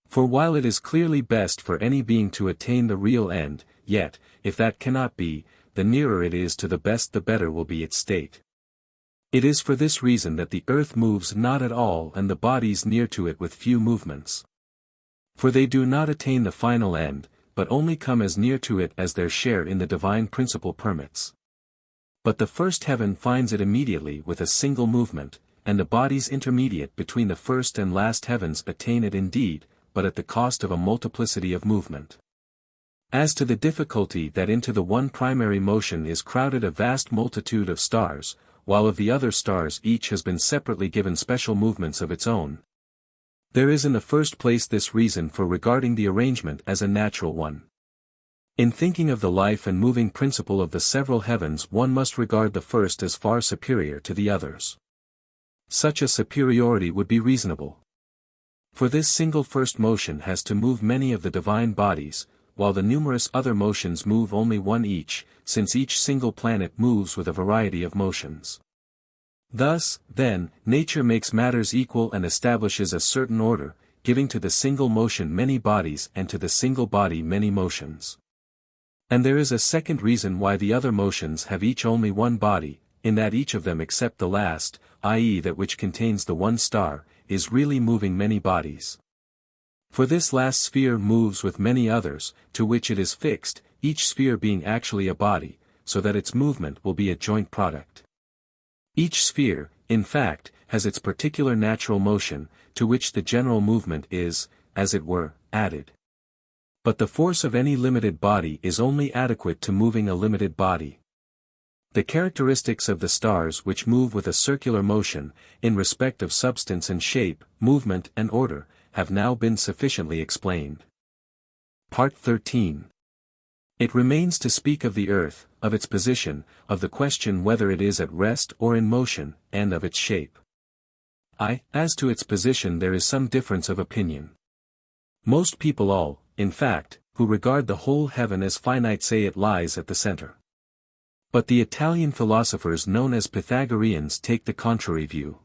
For while it is clearly best for any being to attain the real end, yet, if that cannot be, the nearer it is to the best the better will be its state. It is for this reason that the earth moves not at all and the bodies near to it with few movements. For they do not attain the final end, but only come as near to it as their share in the divine principle permits. But the first heaven finds it immediately with a single movement, and the bodies intermediate between the first and last heavens attain it indeed, but at the cost of a multiplicity of movement. As to the difficulty that into the one primary motion is crowded a vast multitude of stars, while of the other stars each has been separately given special movements of its own. There is in the first place this reason for regarding the arrangement as a natural one. In thinking of the life and moving principle of the several heavens, one must regard the first as far superior to the others. Such a superiority would be reasonable. For this single first motion has to move many of the divine bodies, while the numerous other motions move only one each, since each single planet moves with a variety of motions. Thus, then, nature makes matters equal and establishes a certain order, giving to the single motion many bodies and to the single body many motions. And there is a second reason why the other motions have each only one body, in that each of them except the last, i.e. that which contains the one star, is really moving many bodies. For this last sphere moves with many others, to which it is fixed, each sphere being actually a body, so that its movement will be a joint product. Each sphere, in fact, has its particular natural motion, to which the general movement is, as it were, added. But the force of any limited body is only adequate to moving a limited body. The characteristics of the stars which move with a circular motion, in respect of substance and shape, movement and order, have now been sufficiently explained. Part 13. It remains to speak of the earth, of its position, of the question whether it is at rest or in motion, and of its shape. As to its position there is some difference of opinion. Most people in fact, who regard the whole heaven as finite say it lies at the center. But the Italian philosophers known as Pythagoreans take the contrary view.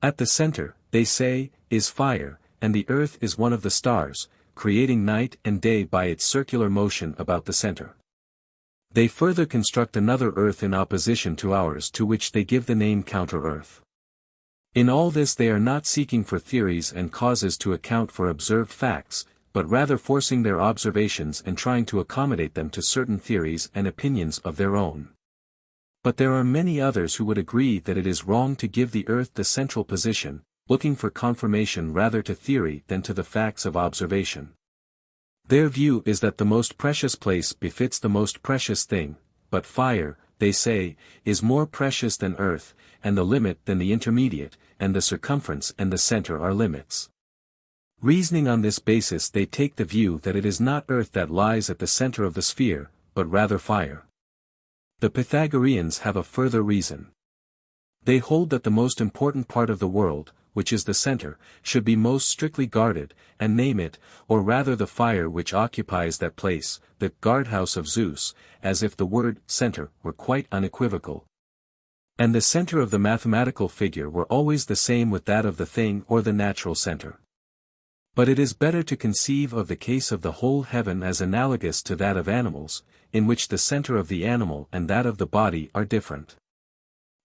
At the center, they say, is fire, and the earth is one of the stars, creating night and day by its circular motion about the center. They further construct another earth in opposition to ours, to which they give the name counter-earth. In all this they are not seeking for theories and causes to account for observed facts, but rather forcing their observations and trying to accommodate them to certain theories and opinions of their own. But there are many others who would agree that it is wrong to give the earth the central position, looking for confirmation rather to theory than to the facts of observation. Their view is that the most precious place befits the most precious thing, but fire, they say, is more precious than earth, and the limit than the intermediate, and the circumference and the center are limits. Reasoning on this basis they take the view that it is not earth that lies at the center of the sphere, but rather fire. The Pythagoreans have a further reason. They hold that the most important part of the world, which is the center, should be most strictly guarded, and name it, or rather the fire which occupies that place, the guardhouse of Zeus, as if the word center were quite unequivocal. And the center of the mathematical figure were always the same with that of the thing or the natural center. But it is better to conceive of the case of the whole heaven as analogous to that of animals, in which the center of the animal and that of the body are different.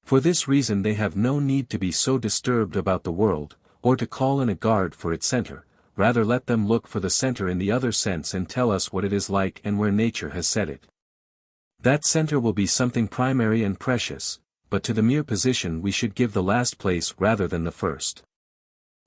For this reason they have no need to be so disturbed about the world, or to call in a guard for its center, rather let them look for the center in the other sense and tell us what it is like and where nature has set it. That center will be something primary and precious, but to the mere position we should give the last place rather than the first.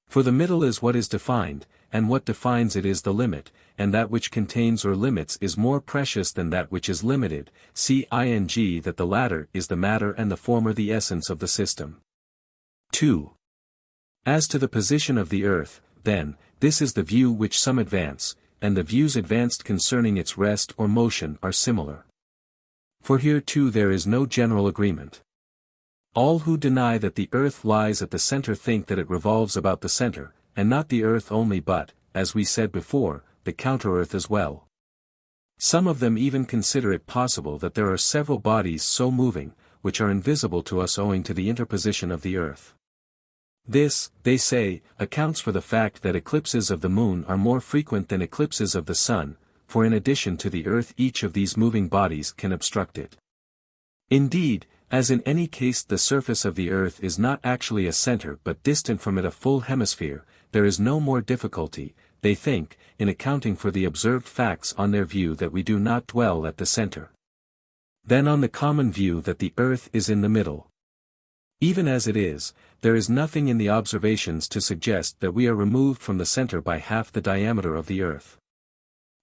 For the middle is what is defined, and what defines it is the limit, and that which contains or limits is more precious than that which is limited, ing that the latter is the matter and the former the essence of the system. 2. As to the position of the earth, then, this is the view which some advance, and the views advanced concerning its rest or motion are similar. For here too there is no general agreement. All who deny that the earth lies at the center think that it revolves about the center, and not the earth only but, as we said before, the counter-earth as well. Some of them even consider it possible that there are several bodies so moving, which are invisible to us owing to the interposition of the earth. This, they say, accounts for the fact that eclipses of the moon are more frequent than eclipses of the sun, for in addition to the earth each of these moving bodies can obstruct it. Indeed, as in any case the surface of the earth is not actually a center but distant from it a full hemisphere, there is no more difficulty, they think, in accounting for the observed facts on their view that we do not dwell at the center, than on the common view that the earth is in the middle. Even as it is, there is nothing in the observations to suggest that we are removed from the center by half the diameter of the earth.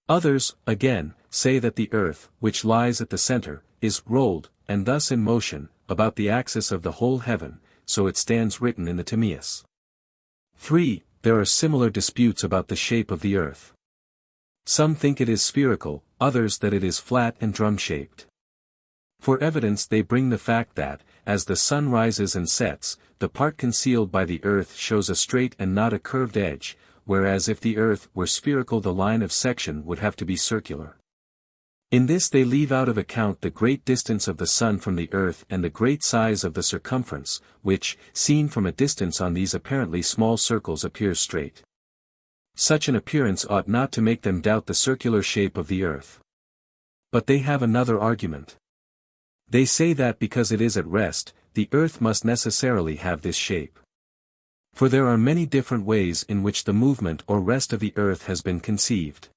Others, again, say that the earth, which lies at the center, is rolled, and thus in motion, about the axis of the whole heaven, so it stands written in the Timaeus. 3. There are similar disputes about the shape of the earth. Some think it is spherical, others that it is flat and drum-shaped. For evidence they bring the fact that, as the sun rises and sets, the part concealed by the earth shows a straight and not a curved edge, whereas if the earth were spherical the line of section would have to be circular. In this they leave out of account the great distance of the sun from the earth and the great size of the circumference, which, seen from a distance on these apparently small circles appears straight. Such an appearance ought not to make them doubt the circular shape of the earth. But they have another argument. They say that because it is at rest, the earth must necessarily have this shape. For there are many different ways in which the movement or rest of the earth has been conceived.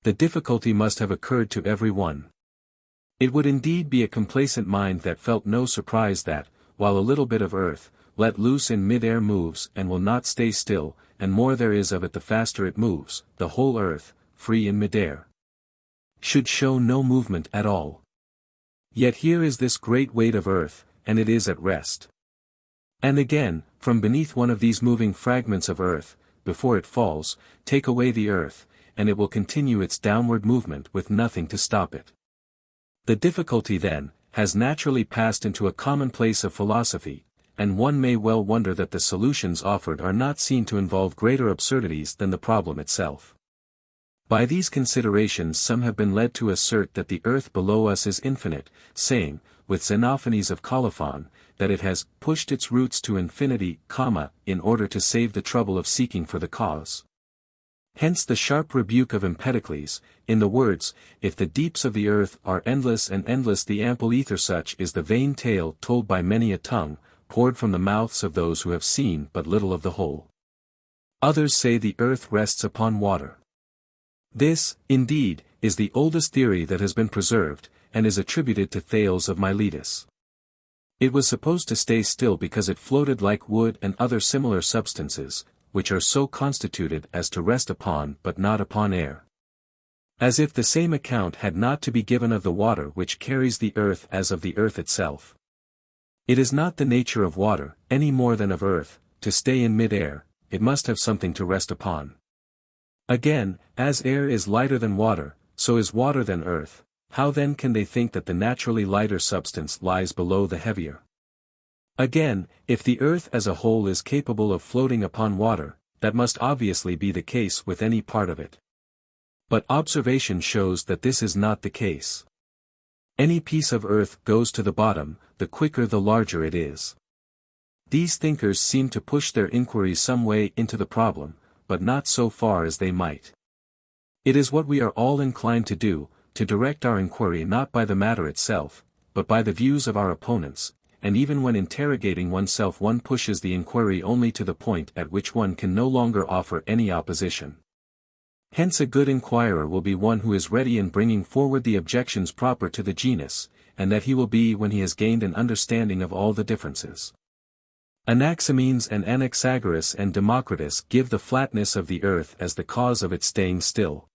The difficulty must have occurred to every one. It would indeed be a complacent mind that felt no surprise that, while a little bit of earth, let loose in mid-air moves and will not stay still, and more there is of it the faster it moves, the whole earth, free in mid-air, should show no movement at all. Yet here is this great weight of earth, and it is at rest. And again, from beneath one of these moving fragments of earth, before it falls, take away the earth, and it will continue its downward movement with nothing to stop it. The difficulty then, has naturally passed into a commonplace of philosophy, and one may well wonder that the solutions offered are not seen to involve greater absurdities than the problem itself. By these considerations some have been led to assert that the earth below us is infinite, saying, with Xenophanes of Colophon, that it has pushed its roots to infinity, in order to save the trouble of seeking for the cause. Hence the sharp rebuke of Empedocles, in the words, if the deeps of the earth are endless and endless the ample ether, such is the vain tale told by many a tongue, poured from the mouths of those who have seen but little of the whole. Others say the earth rests upon water. This, indeed, is the oldest theory that has been preserved, and is attributed to Thales of Miletus. It was supposed to stay still because it floated like wood and other similar substances, which are so constituted as to rest upon but not upon air. As if the same account had not to be given of the water which carries the earth as of the earth itself. It is not the nature of water, any more than of earth, to stay in mid-air, it must have something to rest upon. Again, as air is lighter than water, so is water than earth, how then can they think that the naturally lighter substance lies below the heavier? Again, if the earth as a whole is capable of floating upon water, that must obviously be the case with any part of it. But observation shows that this is not the case. Any piece of earth goes to the bottom, the quicker the larger it is. These thinkers seem to push their inquiries some way into the problem, but not so far as they might. It is what we are all inclined to do, to direct our inquiry not by the matter itself, but by the views of our opponents, and even when interrogating oneself one pushes the inquiry only to the point at which one can no longer offer any opposition. Hence a good inquirer will be one who is ready in bringing forward the objections proper to the genus, and that he will be when he has gained an understanding of all the differences. Anaximenes and Anaxagoras and Democritus give the flatness of the earth as the cause of its staying still.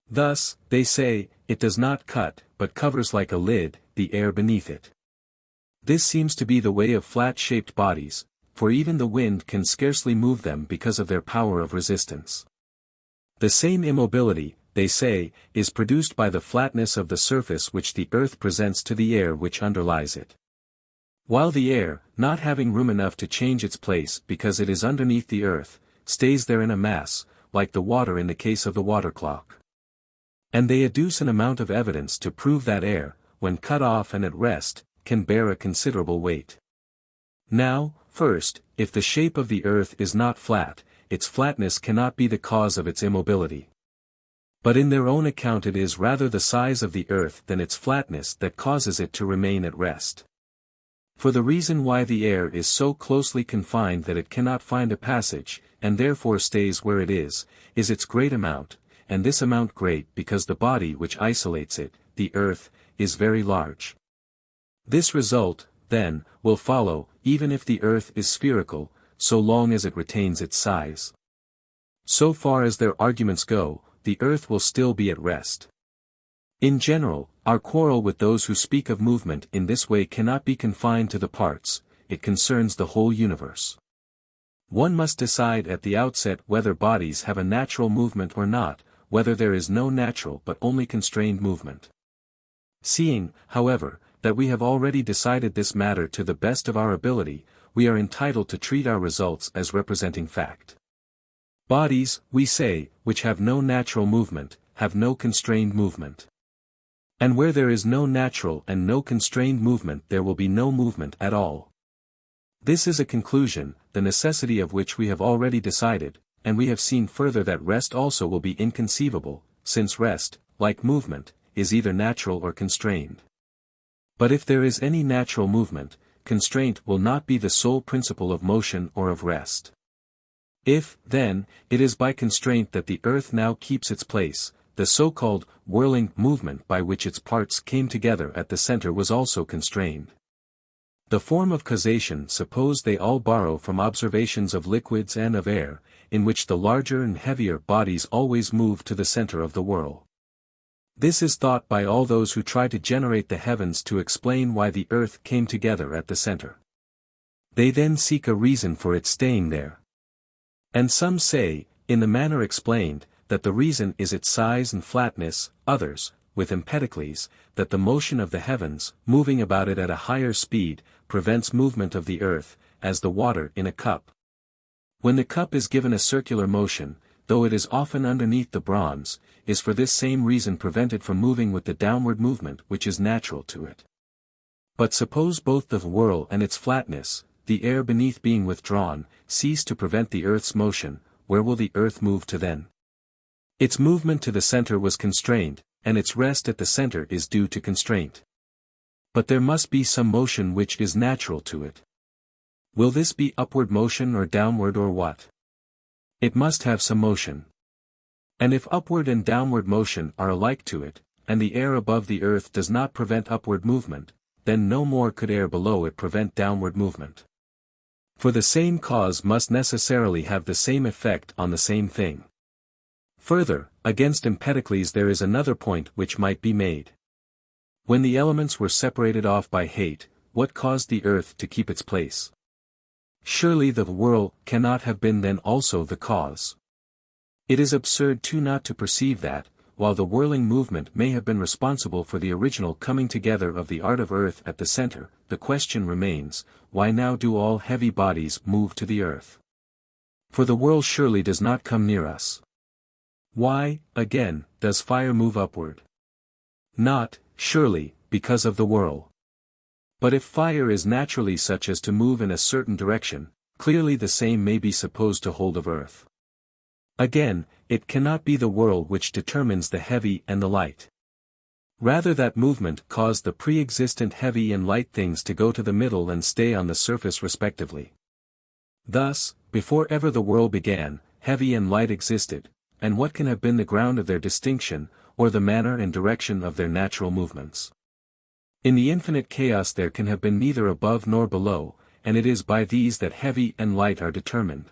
Thus, they say, it does not cut, but covers like a lid, the air beneath it. This seems to be the way of flat-shaped bodies, for even the wind can scarcely move them because of their power of resistance. The same immobility, they say, is produced by the flatness of the surface which the earth presents to the air which underlies it. While the air, not having room enough to change its place because it is underneath the earth, stays there in a mass, like the water in the case of the water clock. And they adduce an amount of evidence to prove that air, when cut off and at rest, can bear a considerable weight. Now, first, if the shape of the earth is not flat, its flatness cannot be the cause of its immobility. But in their own account it is rather the size of the earth than its flatness that causes it to remain at rest. For the reason why the air is so closely confined that it cannot find a passage, and therefore stays where it is its great amount, and this amount great because the body which isolates it, the earth, is very large. This result, then, will follow, even if the earth is spherical, so long as it retains its size. So far as their arguments go, the earth will still be at rest. In general, our quarrel with those who speak of movement in this way cannot be confined to the parts, it concerns the whole universe. One must decide at the outset whether bodies have a natural movement or not, whether there is no natural but only constrained movement. Seeing, however, that we have already decided this matter to the best of our ability, we are entitled to treat our results as representing fact. Bodies, we say, which have no natural movement, have no constrained movement. And where there is no natural and no constrained movement there will be no movement at all. This is a conclusion, the necessity of which we have already decided, and we have seen further that rest also will be inconceivable, since rest, like movement, is either natural or constrained. But if there is any natural movement, constraint will not be the sole principle of motion or of rest. If, then, it is by constraint that the earth now keeps its place, the so-called whirling movement by which its parts came together at the center was also constrained. The form of causation suppose they all borrow from observations of liquids and of air, in which the larger and heavier bodies always move to the center of the whirl. This is thought by all those who try to generate the heavens to explain why the earth came together at the center. They then seek a reason for its staying there. And some say, in the manner explained, that the reason is its size and flatness, others, with Empedocles, that the motion of the heavens, moving about it at a higher speed, prevents movement of the earth, as the water in a cup. When the cup is given a circular motion, though it is often underneath the bronze, is for this same reason prevented from moving with the downward movement which is natural to it. But suppose both the whirl and its flatness, the air beneath being withdrawn, cease to prevent the earth's motion, where will the earth move to then? Its movement to the center was constrained, and its rest at the center is due to constraint. But there must be some motion which is natural to it. Will this be upward motion or downward or what? It must have some motion. And if upward and downward motion are alike to it, and the air above the earth does not prevent upward movement, then no more could air below it prevent downward movement. For the same cause must necessarily have the same effect on the same thing. Further, against Empedocles there is another point which might be made. When the elements were separated off by hate, what caused the earth to keep its place? Surely the whirl cannot have been then also the cause. It is absurd too not to perceive that, while the whirling movement may have been responsible for the original coming together of the art of earth at the center, the question remains, why now do all heavy bodies move to the earth? For the whirl surely does not come near us. Why, again, does fire move upward? Not, surely, because of the whirl. But if fire is naturally such as to move in a certain direction, clearly the same may be supposed to hold of earth. Again, it cannot be the whirl which determines the heavy and the light. Rather that movement caused the pre-existent heavy and light things to go to the middle and stay on the surface respectively. Thus, before ever the whirl began, heavy and light existed, and what can have been the ground of their distinction, or the manner and direction of their natural movements? In the infinite chaos there can have been neither above nor below, and it is by these that heavy and light are determined.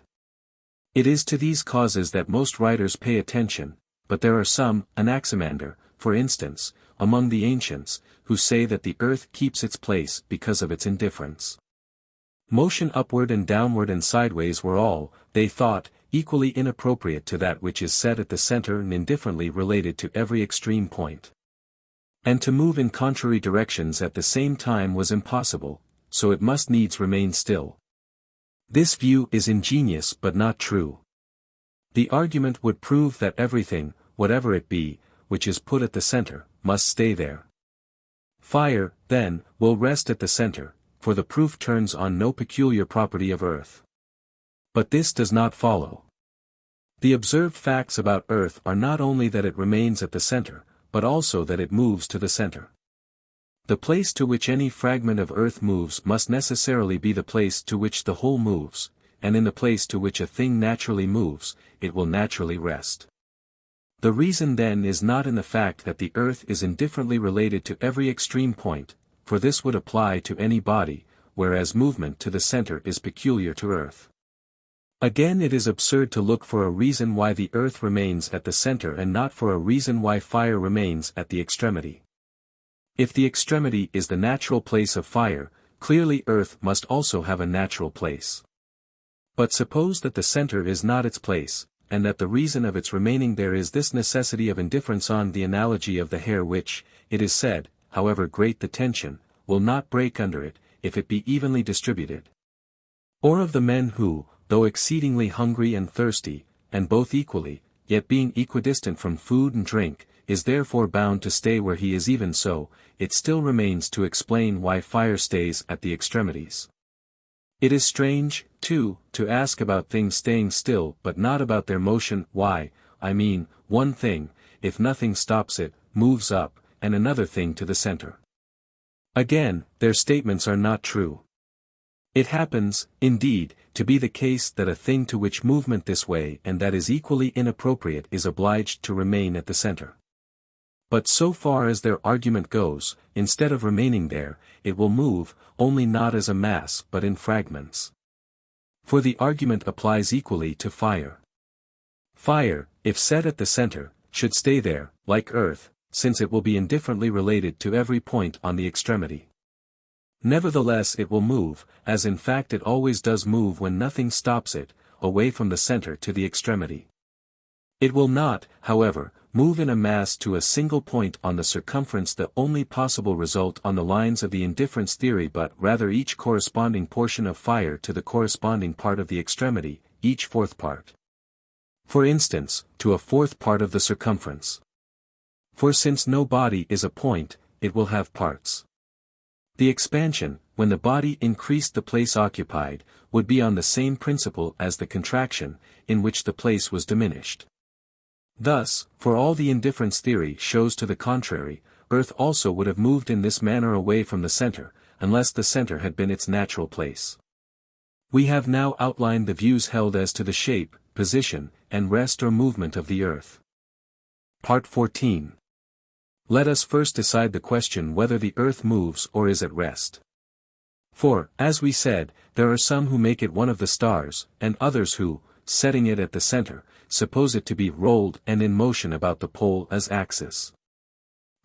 It is to these causes that most writers pay attention, but there are some, Anaximander, for instance, among the ancients, who say that the earth keeps its place because of its indifference. Motion upward and downward and sideways were all, they thought, equally inappropriate to that which is set at the center and indifferently related to every extreme point. And to move in contrary directions at the same time was impossible, so it must needs remain still. This view is ingenious but not true. The argument would prove that everything, whatever it be, which is put at the center, must stay there. Fire, then, will rest at the center, for the proof turns on no peculiar property of earth. But this does not follow. The observed facts about earth are not only that it remains at the center, but also that it moves to the center. The place to which any fragment of earth moves must necessarily be the place to which the whole moves, and in the place to which a thing naturally moves, it will naturally rest. The reason then is not in the fact that the earth is indifferently related to every extreme point, for this would apply to any body, whereas movement to the center is peculiar to earth. Again, it is absurd to look for a reason why the earth remains at the center and not for a reason why fire remains at the extremity. If the extremity is the natural place of fire, clearly earth must also have a natural place. But suppose that the center is not its place, and that the reason of its remaining there is this necessity of indifference on the analogy of the hair which, it is said, however great the tension, will not break under it, if it be evenly distributed. Or of the men who, though exceedingly hungry and thirsty, and both equally, yet being equidistant from food and drink, is therefore bound to stay where he is. Even so, it still remains to explain why fire stays at the extremities. It is strange, too, to ask about things staying still but not about their motion. Why, I mean, one thing, if nothing stops it, moves up, and another thing to the center. Again, their statements are not true. It happens, indeed, to be the case that a thing to which movement this way and that is equally inappropriate is obliged to remain at the center. But so far as their argument goes, instead of remaining there, it will move, only not as a mass but in fragments. For the argument applies equally to fire. Fire, if set at the center, should stay there, like earth, since it will be indifferently related to every point on the extremity. Nevertheless it will move, as in fact it always does move when nothing stops it, away from the center to the extremity. It will not, however, move in a mass to a single point on the circumference, the only possible result on the lines of the indifference theory, but rather each corresponding portion of fire to the corresponding part of the extremity, each fourth part. For instance, to a fourth part of the circumference. For since no body is a point, it will have parts. The expansion, when the body increased the place occupied, would be on the same principle as the contraction, in which the place was diminished. Thus, for all the indifference theory shows to the contrary, Earth also would have moved in this manner away from the center, unless the center had been its natural place. We have now outlined the views held as to the shape, position, and rest or movement of the Earth. Part 14. Let us first decide the question whether the Earth moves or is at rest. For, as we said, there are some who make it one of the stars, and others who, setting it at the center, suppose it to be rolled and in motion about the pole as axis.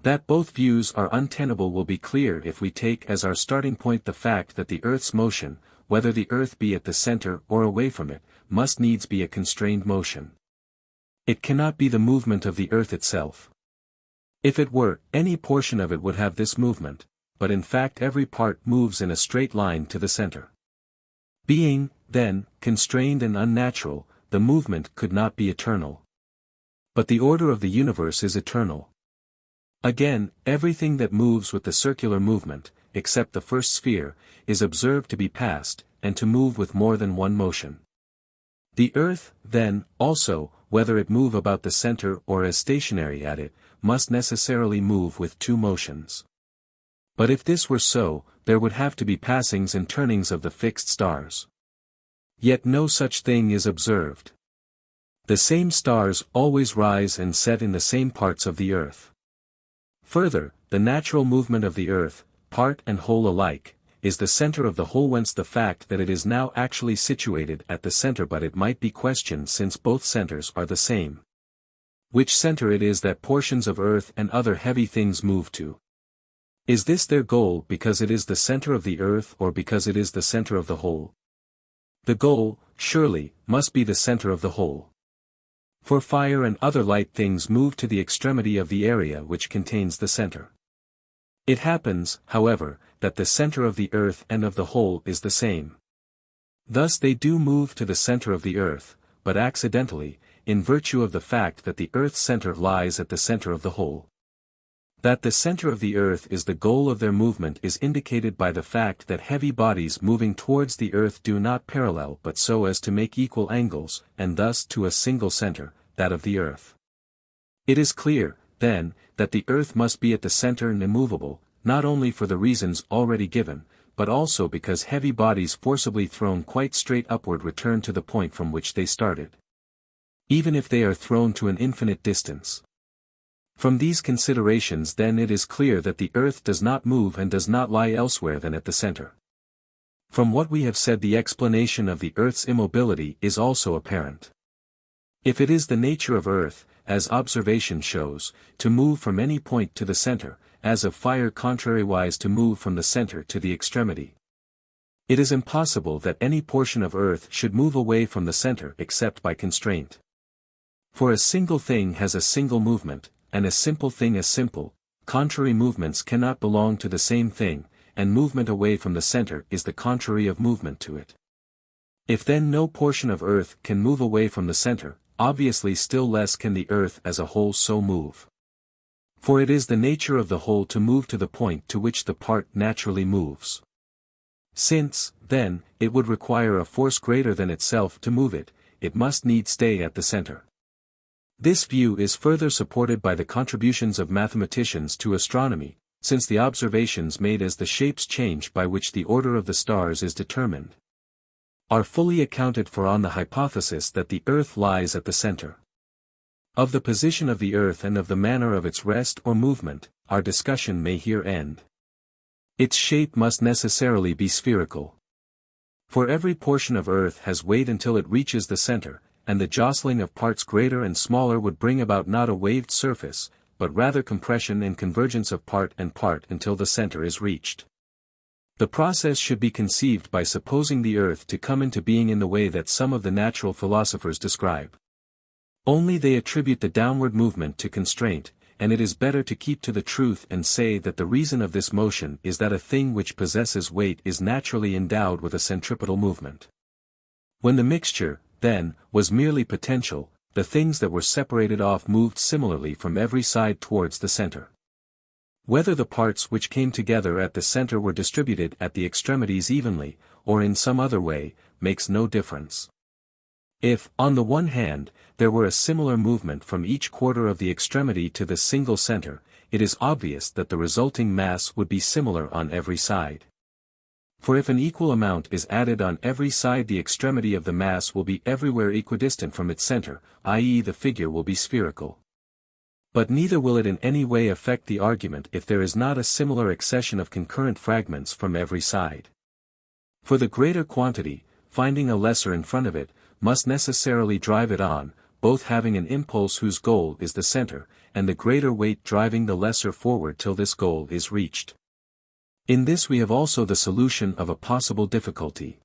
That both views are untenable will be clear if we take as our starting point the fact that the Earth's motion, whether the Earth be at the center or away from it, must needs be a constrained motion. It cannot be the movement of the Earth itself. If it were, any portion of it would have this movement, but in fact every part moves in a straight line to the center. Being, then, constrained and unnatural, the movement could not be eternal. But the order of the universe is eternal. Again, everything that moves with the circular movement, except the first sphere, is observed to be past, and to move with more than one motion. The Earth, then, also, whether it move about the center or as stationary at it, must necessarily move with two motions. But if this were so, there would have to be passings and turnings of the fixed stars. Yet no such thing is observed. The same stars always rise and set in the same parts of the Earth. Further, the natural movement of the Earth, part and whole alike, is the center of the whole, whence the fact that it is now actually situated at the center. But it might be questioned, since both centers are the same, which center it is that portions of Earth and other heavy things move to. Is this their goal because it is the center of the Earth, or because it is the center of the whole? The goal, surely, must be the center of the whole. For fire and other light things move to the extremity of the area which contains the center. It happens, however, that the center of the Earth and of the whole is the same. Thus they do move to the center of the Earth, but accidentally, in virtue of the fact that the Earth's center lies at the center of the whole. That the center of the Earth is the goal of their movement is indicated by the fact that heavy bodies moving towards the Earth do not parallel but so as to make equal angles, and thus to a single center, that of the Earth. It is clear, then, that the Earth must be at the center and immovable, not only for the reasons already given, but also because heavy bodies forcibly thrown quite straight upward return to the point from which they started, even if they are thrown to an infinite distance. From these considerations then it is clear that the Earth does not move and does not lie elsewhere than at the center. From what we have said, the explanation of the Earth's immobility is also apparent. If it is the nature of Earth, as observation shows, to move from any point to the center, as of fire contrariwise to move from the center to the extremity, it is impossible that any portion of Earth should move away from the center except by constraint. For a single thing has a single movement, and a simple thing is simple. Contrary movements cannot belong to the same thing, and movement away from the center is the contrary of movement to it. If then no portion of earth can move away from the center, obviously still less can the earth as a whole so move. For it is the nature of the whole to move to the point to which the part naturally moves. Since, then, it would require a force greater than itself to move it, it must needs stay at the center. This view is further supported by the contributions of mathematicians to astronomy, since the observations made as the shapes change by which the order of the stars is determined are fully accounted for on the hypothesis that the earth lies at the center. Of the position of the earth and of the manner of its rest or movement, our discussion may here end. Its shape must necessarily be spherical. For every portion of earth has weight until it reaches the center, and the jostling of parts greater and smaller would bring about not a waved surface, but rather compression and convergence of part and part until the center is reached. The process should be conceived by supposing the earth to come into being in the way that some of the natural philosophers describe. Only they attribute the downward movement to constraint, and it is better to keep to the truth and say that the reason of this motion is that a thing which possesses weight is naturally endowed with a centripetal movement. When the mixture, then, was merely potential, the things that were separated off moved similarly from every side towards the center. Whether the parts which came together at the center were distributed at the extremities evenly, or in some other way, makes no difference. If, on the one hand, there were a similar movement from each quarter of the extremity to the single center, it is obvious that the resulting mass would be similar on every side. For if an equal amount is added on every side, the extremity of the mass will be everywhere equidistant from its center, i.e. the figure will be spherical. But neither will it in any way affect the argument if there is not a similar accession of concurrent fragments from every side. For the greater quantity, finding a lesser in front of it, must necessarily drive it on, both having an impulse whose goal is the center, and the greater weight driving the lesser forward till this goal is reached. In this we have also the solution of a possible difficulty.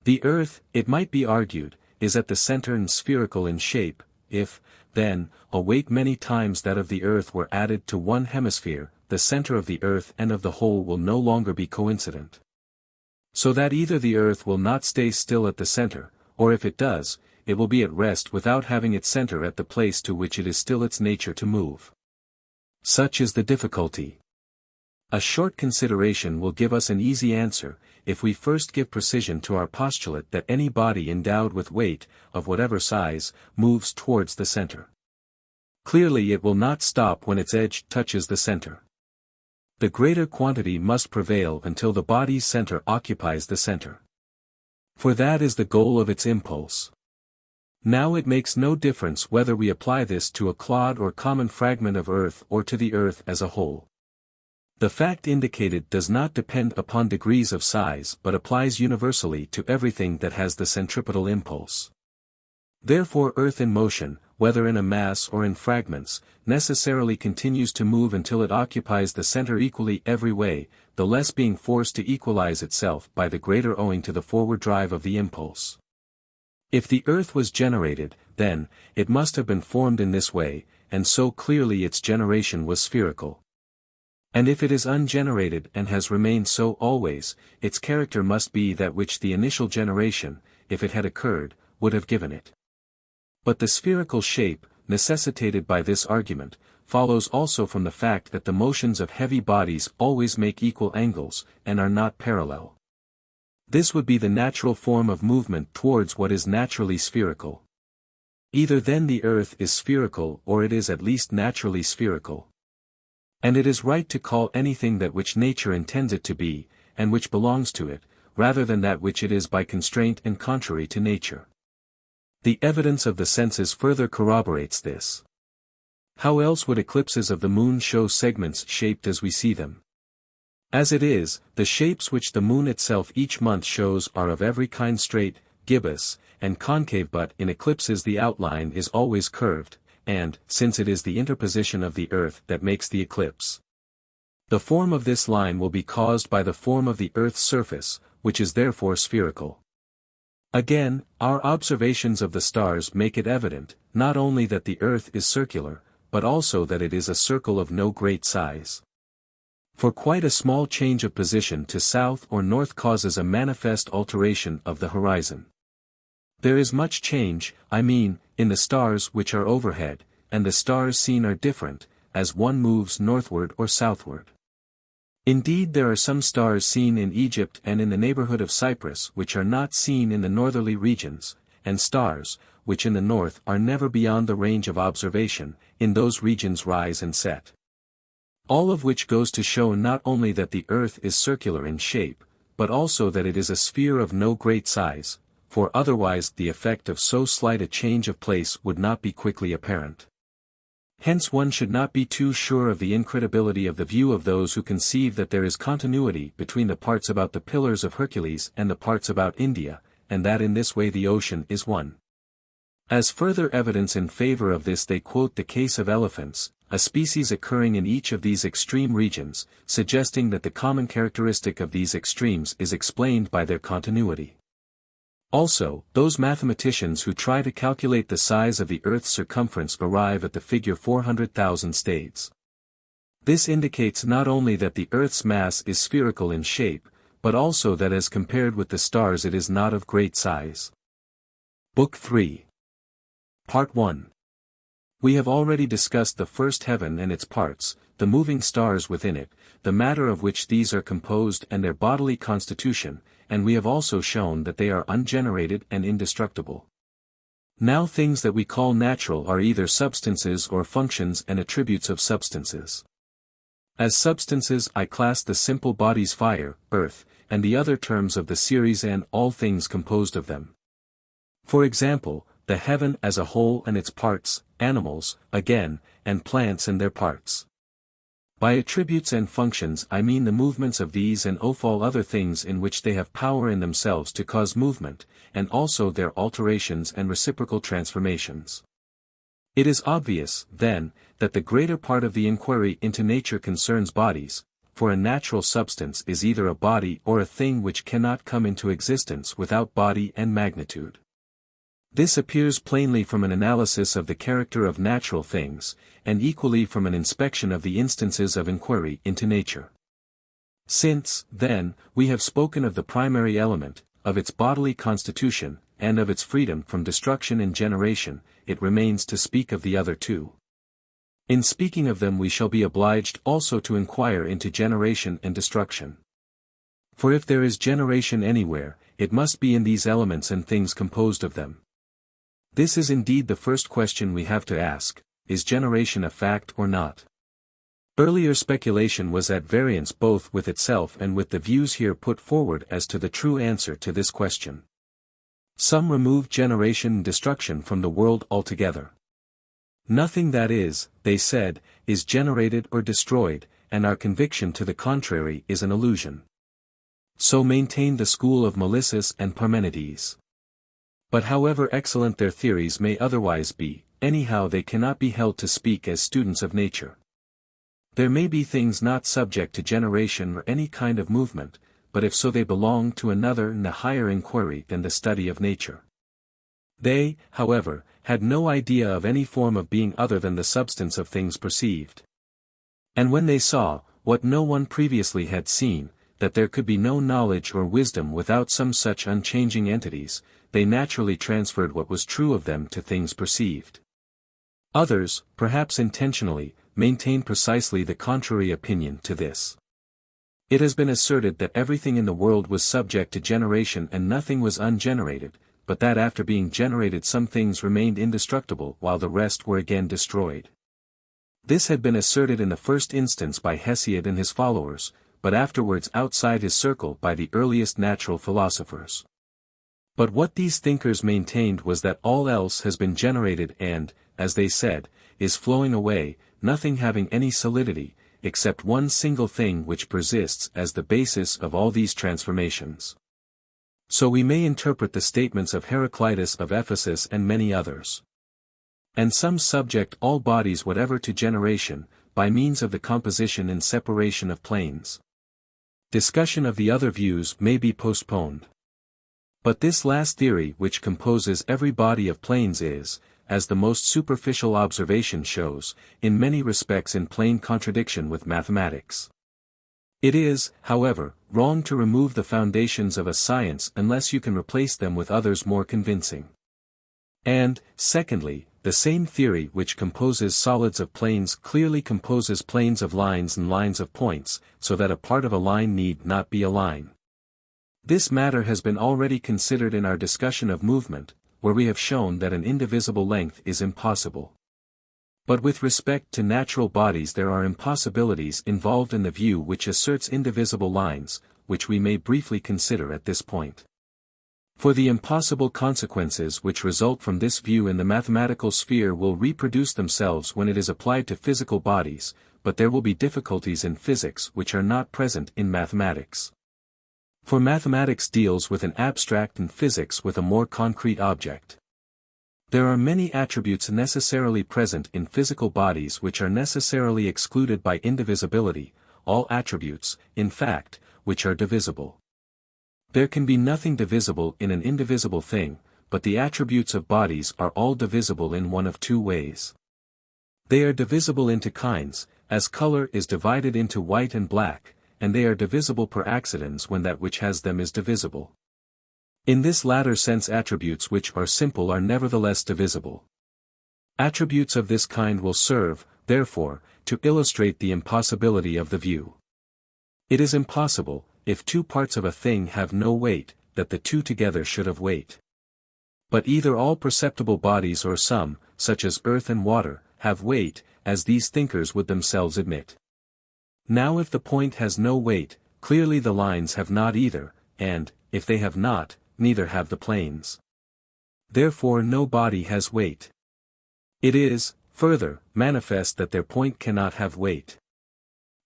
The earth, it might be argued, is at the center and spherical in shape. If, then, a weight many times that of the earth were added to one hemisphere, the center of the earth and of the whole will no longer be coincident. So that either the earth will not stay still at the center, or if it does, it will be at rest without having its center at the place to which it is still its nature to move. Such is the difficulty. A short consideration will give us an easy answer, if we first give precision to our postulate that any body endowed with weight, of whatever size, moves towards the center. Clearly it will not stop when its edge touches the center. The greater quantity must prevail until the body's center occupies the center. For that is the goal of its impulse. Now it makes no difference whether we apply this to a clod or common fragment of earth or to the earth as a whole. The fact indicated does not depend upon degrees of size but applies universally to everything that has the centripetal impulse. Therefore earth in motion, whether in a mass or in fragments, necessarily continues to move until it occupies the center equally every way, the less being forced to equalize itself by the greater owing to the forward drive of the impulse. If the earth was generated, then, it must have been formed in this way, and so clearly its generation was spherical. And if it is ungenerated and has remained so always, its character must be that which the initial generation, if it had occurred, would have given it. But the spherical shape, necessitated by this argument, follows also from the fact that the motions of heavy bodies always make equal angles, and are not parallel. This would be the natural form of movement towards what is naturally spherical. Either then the earth is spherical or it is at least naturally spherical. And it is right to call anything that which nature intends it to be, and which belongs to it, rather than that which it is by constraint and contrary to nature. The evidence of the senses further corroborates this. How else would eclipses of the moon show segments shaped as we see them? As it is, the shapes which the moon itself each month shows are of every kind straight, gibbous, and concave, but in eclipses the outline is always curved, and, since it is the interposition of the earth that makes the eclipse, the form of this line will be caused by the form of the earth's surface, which is therefore spherical. Again, our observations of the stars make it evident, not only that the earth is circular, but also that it is a circle of no great size. For quite a small change of position to south or north causes a manifest alteration of the horizon. There is much change, I mean, in the stars which are overhead, and the stars seen are different, as one moves northward or southward. Indeed, there are some stars seen in Egypt and in the neighborhood of Cyprus which are not seen in the northerly regions, and stars, which in the north are never beyond the range of observation, in those regions rise and set. All of which goes to show not only that the earth is circular in shape, but also that it is a sphere of no great size, for otherwise the effect of so slight a change of place would not be quickly apparent. Hence one should not be too sure of the incredibility of the view of those who conceive that there is continuity between the parts about the Pillars of Hercules and the parts about India, and that in this way the ocean is one. As further evidence in favor of this they quote the case of elephants, a species occurring in each of these extreme regions, suggesting that the common characteristic of these extremes is explained by their continuity. Also, those mathematicians who try to calculate the size of the Earth's circumference arrive at the figure 400,000 stades. This indicates not only that the Earth's mass is spherical in shape, but also that as compared with the stars it is not of great size. Book 3. Part 1. We have already discussed the first heaven and its parts, the moving stars within it, the matter of which these are composed and their bodily constitution, and we have also shown that they are ungenerated and indestructible. Now things that we call natural are either substances or functions and attributes of substances. As substances I class the simple bodies fire, earth, and the other terms of the series and all things composed of them. For example, the heaven as a whole and its parts, animals, again, and plants and their parts. By attributes and functions I mean the movements of these and of all other things in which they have power in themselves to cause movement, and also their alterations and reciprocal transformations. It is obvious, then, that the greater part of the inquiry into nature concerns bodies, for a natural substance is either a body or a thing which cannot come into existence without body and magnitude. This appears plainly from an analysis of the character of natural things, and equally from an inspection of the instances of inquiry into nature. Since, then, we have spoken of the primary element, of its bodily constitution, and of its freedom from destruction and generation, it remains to speak of the other two. In speaking of them we shall be obliged also to inquire into generation and destruction. For if there is generation anywhere, it must be in these elements and things composed of them. This is indeed the first question we have to ask, is generation a fact or not? Earlier speculation was at variance both with itself and with the views here put forward as to the true answer to this question. Some removed generation and destruction from the world altogether. Nothing that is, they said, is generated or destroyed, and our conviction to the contrary is an illusion. So maintained the school of Melissus and Parmenides. But however excellent their theories may otherwise be, anyhow they cannot be held to speak as students of nature. There may be things not subject to generation or any kind of movement, but if so they belong to another and a higher inquiry than the study of nature. They, however, had no idea of any form of being other than the substance of things perceived. And when they saw, what no one previously had seen, that there could be no knowledge or wisdom without some such unchanging entities, they naturally transferred what was true of them to things perceived. Others, perhaps intentionally, maintain precisely the contrary opinion to this. It has been asserted that everything in the world was subject to generation and nothing was ungenerated, but that after being generated some things remained indestructible while the rest were again destroyed. This had been asserted in the first instance by Hesiod and his followers, but afterwards outside his circle by the earliest natural philosophers. But what these thinkers maintained was that all else has been generated and, as they said, is flowing away, nothing having any solidity, except one single thing which persists as the basis of all these transformations. So we may interpret the statements of Heraclitus of Ephesus and many others. And some subject all bodies whatever to generation, by means of the composition and separation of planes. Discussion of the other views may be postponed. But this last theory which composes every body of planes is, as the most superficial observation shows, in many respects in plain contradiction with mathematics. It is, however, wrong to remove the foundations of a science unless you can replace them with others more convincing. And, secondly, the same theory which composes solids of planes clearly composes planes of lines and lines of points, so that a part of a line need not be a line. This matter has been already considered in our discussion of movement, where we have shown that an indivisible length is impossible. But with respect to natural bodies there are impossibilities involved in the view which asserts indivisible lines, which we may briefly consider at this point. For the impossible consequences which result from this view in the mathematical sphere will reproduce themselves when it is applied to physical bodies, but there will be difficulties in physics which are not present in mathematics. For mathematics deals with an abstract and physics with a more concrete object. There are many attributes necessarily present in physical bodies which are necessarily excluded by indivisibility, all attributes, in fact, which are divisible. There can be nothing divisible in an indivisible thing, but the attributes of bodies are all divisible in one of two ways. They are divisible into kinds, as color is divided into white and black, and they are divisible per accidens when that which has them is divisible. In this latter sense attributes which are simple are nevertheless divisible. Attributes of this kind will serve, therefore, to illustrate the impossibility of the view. It is impossible, if two parts of a thing have no weight, that the two together should have weight. But either all perceptible bodies or some, such as earth and water, have weight, as these thinkers would themselves admit. Now if the point has no weight, clearly the lines have not either, and, if they have not, neither have the planes. Therefore no body has weight. It is, further, manifest that their point cannot have weight.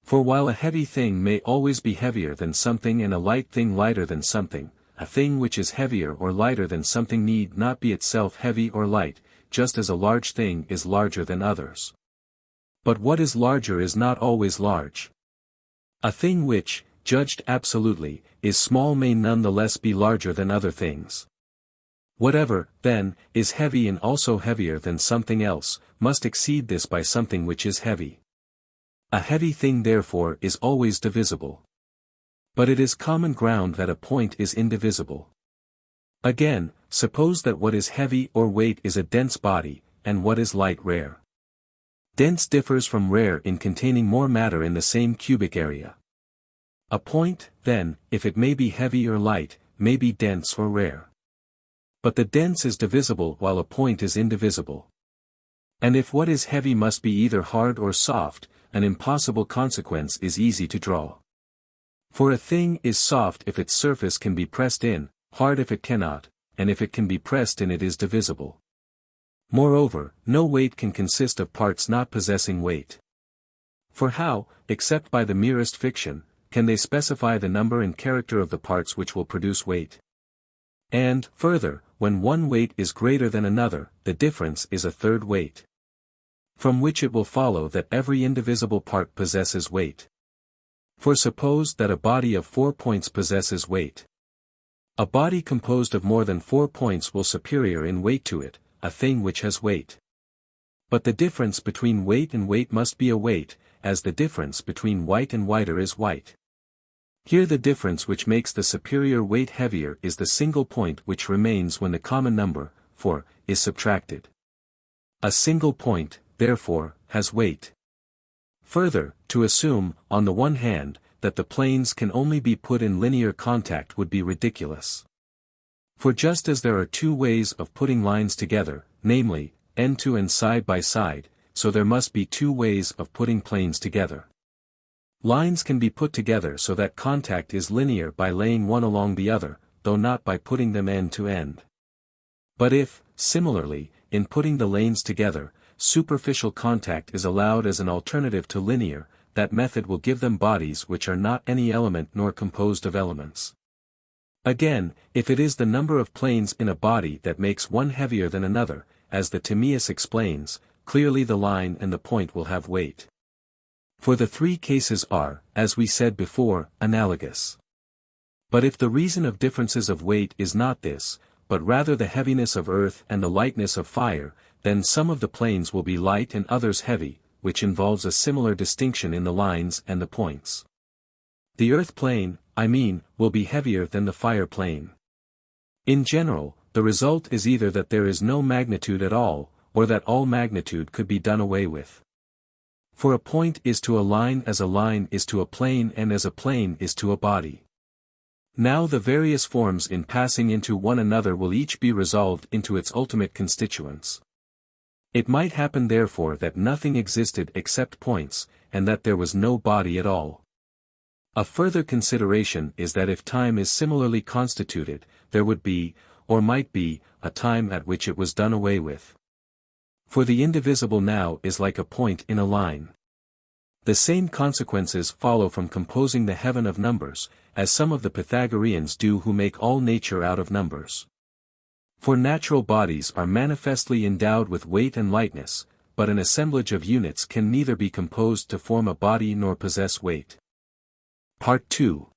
For while a heavy thing may always be heavier than something and a light thing lighter than something, a thing which is heavier or lighter than something need not be itself heavy or light, just as a large thing is larger than others. But what is larger is not always large. A thing which, judged absolutely, is small may none the less be larger than other things. Whatever, then, is heavy and also heavier than something else, must exceed this by something which is heavy. A heavy thing therefore is always divisible. But it is common ground that a point is indivisible. Again, suppose that what is heavy or weight is a dense body, and what is light rare. Dense differs from rare in containing more matter in the same cubic area. A point, then, if it may be heavy or light, may be dense or rare. But the dense is divisible while a point is indivisible. And if what is heavy must be either hard or soft, an impossible consequence is easy to draw. For a thing is soft if its surface can be pressed in, hard if it cannot, and if it can be pressed in it is divisible. Moreover, no weight can consist of parts not possessing weight. For how, except by the merest fiction, can they specify the number and character of the parts which will produce weight? And, further, when one weight is greater than another, the difference is a third weight. From which it will follow that every indivisible part possesses weight. For suppose that a body of 4 points possesses weight. A body composed of more than 4 points will superior in weight to it, a thing which has weight. But the difference between weight and weight must be a weight, as the difference between white and whiter is white. Here the difference which makes the superior weight heavier is the single point which remains when the common number, 4, is subtracted. A single point, therefore, has weight. Further, to assume, on the one hand, that the planes can only be put in linear contact would be ridiculous. For just as there are two ways of putting lines together, namely, end to end side by side, so there must be two ways of putting planes together. Lines can be put together so that contact is linear by laying one along the other, though not by putting them end to end. But if, similarly, in putting the lanes together, superficial contact is allowed as an alternative to linear, that method will give them bodies which are not any element nor composed of elements. Again, if it is the number of planes in a body that makes one heavier than another, as the Timaeus explains, clearly the line and the point will have weight. For the three cases are, as we said before, analogous. But if the reason of differences of weight is not this, but rather the heaviness of earth and the lightness of fire, then some of the planes will be light and others heavy, which involves a similar distinction in the lines and the points. The earth plane, I mean, will be heavier than the fire plane. In general, the result is either that there is no magnitude at all, or that all magnitude could be done away with. For a point is to a line as a line is to a plane and as a plane is to a body. Now the various forms in passing into one another will each be resolved into its ultimate constituents. It might happen therefore that nothing existed except points, and that there was no body at all. A further consideration is that if time is similarly constituted, there would be, or might be, a time at which it was done away with. For the indivisible now is like a point in a line. The same consequences follow from composing the heaven of numbers, as some of the Pythagoreans do who make all nature out of numbers. For natural bodies are manifestly endowed with weight and lightness, but an assemblage of units can neither be composed to form a body nor possess weight. Part 2.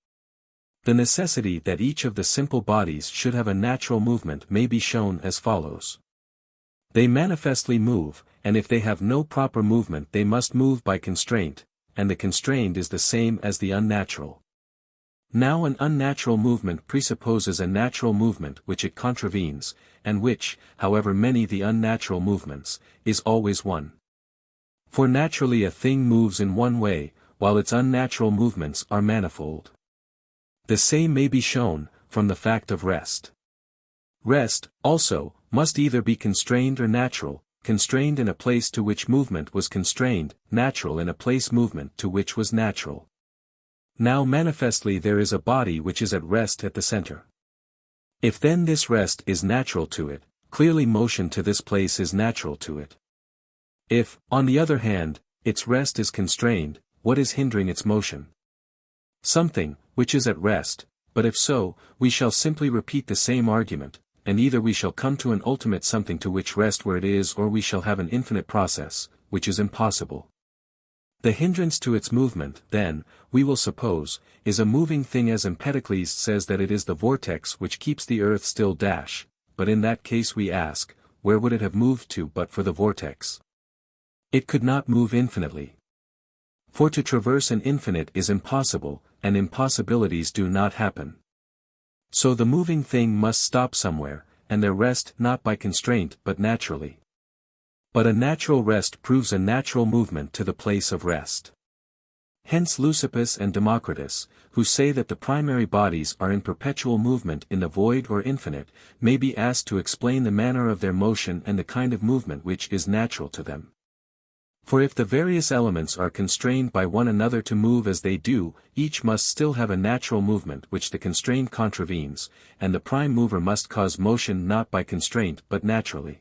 The necessity that each of the simple bodies should have a natural movement may be shown as follows. They manifestly move, and if they have no proper movement they must move by constraint, and the constrained is the same as the unnatural. Now an unnatural movement presupposes a natural movement which it contravenes, and which, however many the unnatural movements, is always one. For naturally a thing moves in one way, while its unnatural movements are manifold. The same may be shown, from the fact of rest. Rest, also, must either be constrained or natural, constrained in a place to which movement was constrained, natural in a place movement to which was natural. Now manifestly there is a body which is at rest at the center. If then this rest is natural to it, clearly motion to this place is natural to it. If, on the other hand, its rest is constrained, what is hindering its motion? Something, which is at rest, but if so, we shall simply repeat the same argument, and either we shall come to an ultimate something to which rest where it is or we shall have an infinite process, which is impossible. The hindrance to its movement, then, we will suppose, is a moving thing as Empedocles says that it is the vortex which keeps the earth still but in that case we ask, where would it have moved to but for the vortex? It could not move infinitely. For to traverse an infinite is impossible, and impossibilities do not happen. So the moving thing must stop somewhere, and there rest not by constraint but naturally. But a natural rest proves a natural movement to the place of rest. Hence Leucippus and Democritus, who say that the primary bodies are in perpetual movement in the void or infinite, may be asked to explain the manner of their motion and the kind of movement which is natural to them. For if the various elements are constrained by one another to move as they do, each must still have a natural movement which the constraint contravenes, and the prime mover must cause motion not by constraint but naturally.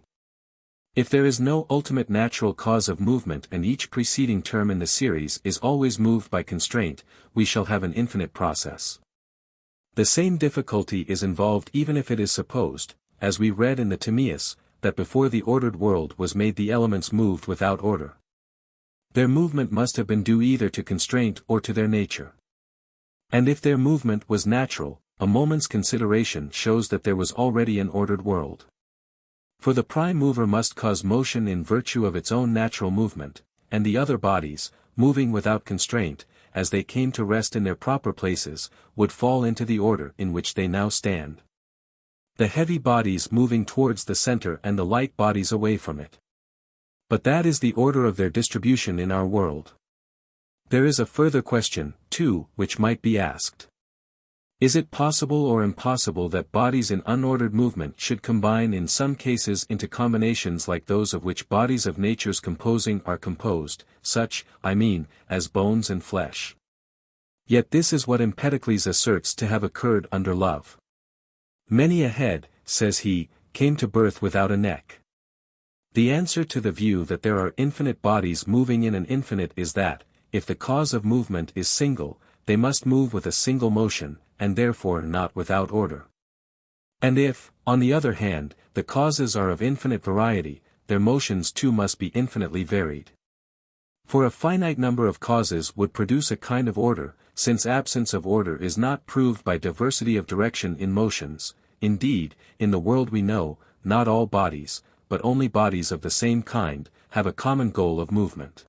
If there is no ultimate natural cause of movement and each preceding term in the series is always moved by constraint, we shall have an infinite process. The same difficulty is involved even if it is supposed, as we read in the Timaeus, that before the ordered world was made the elements moved without order. Their movement must have been due either to constraint or to their nature. And if their movement was natural, a moment's consideration shows that there was already an ordered world. For the prime mover must cause motion in virtue of its own natural movement, and the other bodies, moving without constraint, as they came to rest in their proper places, would fall into the order in which they now stand. The heavy bodies moving towards the center and the light bodies away from it. But that is the order of their distribution in our world. There is a further question, too, which might be asked. Is it possible or impossible that bodies in unordered movement should combine in some cases into combinations like those of which bodies of nature's composing are composed, such, I mean, as bones and flesh? Yet this is what Empedocles asserts to have occurred under love. Many a head, says he, came to birth without a neck. The answer to the view that there are infinite bodies moving in an infinite is that, if the cause of movement is single, they must move with a single motion, and therefore not without order. And if, on the other hand, the causes are of infinite variety, their motions too must be infinitely varied. For a finite number of causes would produce a kind of order, since absence of order is not proved by diversity of direction in motions. Indeed, in the world we know, not all bodies, but only bodies of the same kind, have a common goal of movement.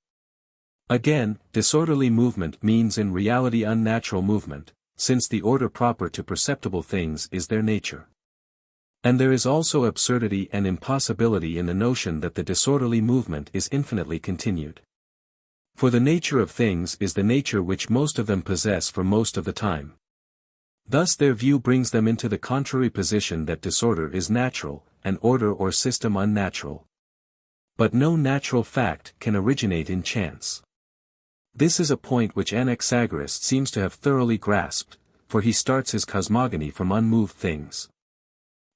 Again, disorderly movement means in reality unnatural movement, since the order proper to perceptible things is their nature. And there is also absurdity and impossibility in the notion that the disorderly movement is infinitely continued. For the nature of things is the nature which most of them possess for most of the time. Thus their view brings them into the contrary position that disorder is natural, and order or system unnatural. But no natural fact can originate in chance. This is a point which Anaxagoras seems to have thoroughly grasped, for he starts his cosmogony from unmoved things.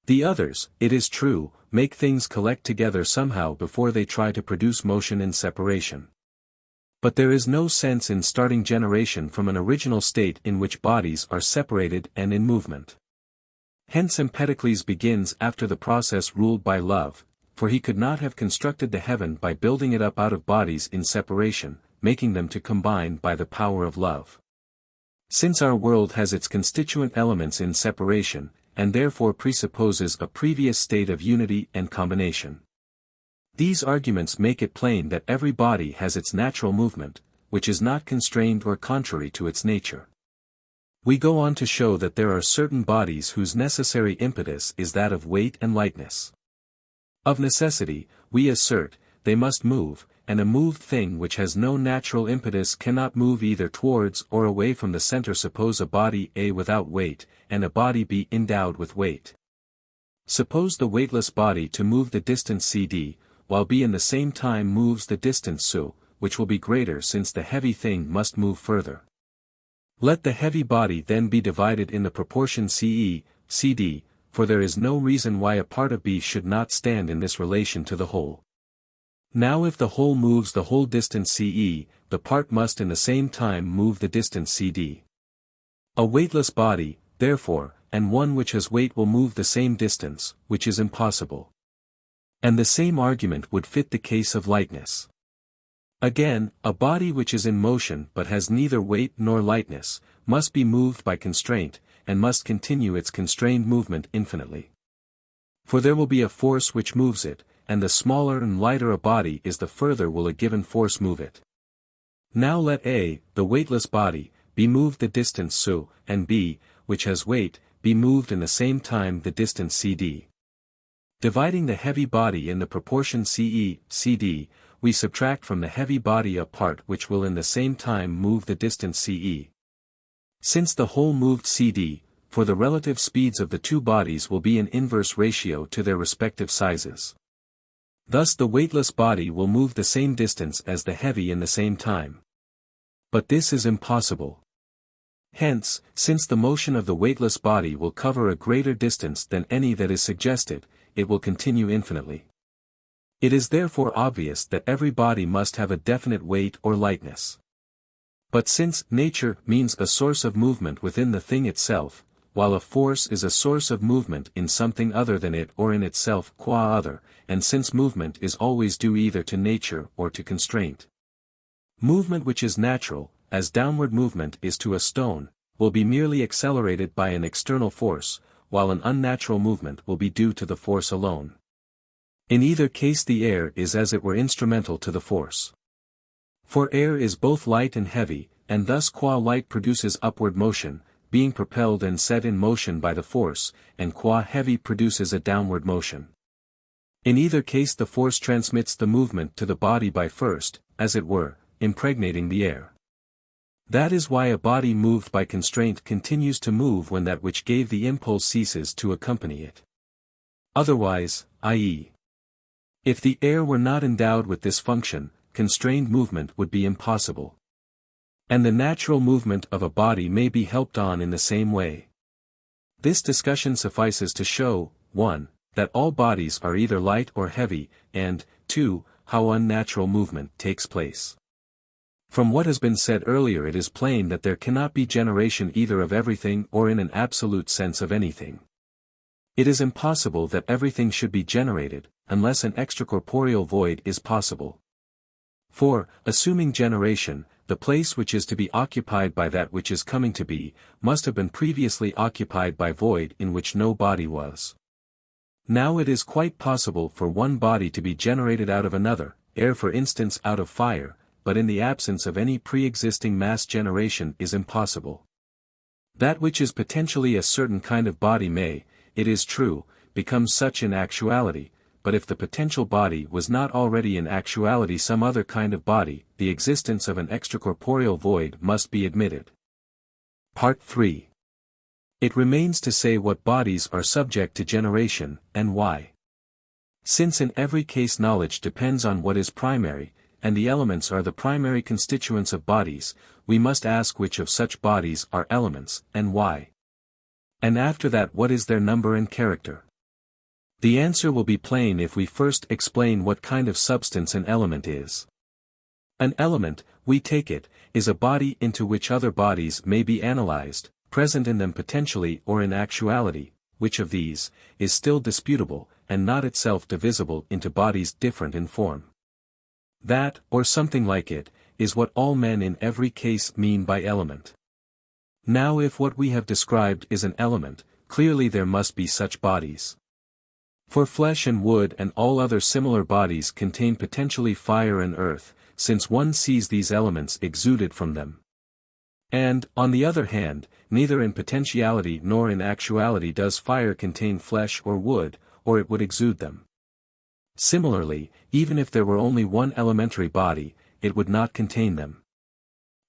The others, it is true, make things collect together somehow before they try to produce motion and separation. But there is no sense in starting generation from an original state in which bodies are separated and in movement. Hence Empedocles begins after the process ruled by love, for he could not have constructed the heaven by building it up out of bodies in separation, making them to combine by the power of love. Since our world has its constituent elements in separation, and therefore presupposes a previous state of unity and combination. These arguments make it plain that every body has its natural movement, which is not constrained or contrary to its nature. We go on to show that there are certain bodies whose necessary impetus is that of weight and lightness. Of necessity, we assert, they must move, and a moved thing which has no natural impetus cannot move either towards or away from the center. Suppose a body A without weight, and a body B endowed with weight. Suppose the weightless body to move the distance CD, while B in the same time moves the distance SU, which will be greater since the heavy thing must move further. Let the heavy body then be divided in the proportion CE, CD, for there is no reason why a part of B should not stand in this relation to the whole. Now if the whole moves the whole distance CE, the part must in the same time move the distance CD. A weightless body, therefore, and one which has weight will move the same distance, which is impossible. And the same argument would fit the case of lightness. Again, a body which is in motion but has neither weight nor lightness, must be moved by constraint, and must continue its constrained movement infinitely. For there will be a force which moves it, and the smaller and lighter a body is the further will a given force move it. Now let A, the weightless body, be moved the distance SU, and B, which has weight, be moved in the same time the distance CD. Dividing the heavy body in the proportion CE, CD, we subtract from the heavy body a part which will in the same time move the distance CE. Since the whole moved CD, for the relative speeds of the two bodies will be in inverse ratio to their respective sizes. Thus the weightless body will move the same distance as the heavy in the same time. But this is impossible. Hence, since the motion of the weightless body will cover a greater distance than any that is suggested, it will continue infinitely. It is therefore obvious that every body must have a definite weight or lightness. But since nature means a source of movement within the thing itself, while a force is a source of movement in something other than it or in itself qua other, and since movement is always due either to nature or to constraint. Movement which is natural, as downward movement is to a stone, will be merely accelerated by an external force, while an unnatural movement will be due to the force alone. In either case the air is as it were instrumental to the force. For air is both light and heavy, and thus qua light produces upward motion, being propelled and set in motion by the force, and qua heavy produces a downward motion. In either case the force transmits the movement to the body by first, as it were, impregnating the air. That is why a body moved by constraint continues to move when that which gave the impulse ceases to accompany it. Otherwise, i.e., if the air were not endowed with this function, constrained movement would be impossible. And the natural movement of a body may be helped on in the same way. This discussion suffices to show, 1. That all bodies are either light or heavy, and, 2. How unnatural movement takes place. From what has been said earlier it is plain that there cannot be generation either of everything or in an absolute sense of anything. It is impossible that everything should be generated, unless an extracorporeal void is possible. For, assuming generation, the place which is to be occupied by that which is coming to be, must have been previously occupied by void in which no body was. Now it is quite possible for one body to be generated out of another, air for instance out of fire, but in the absence of any pre-existing mass generation is impossible. That which is potentially a certain kind of body may, it is true, become such in actuality, but if the potential body was not already in actuality some other kind of body, the existence of an extracorporeal void must be admitted. Part 3. It remains to say what bodies are subject to generation, and why. Since in every case knowledge depends on what is primary, and the elements are the primary constituents of bodies, we must ask which of such bodies are elements, and why. And after that what is their number and character. The answer will be plain if we first explain what kind of substance an element is. An element, we take it, is a body into which other bodies may be analyzed, present in them potentially or in actuality, which of these, is still disputable, and not itself divisible into bodies different in form. That, or something like it, is what all men in every case mean by element. Now if what we have described is an element, clearly there must be such bodies. For flesh and wood and all other similar bodies contain potentially fire and earth, since one sees these elements exuded from them. And, on the other hand, neither in potentiality nor in actuality does fire contain flesh or wood, or it would exude them. Similarly, even if there were only one elementary body, it would not contain them.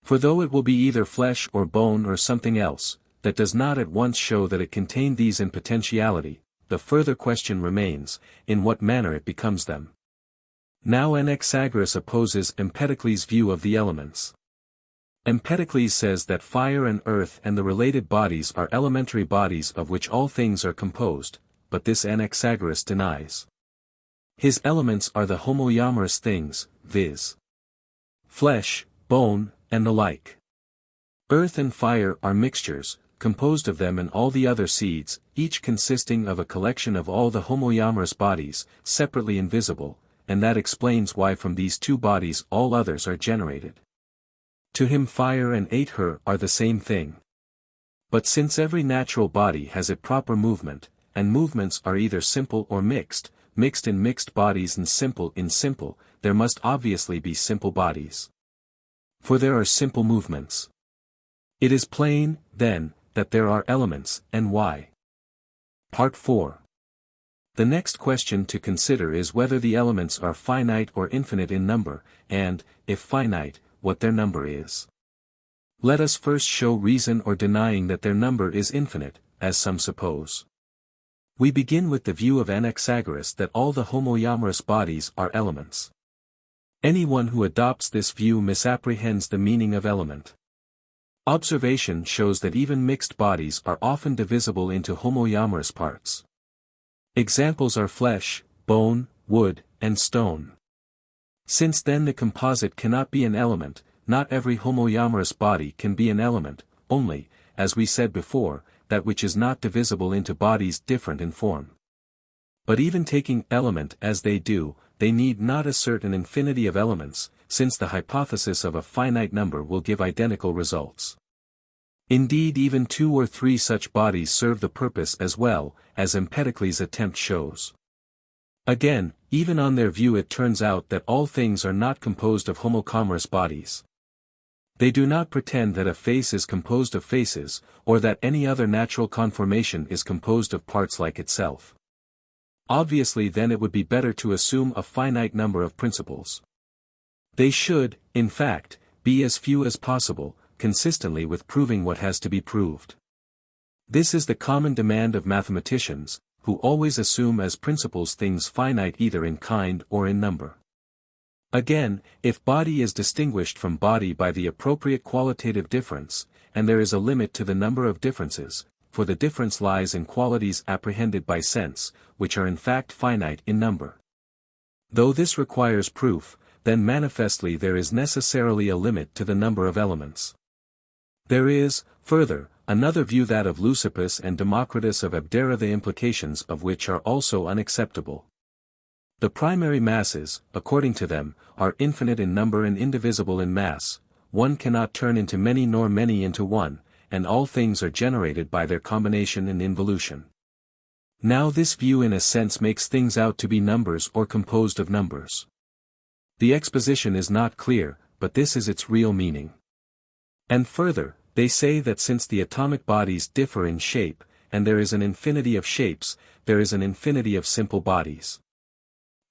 For though it will be either flesh or bone or something else, that does not at once show that it contained these in potentiality, the further question remains, in what manner it becomes them. Now Anaxagoras opposes Empedocles' view of the elements. Empedocles says that fire and earth and the related bodies are elementary bodies of which all things are composed, but this Anaxagoras denies. His elements are the homoiomorous things, viz. flesh, bone, and the like. Earth and fire are mixtures, composed of them and all the other seeds, each consisting of a collection of all the homoiomorous bodies, separately invisible, and that explains why from these two bodies all others are generated. To him fire and ether are the same thing. But since every natural body has a proper movement, and movements are either simple or mixed in mixed bodies and simple in simple, there must obviously be simple bodies. For there are simple movements. It is plain, then, that there are elements, and why. Part 4. The next question to consider is whether the elements are finite or infinite in number, and, if finite, what their number is. Let us first show reason or denying that their number is infinite, as some suppose. We begin with the view of Anaxagoras that all the homoiomorous bodies are elements. Anyone who adopts this view misapprehends the meaning of element. Observation shows that even mixed bodies are often divisible into homoiomorous parts. Examples are flesh, bone, wood, and stone. Since then the composite cannot be an element, not every homoiomorous body can be an element, only, as we said before, that which is not divisible into bodies different in form. But even taking element as they do, they need not assert an infinity of elements, since the hypothesis of a finite number will give identical results. Indeed even 2 or 3 such bodies serve the purpose as well, as Empedocles' attempt shows. Again, even on their view it turns out that all things are not composed of homoiomorous bodies. They do not pretend that a face is composed of faces, or that any other natural conformation is composed of parts like itself. Obviously then it would be better to assume a finite number of principles. They should, in fact, be as few as possible, consistently with proving what has to be proved. This is the common demand of mathematicians, who always assume as principles things finite either in kind or in number. Again, if body is distinguished from body by the appropriate qualitative difference, and there is a limit to the number of differences, for the difference lies in qualities apprehended by sense, which are in fact finite in number. Though this requires proof, then manifestly there is necessarily a limit to the number of elements. There is, further, another view, that of Leucippus and Democritus of Abdera, the implications of which are also unacceptable. The primary masses, according to them, are infinite in number and indivisible in mass, one cannot turn into many nor many into one, and all things are generated by their combination and involution. Now this view in a sense makes things out to be numbers or composed of numbers. The exposition is not clear, but this is its real meaning. And further, they say that since the atomic bodies differ in shape, and there is an infinity of shapes, there is an infinity of simple bodies.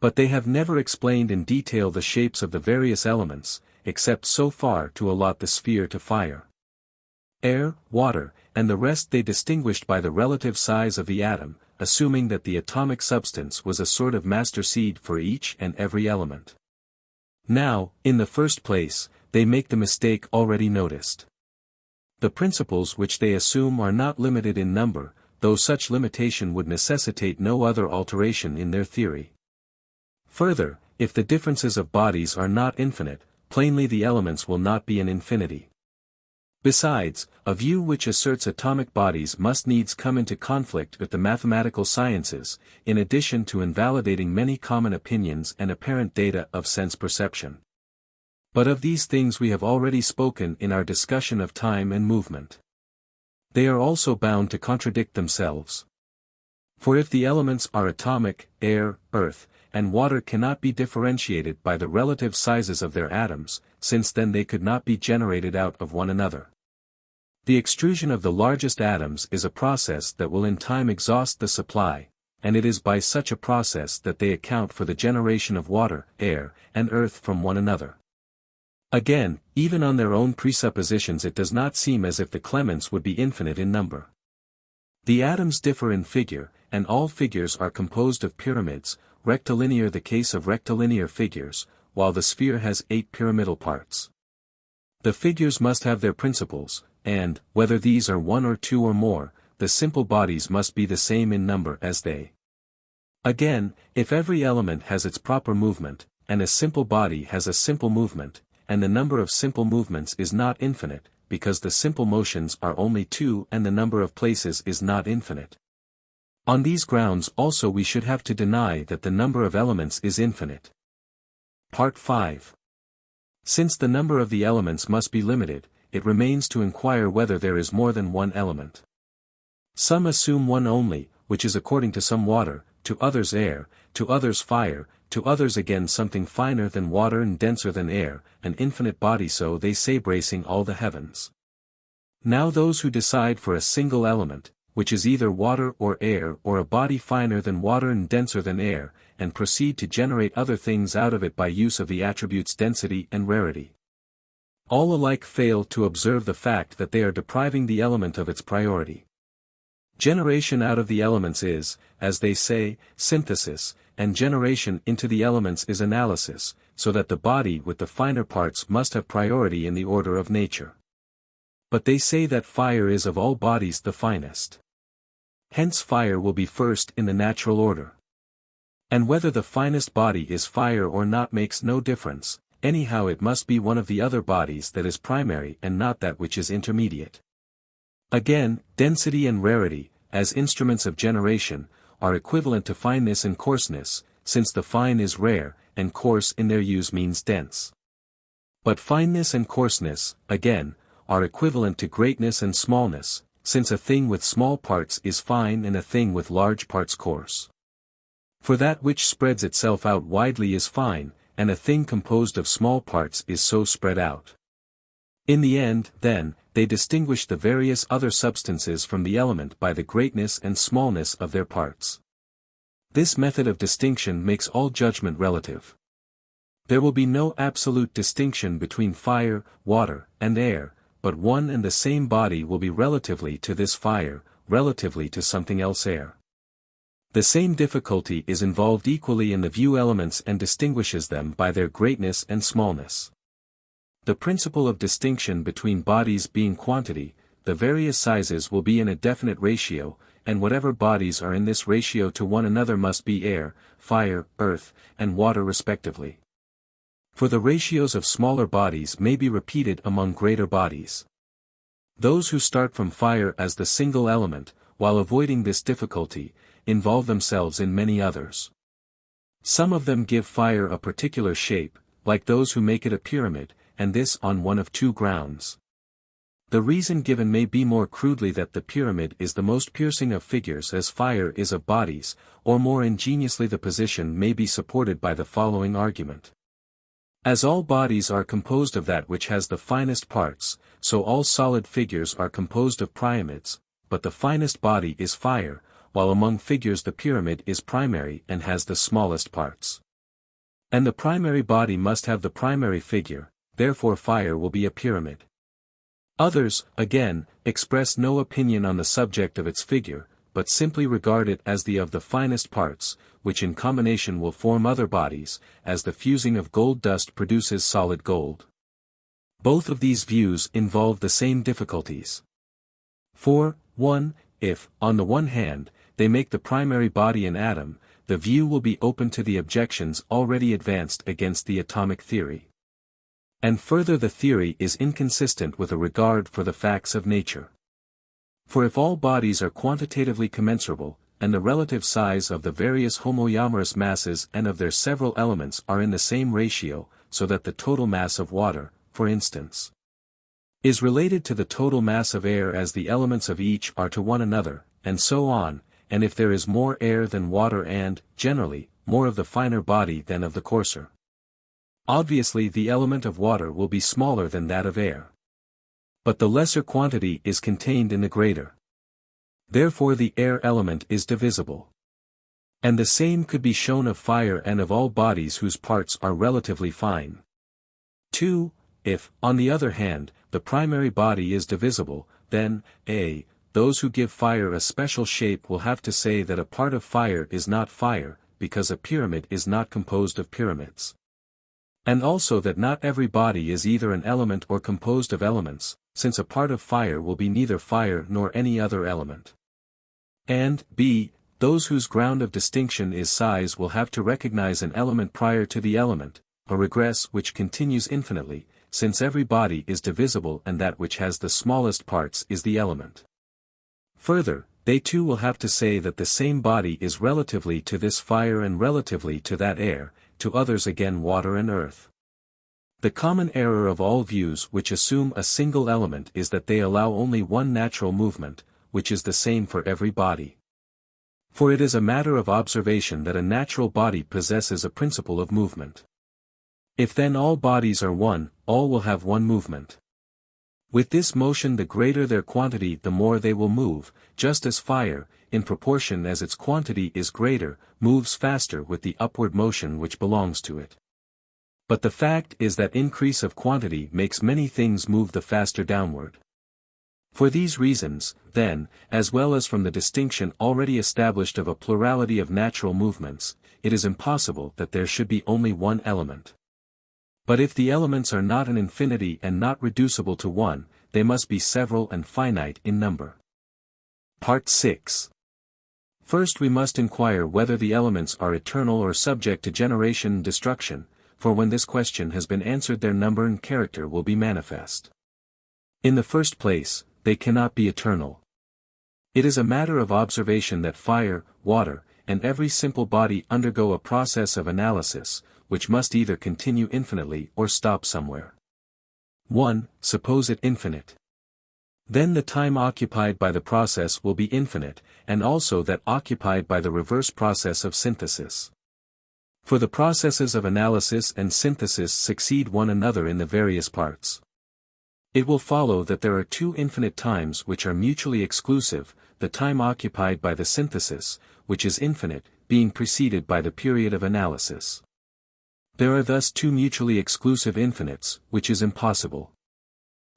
But they have never explained in detail the shapes of the various elements, except so far to allot the sphere to fire, air, water, and the rest they distinguished by the relative size of the atom, assuming that the atomic substance was a sort of master seed for each and every element. Now, in the first place, they make the mistake already noticed. The principles which they assume are not limited in number, though such limitation would necessitate no other alteration in their theory. Further, if the differences of bodies are not infinite, plainly the elements will not be an infinity. Besides, a view which asserts atomic bodies must needs come into conflict with the mathematical sciences, in addition to invalidating many common opinions and apparent data of sense perception. But of these things we have already spoken in our discussion of time and movement. They are also bound to contradict themselves. For if the elements are atomic, air, earth, and water cannot be differentiated by the relative sizes of their atoms, since then they could not be generated out of one another. The extrusion of the largest atoms is a process that will in time exhaust the supply, and it is by such a process that they account for the generation of water, air, and earth from one another. Again, even on their own presuppositions it does not seem as if the clements would be infinite in number. The atoms differ in figure, and all figures are composed of pyramids, rectilinear the case of rectilinear figures, while the sphere has 8 pyramidal parts. The figures must have their principles, and, whether these are 1 or 2 or more, the simple bodies must be the same in number as they. Again, if every element has its proper movement, and a simple body has a simple movement, and the number of simple movements is not infinite, because the simple motions are only 2 and the number of places is not infinite. On these grounds also we should have to deny that the number of elements is infinite. Part 5. Since the number of the elements must be limited, it remains to inquire whether there is more than one element. Some assume one only, which is according to some water, to others air, to others fire, to others again something finer than water and denser than air, an infinite body, so they say, bracing all the heavens. Now those who decide for a single element, which is either water or air or a body finer than water and denser than air, and proceed to generate other things out of it by use of the attributes density and rarity, all alike fail to observe the fact that they are depriving the element of its priority. Generation out of the elements is, as they say, synthesis, and generation into the elements is analysis, so that the body with the finer parts must have priority in the order of nature. But they say that fire is of all bodies the finest. Hence fire will be first in the natural order. And whether the finest body is fire or not makes no difference, anyhow it must be one of the other bodies that is primary and not that which is intermediate. Again, density and rarity, as instruments of generation, are equivalent to fineness and coarseness, since the fine is rare, and coarse in their use means dense. But fineness and coarseness, again, are equivalent to greatness and smallness, since a thing with small parts is fine and a thing with large parts coarse. For that which spreads itself out widely is fine, and a thing composed of small parts is so spread out. In the end, then, they distinguish the various other substances from the element by the greatness and smallness of their parts. This method of distinction makes all judgment relative. There will be no absolute distinction between fire, water, and air, but one and the same body will be relatively to this fire, relatively to something else air. The same difficulty is involved equally in the view elements and distinguishes them by their greatness and smallness. The principle of distinction between bodies being quantity, the various sizes will be in a definite ratio, and whatever bodies are in this ratio to one another must be air, fire, earth, and water respectively. For the ratios of smaller bodies may be repeated among greater bodies. Those who start from fire as the single element, while avoiding this difficulty, involve themselves in many others. Some of them give fire a particular shape, like those who make it a pyramid, and this on one of two grounds. The reason given may be more crudely that the pyramid is the most piercing of figures as fire is of bodies, or more ingeniously the position may be supported by the following argument. As all bodies are composed of that which has the finest parts, so all solid figures are composed of pyramids, but the finest body is fire, while among figures the pyramid is primary and has the smallest parts. And the primary body must have the primary figure, therefore fire will be a pyramid. Others, again, express no opinion on the subject of its figure, but simply regard it as the of the finest parts, which in combination will form other bodies, as the fusing of gold dust produces solid gold. Both of these views involve the same difficulties. For, 1, if, on the one hand, they make the primary body an atom, the view will be open to the objections already advanced against the atomic theory. And further, the theory is inconsistent with a regard for the facts of nature. For if all bodies are quantitatively commensurable, and the relative size of the various homogeneous masses and of their several elements are in the same ratio, so that the total mass of water, for instance, is related to the total mass of air as the elements of each are to one another, and so on, and if there is more air than water and, generally, more of the finer body than of the coarser, obviously the element of water will be smaller than that of air. But the lesser quantity is contained in the greater. Therefore the air element is divisible. And the same could be shown of fire and of all bodies whose parts are relatively fine. 2. If, on the other hand, the primary body is divisible, then, a. those who give fire a special shape will have to say that a part of fire is not fire, because a pyramid is not composed of pyramids. And also that not every body is either an element or composed of elements, since a part of fire will be neither fire nor any other element. And, b. those whose ground of distinction is size will have to recognize an element prior to the element, a regress which continues infinitely, since every body is divisible and that which has the smallest parts is the element. Further, they too will have to say that the same body is relatively to this fire and relatively to that air, to others again water and earth. The common error of all views which assume a single element is that they allow only one natural movement, which is the same for every body. For it is a matter of observation that a natural body possesses a principle of movement. If then all bodies are one, all will have one movement. With this motion the greater their quantity the more they will move, just as fire, in proportion as its quantity is greater, moves faster with the upward motion which belongs to it. But the fact is that increase of quantity makes many things move the faster downward. For these reasons, then, as well as from the distinction already established of a plurality of natural movements, it is impossible that there should be only one element. But if the elements are not an infinity and not reducible to one, they must be several and finite in number. Part 6. First we must inquire whether the elements are eternal or subject to generation and destruction, for when this question has been answered their number and character will be manifest. In the first place, they cannot be eternal. It is a matter of observation that fire, water, and every simple body undergo a process of analysis, which must either continue infinitely or stop somewhere. 1. Suppose it infinite. Then the time occupied by the process will be infinite, and also that occupied by the reverse process of synthesis. For the processes of analysis and synthesis succeed one another in the various parts. It will follow that there are two infinite times which are mutually exclusive, the time occupied by the synthesis, which is infinite, being preceded by the period of analysis. There are thus two mutually exclusive infinites, which is impossible.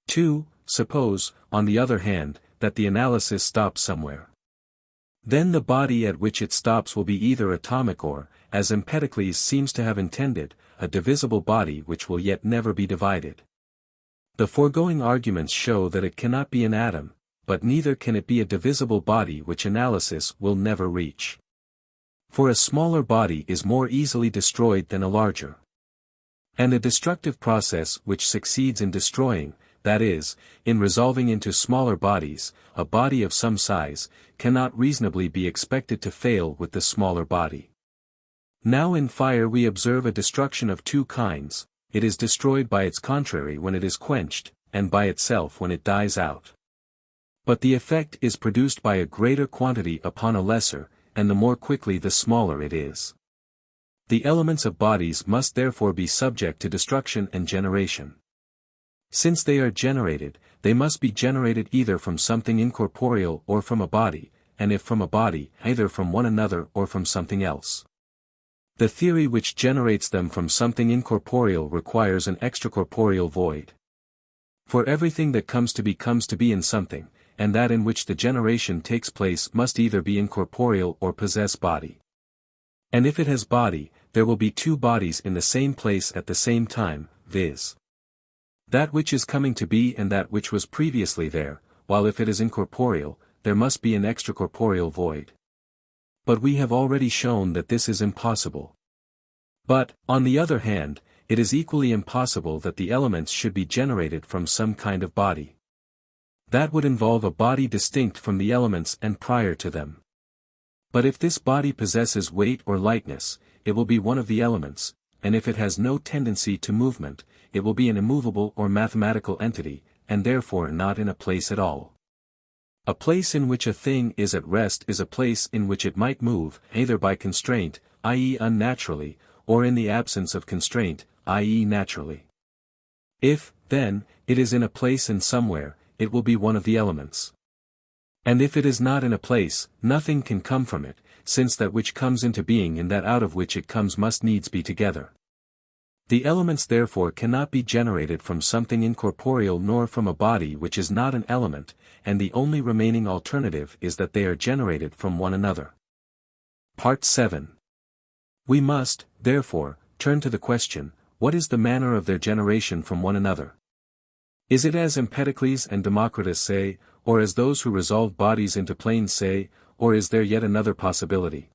2. Suppose, on the other hand, that the analysis stops somewhere. Then the body at which it stops will be either atomic or, as Empedocles seems to have intended, a divisible body which will yet never be divided. The foregoing arguments show that it cannot be an atom, but neither can it be a divisible body which analysis will never reach. For a smaller body is more easily destroyed than a larger. And a destructive process which succeeds in destroying, that is, in resolving into smaller bodies, a body of some size, cannot reasonably be expected to fail with the smaller body. Now in fire we observe a destruction of two kinds, it is destroyed by its contrary when it is quenched, and by itself when it dies out. But the effect is produced by a greater quantity upon a lesser, and the more quickly the smaller it is. The elements of bodies must therefore be subject to destruction and generation. Since they are generated, they must be generated either from something incorporeal or from a body, and if from a body, either from one another or from something else. The theory which generates them from something incorporeal requires an extracorporeal void. For everything that comes to be in something, and that in which the generation takes place must either be incorporeal or possess body. And if it has body, there will be two bodies in the same place at the same time, viz. that which is coming to be and that which was previously there, while if it is incorporeal, there must be an extracorporeal void. But we have already shown that this is impossible. But, on the other hand, it is equally impossible that the elements should be generated from some kind of body. That would involve a body distinct from the elements and prior to them. But if this body possesses weight or lightness, it will be one of the elements, and if it has no tendency to movement, it will be an immovable or mathematical entity, and therefore not in a place at all. A place in which a thing is at rest is a place in which it might move, either by constraint, i.e. unnaturally, or in the absence of constraint, i.e. naturally. If, then, it is in a place and somewhere, it will be one of the elements. And if it is not in a place, nothing can come from it, since that which comes into being and that out of which it comes must needs be together. The elements therefore cannot be generated from something incorporeal nor from a body which is not an element, and the only remaining alternative is that they are generated from one another. Part 7. We must, therefore, turn to the question, what is the manner of their generation from one another? Is it as Empedocles and Democritus say, or as those who resolve bodies into planes say, or is there yet another possibility?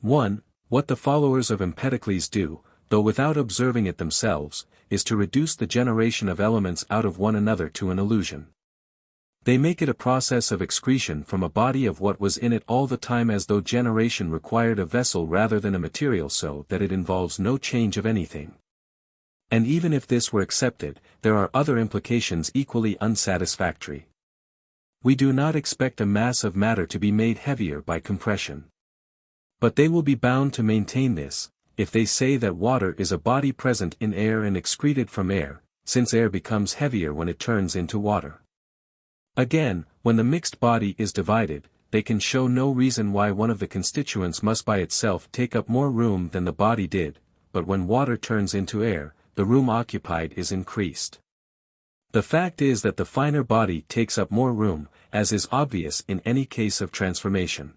1. What the followers of Empedocles do, though without observing it themselves, is to reduce the generation of elements out of one another to an illusion. They make it a process of excretion from a body of what was in it all the time, as though generation required a vessel rather than a material, so that it involves no change of anything. And even if this were accepted, there are other implications equally unsatisfactory. We do not expect a mass of matter to be made heavier by compression. But they will be bound to maintain this, if they say that water is a body present in air and excreted from air, since air becomes heavier when it turns into water. Again, when the mixed body is divided, they can show no reason why one of the constituents must by itself take up more room than the body did, but when water turns into air, the room occupied is increased. The fact is that the finer body takes up more room, as is obvious in any case of transformation.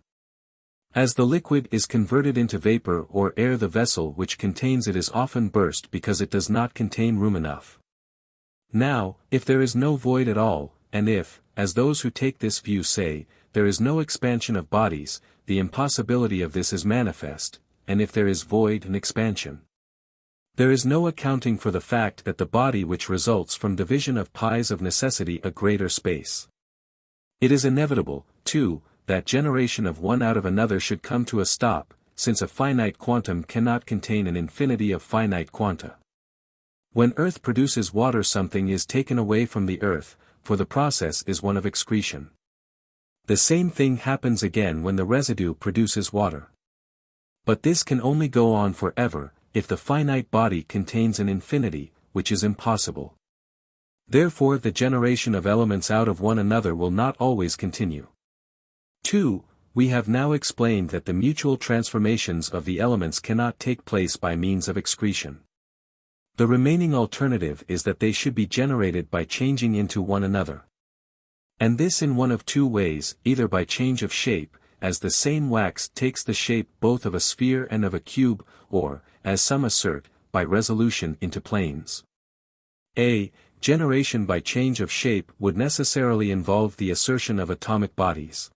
As the liquid is converted into vapor or air, the vessel which contains it is often burst because it does not contain room enough. Now, if there is no void at all, and if, as those who take this view say, there is no expansion of bodies, the impossibility of this is manifest, and if there is void and expansion, there is no accounting for the fact that the body which results from division of pies of necessity a greater space. It is inevitable, too, that generation of one out of another should come to a stop, since a finite quantum cannot contain an infinity of finite quanta. When earth produces water, something is taken away from the earth, for the process is one of excretion. The same thing happens again when the residue produces water. But this can only go on forever, if the finite body contains an infinity, which is impossible. Therefore the generation of elements out of one another will not always continue. 2. We have now explained that the mutual transformations of the elements cannot take place by means of excretion. The remaining alternative is that they should be generated by changing into one another. And this in one of two ways, either by change of shape, as the same wax takes the shape both of a sphere and of a cube, or, as some assert, by resolution into planes. A. Generation by change of shape would necessarily involve the assertion of atomic bodies.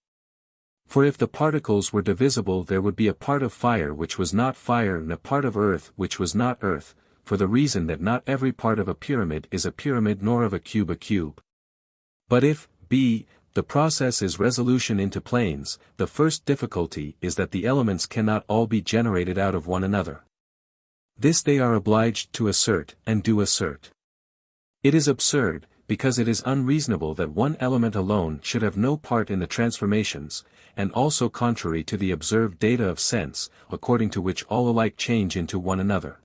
For if the particles were divisible, there would be a part of fire which was not fire and a part of earth which was not earth, for the reason that not every part of a pyramid is a pyramid nor of a cube a cube. But if, B, the process is resolution into planes. The first difficulty is that the elements cannot all be generated out of one another. This they are obliged to assert, and do assert. It is absurd, because it is unreasonable that one element alone should have no part in the transformations, and also contrary to the observed data of sense, according to which all alike change into one another.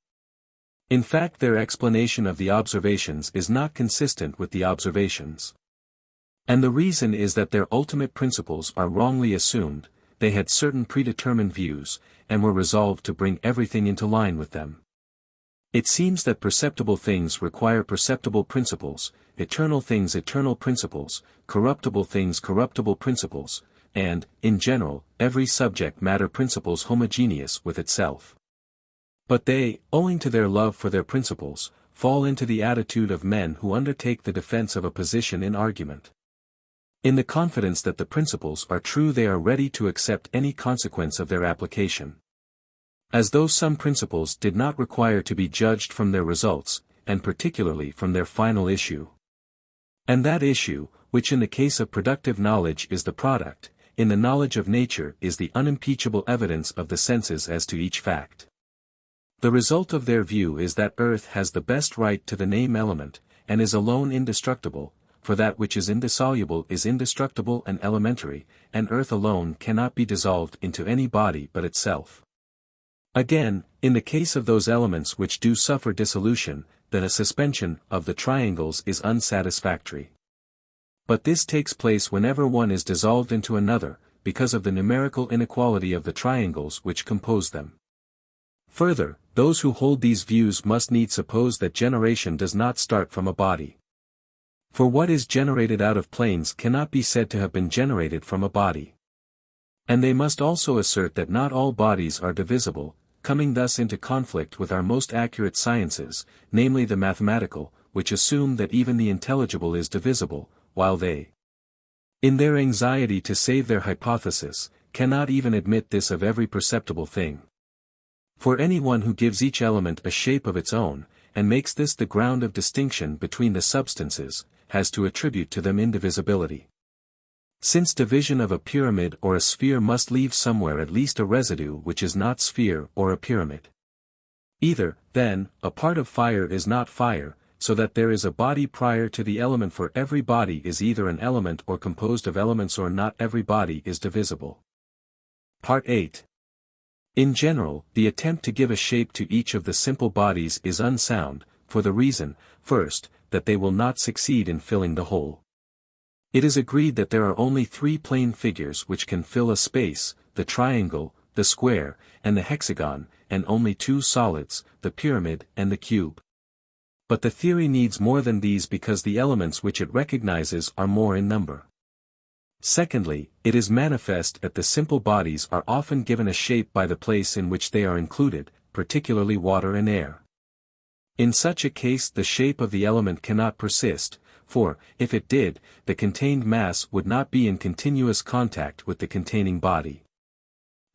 In fact, their explanation of the observations is not consistent with the observations. And the reason is that their ultimate principles are wrongly assumed. They had certain predetermined views, and were resolved to bring everything into line with them. It seems that perceptible things require perceptible principles, eternal things eternal principles, corruptible things corruptible principles, and, in general, every subject matter principles homogeneous with itself. But they, owing to their love for their principles, fall into the attitude of men who undertake the defense of a position in argument. In the confidence that the principles are true, they are ready to accept any consequence of their application. As though some principles did not require to be judged from their results, and particularly from their final issue. And that issue, which in the case of productive knowledge is the product, in the knowledge of nature is the unimpeachable evidence of the senses as to each fact. The result of their view is that earth has the best right to the name element, and is alone indestructible, for that which is indissoluble is indestructible and elementary, and earth alone cannot be dissolved into any body but itself. Again, in the case of those elements which do suffer dissolution, the suspension of the triangles is unsatisfactory. But this takes place whenever one is dissolved into another, because of the numerical inequality of the triangles which compose them. Further, those who hold these views must needs suppose that generation does not start from a body. For what is generated out of planes cannot be said to have been generated from a body. And they must also assert that not all bodies are divisible, coming thus into conflict with our most accurate sciences, namely the mathematical, which assume that even the intelligible is divisible, while they, in their anxiety to save their hypothesis, cannot even admit this of every perceptible thing. For anyone who gives each element a shape of its own, and makes this the ground of distinction between the substances, has to attribute to them indivisibility. Since division of a pyramid or a sphere must leave somewhere at least a residue which is not sphere or a pyramid. Either, then, a part of fire is not fire, so that there is a body prior to the element, for every body is either an element or composed of elements, or not every body is divisible. Part 8. In general, the attempt to give a shape to each of the simple bodies is unsound, for the reason, first, that they will not succeed in filling the whole. It is agreed that there are only three plane figures which can fill a space, the triangle, the square, and the hexagon, and only two solids, the pyramid and the cube. But the theory needs more than these because the elements which it recognizes are more in number. Secondly, it is manifest that the simple bodies are often given a shape by the place in which they are included, particularly water and air. In such a case the shape of the element cannot persist, for, if it did, the contained mass would not be in continuous contact with the containing body.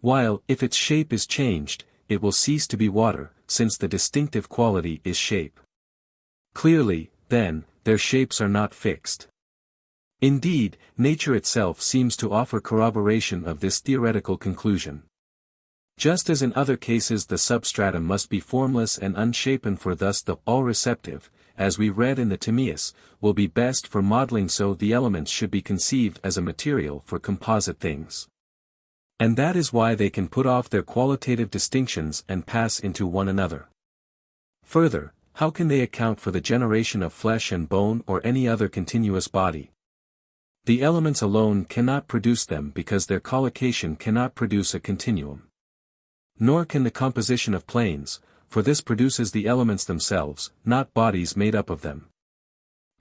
While, if its shape is changed, it will cease to be water, since the distinctive quality is shape. Clearly, then, their shapes are not fixed. Indeed, nature itself seems to offer corroboration of this theoretical conclusion. Just as in other cases the substratum must be formless and unshapen, for thus the all-receptive, as we read in the Timaeus, will be best for modeling, so the elements should be conceived as a material for composite things. And that is why they can put off their qualitative distinctions and pass into one another. Further, how can they account for the generation of flesh and bone or any other continuous body? The elements alone cannot produce them, because their collocation cannot produce a continuum. Nor can the composition of planes, for this produces the elements themselves, not bodies made up of them.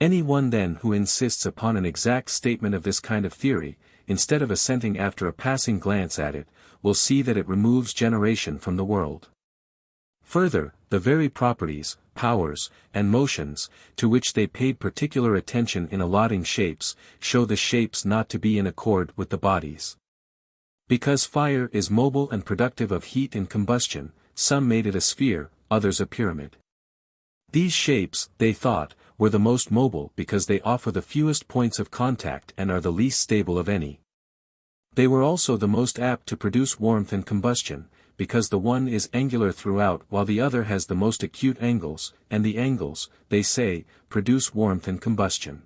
Any one then who insists upon an exact statement of this kind of theory, instead of assenting after a passing glance at it, will see that it removes generation from the world. Further, the very properties, powers, and motions, to which they paid particular attention in allotting shapes, show the shapes not to be in accord with the bodies. Because fire is mobile and productive of heat and combustion, some made it a sphere, others a pyramid. These shapes, they thought, were the most mobile because they offer the fewest points of contact and are the least stable of any. They were also the most apt to produce warmth and combustion, because the one is angular throughout while the other has the most acute angles, and the angles, they say, produce warmth and combustion.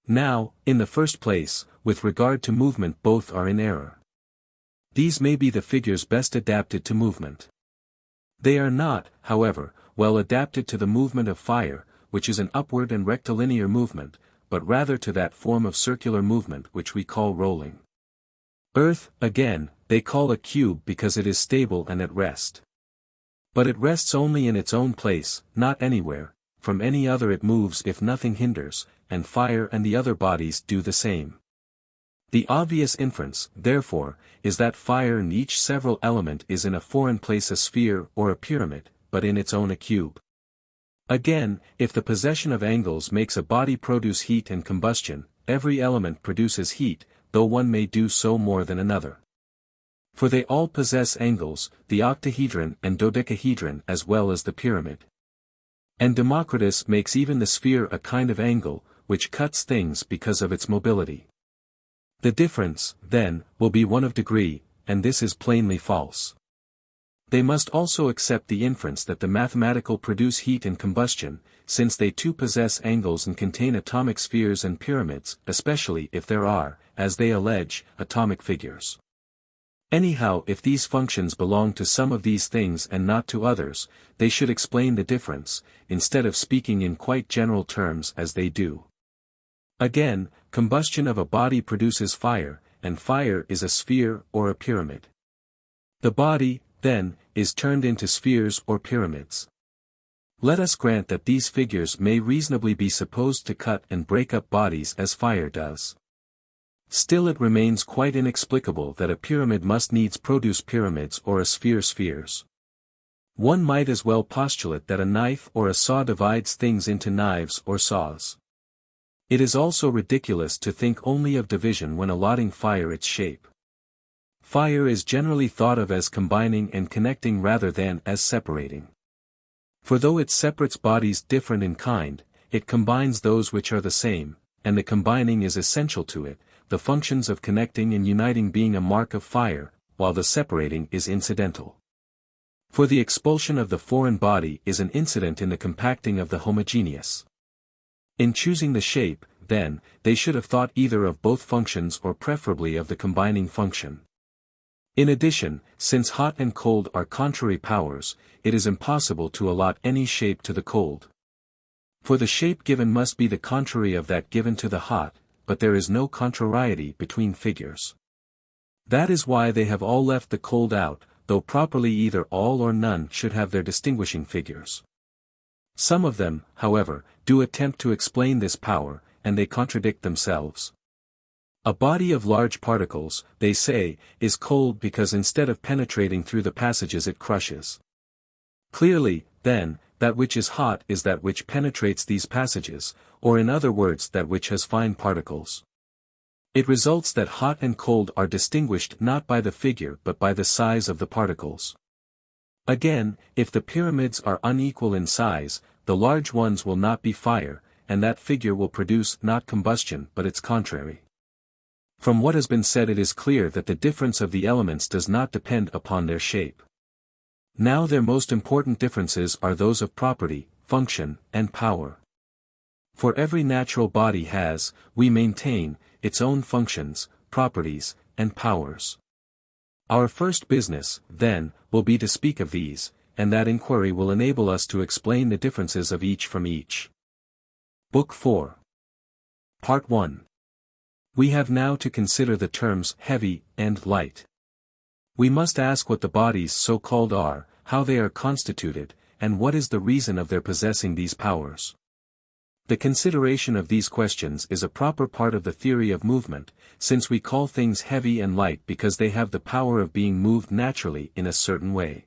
Now, in the first place, with regard to movement both are in error. These may be the figures best adapted to movement. They are not, however, well adapted to the movement of fire, which is an upward and rectilinear movement, but rather to that form of circular movement which we call rolling. Earth, again, they call a cube because it is stable and at rest. But it rests only in its own place, not anywhere, from any other it moves if nothing hinders, and fire and the other bodies do the same. The obvious inference, therefore, is that fire in each several element is in a foreign place a sphere or a pyramid, but in its own a cube. Again, if the possession of angles makes a body produce heat and combustion, every element produces heat, though one may do so more than another. For they all possess angles, the octahedron and dodecahedron as well as the pyramid. And Democritus makes even the sphere a kind of angle, which cuts things because of its mobility. The difference, then, will be one of degree, and this is plainly false. They must also accept the inference that the mathematical produce heat and combustion, since they too possess angles and contain atomic spheres and pyramids, especially if there are, as they allege, atomic figures. Anyhow, if these functions belong to some of these things and not to others, they should explain the difference, instead of speaking in quite general terms as they do. Again, combustion of a body produces fire, and fire is a sphere or a pyramid. The body, then, is turned into spheres or pyramids. Let us grant that these figures may reasonably be supposed to cut and break up bodies as fire does. Still it remains quite inexplicable that a pyramid must needs produce pyramids or a sphere spheres. One might as well postulate that a knife or a saw divides things into knives or saws. It is also ridiculous to think only of division when allotting fire its shape. Fire is generally thought of as combining and connecting rather than as separating. For though it separates bodies different in kind, it combines those which are the same, and the combining is essential to it, the functions of connecting and uniting being a mark of fire, while the separating is incidental. For the expulsion of the foreign body is an incident in the compacting of the homogeneous. In choosing the shape, then, they should have thought either of both functions or preferably of the combining function. In addition, since hot and cold are contrary powers, it is impossible to allot any shape to the cold. For the shape given must be the contrary of that given to the hot, but there is no contrariety between figures. That is why they have all left the cold out, though properly either all or none should have their distinguishing figures. Some of them, however, do attempt to explain this power, and they contradict themselves. A body of large particles, they say, is cold because instead of penetrating through the passages it crushes. Clearly, then, that which is hot is that which penetrates these passages, or in other words that which has fine particles. It results that hot and cold are distinguished not by the figure but by the size of the particles. Again, if the pyramids are unequal in size, the large ones will not be fire, and that figure will produce not combustion but its contrary. From what has been said it is clear that the difference of the elements does not depend upon their shape. Now their most important differences are those of property, function, and power. For every natural body has, we maintain, its own functions, properties, and powers. Our first business, then, will be to speak of these, and that inquiry will enable us to explain the differences of each from each. Book 4. Part 1. We have now to consider the terms heavy and light. We must ask what the bodies so-called are, how they are constituted, and what is the reason of their possessing these powers. The consideration of these questions is a proper part of the theory of movement, since we call things heavy and light because they have the power of being moved naturally in a certain way.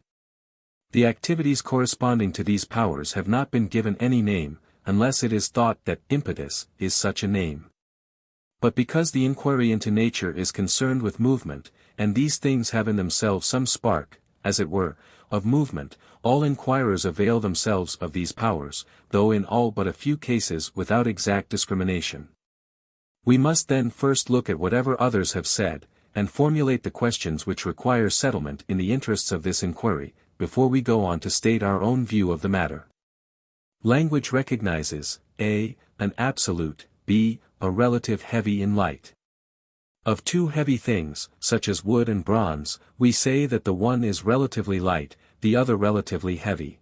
The activities corresponding to these powers have not been given any name, unless it is thought that impetus is such a name. But because the inquiry into nature is concerned with movement, and these things have in themselves some spark, as it were, of movement. All inquirers avail themselves of these powers, though in all but a few cases without exact discrimination. We must then first look at whatever others have said, and formulate the questions which require settlement in the interests of this inquiry, before we go on to state our own view of the matter. Language recognizes, a. an absolute, b. a relative heavy in light. Of two heavy things, such as wood and bronze, we say that the one is relatively light, the other relatively heavy.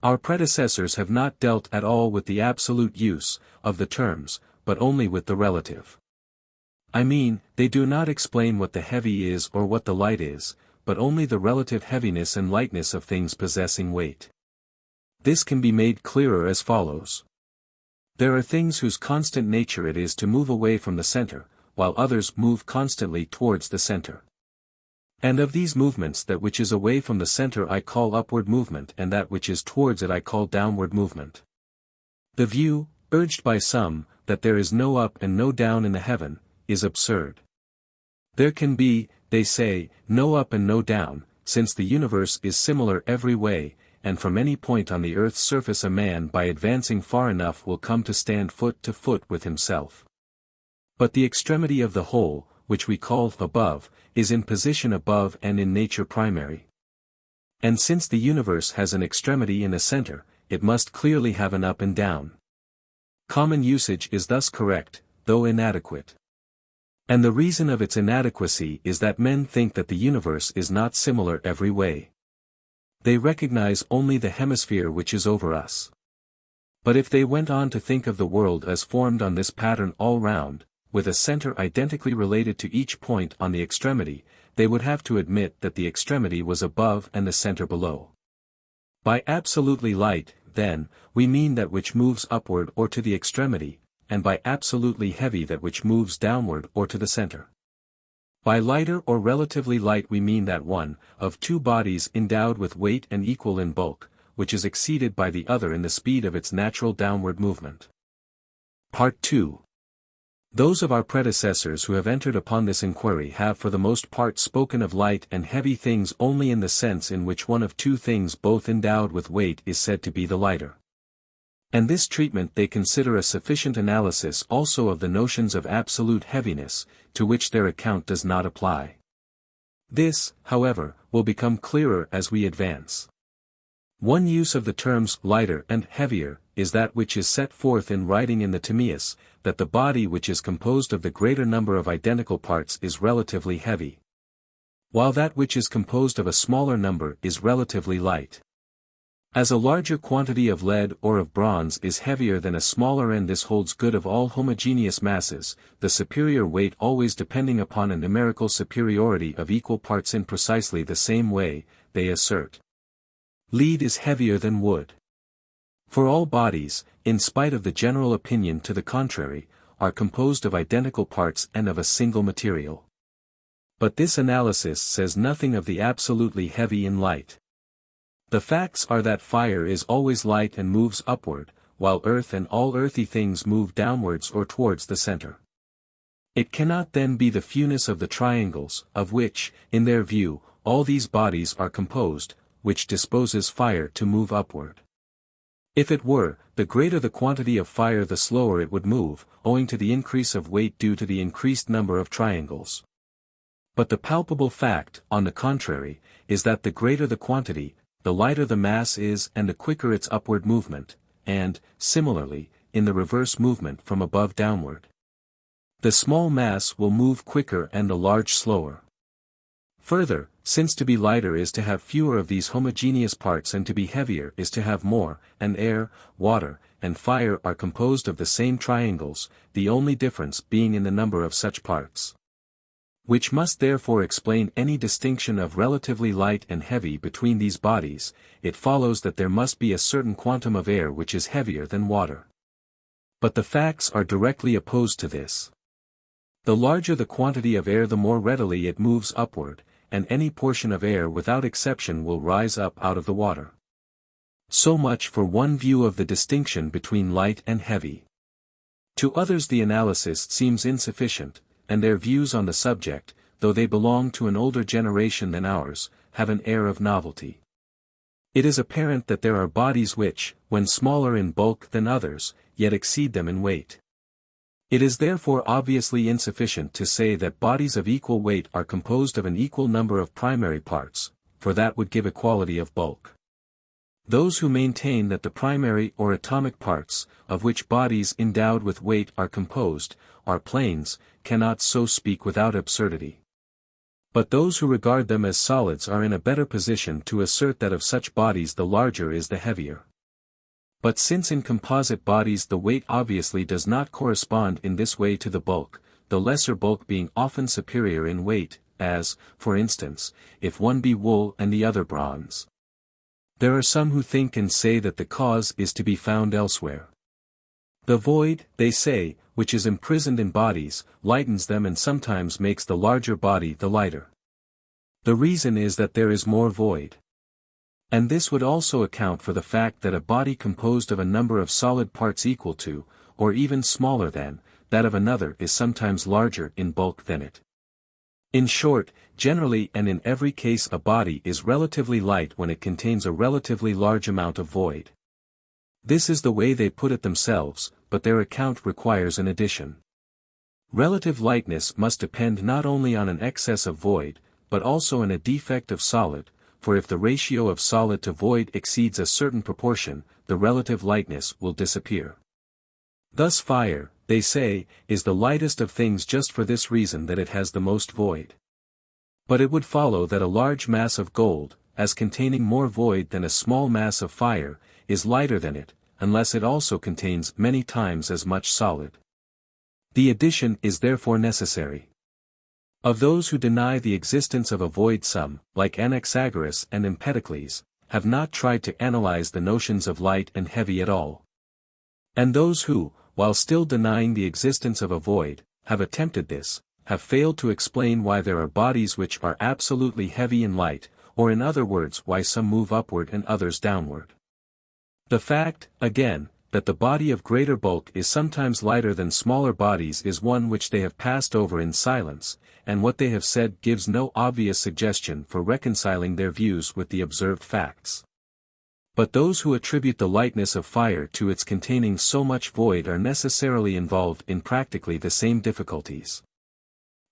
Our predecessors have not dealt at all with the absolute use of the terms, but only with the relative. I mean, they do not explain what the heavy is or what the light is, but only the relative heaviness and lightness of things possessing weight. This can be made clearer as follows. There are things whose constant nature it is to move away from the center, while others move constantly towards the center. And of these movements that which is away from the center I call upward movement, and that which is towards it I call downward movement. The view, urged by some, that there is no up and no down in the heaven, is absurd. There can be, they say, no up and no down, since the universe is similar every way, and from any point on the earth's surface a man by advancing far enough will come to stand foot to foot with himself. But the extremity of the whole, which we call above, is in position above and in nature primary. And since the universe has an extremity in a center, it must clearly have an up and down. Common usage is thus correct, though inadequate. And the reason of its inadequacy is that men think that the universe is not similar every way. They recognize only the hemisphere which is over us. But if they went on to think of the world as formed on this pattern all round, with a center identically related to each point on the extremity, they would have to admit that the extremity was above and the center below. By absolutely light, then, we mean that which moves upward or to the extremity, and by absolutely heavy that which moves downward or to the center. By lighter or relatively light we mean that one, of two bodies endowed with weight and equal in bulk, which is exceeded by the other in the speed of its natural downward movement. Part 2. Those of our predecessors who have entered upon this inquiry have for the most part spoken of light and heavy things only in the sense in which one of two things both endowed with weight is said to be the lighter. And this treatment they consider a sufficient analysis also of the notions of absolute heaviness, to which their account does not apply. This, however, will become clearer as we advance. One use of the terms lighter and heavier is that which is set forth in writing in the Timaeus, that the body which is composed of the greater number of identical parts is relatively heavy, while that which is composed of a smaller number is relatively light. As a larger quantity of lead or of bronze is heavier than a smaller, and this holds good of all homogeneous masses, the superior weight always depending upon a numerical superiority of equal parts in precisely the same way, they assert. Lead is heavier than wood. For all bodies, in spite of the general opinion to the contrary, are composed of identical parts and of a single material. But this analysis says nothing of the absolutely heavy in light. The facts are that fire is always light and moves upward, while earth and all earthy things move downwards or towards the center. It cannot then be the fewness of the triangles, of which, in their view, all these bodies are composed, which disposes fire to move upward. If it were, the greater the quantity of fire the slower it would move, owing to the increase of weight due to the increased number of triangles. But the palpable fact, on the contrary, is that the greater the quantity, the lighter the mass is and the quicker its upward movement, and, similarly, in the reverse movement from above downward. The small mass will move quicker and the large slower. Further, since to be lighter is to have fewer of these homogeneous parts and to be heavier is to have more, and air, water, and fire are composed of the same triangles, the only difference being in the number of such parts. Which must therefore explain any distinction of relatively light and heavy between these bodies, it follows that there must be a certain quantum of air which is heavier than water. But the facts are directly opposed to this. The larger the quantity of air the more readily it moves upward, and any portion of air without exception will rise up out of the water. So much for one view of the distinction between light and heavy. To others the analysis seems insufficient, and their views on the subject, though they belong to an older generation than ours, have an air of novelty. It is apparent that there are bodies which, when smaller in bulk than others, yet exceed them in weight. It is therefore obviously insufficient to say that bodies of equal weight are composed of an equal number of primary parts, for that would give equality of bulk. Those who maintain that the primary or atomic parts, of which bodies endowed with weight are composed, are planes, cannot so speak without absurdity. But those who regard them as solids are in a better position to assert that of such bodies the larger is the heavier. But since in composite bodies the weight obviously does not correspond in this way to the bulk, the lesser bulk being often superior in weight, as, for instance, if one be wool and the other bronze. There are some who think and say that the cause is to be found elsewhere. The void, they say, which is imprisoned in bodies, lightens them and sometimes makes the larger body the lighter. The reason is that there is more void. And this would also account for the fact that a body composed of a number of solid parts equal to, or even smaller than, that of another is sometimes larger in bulk than it. In short, generally and in every case a body is relatively light when it contains a relatively large amount of void. This is the way they put it themselves, but their account requires an addition. Relative lightness must depend not only on an excess of void, but also on a defect of solid, for if the ratio of solid to void exceeds a certain proportion, the relative lightness will disappear. Thus fire, they say, is the lightest of things just for this reason that it has the most void. But it would follow that a large mass of gold, as containing more void than a small mass of fire, is lighter than it, unless it also contains many times as much solid. The addition is therefore necessary. Of those who deny the existence of a void some, like Anaxagoras and Empedocles, have not tried to analyze the notions of light and heavy at all. And those who, while still denying the existence of a void, have attempted this, have failed to explain why there are bodies which are absolutely heavy and light, or in other words why some move upward and others downward. The fact, again, that the body of greater bulk is sometimes lighter than smaller bodies is one which they have passed over in silence, and what they have said gives no obvious suggestion for reconciling their views with the observed facts. But those who attribute the lightness of fire to its containing so much void are necessarily involved in practically the same difficulties.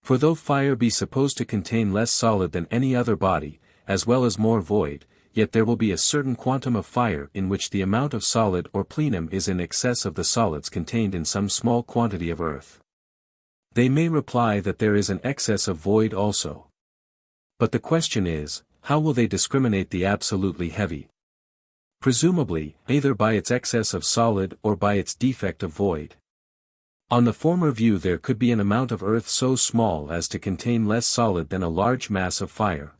For though fire be supposed to contain less solid than any other body, as well as more void, yet there will be a certain quantum of fire in which the amount of solid or plenum is in excess of the solids contained in some small quantity of earth. They may reply that there is an excess of void also. But the question is, how will they discriminate the absolutely heavy? Presumably, either by its excess of solid or by its defect of void. On the former view there could be an amount of earth so small as to contain less solid than a large mass of fire.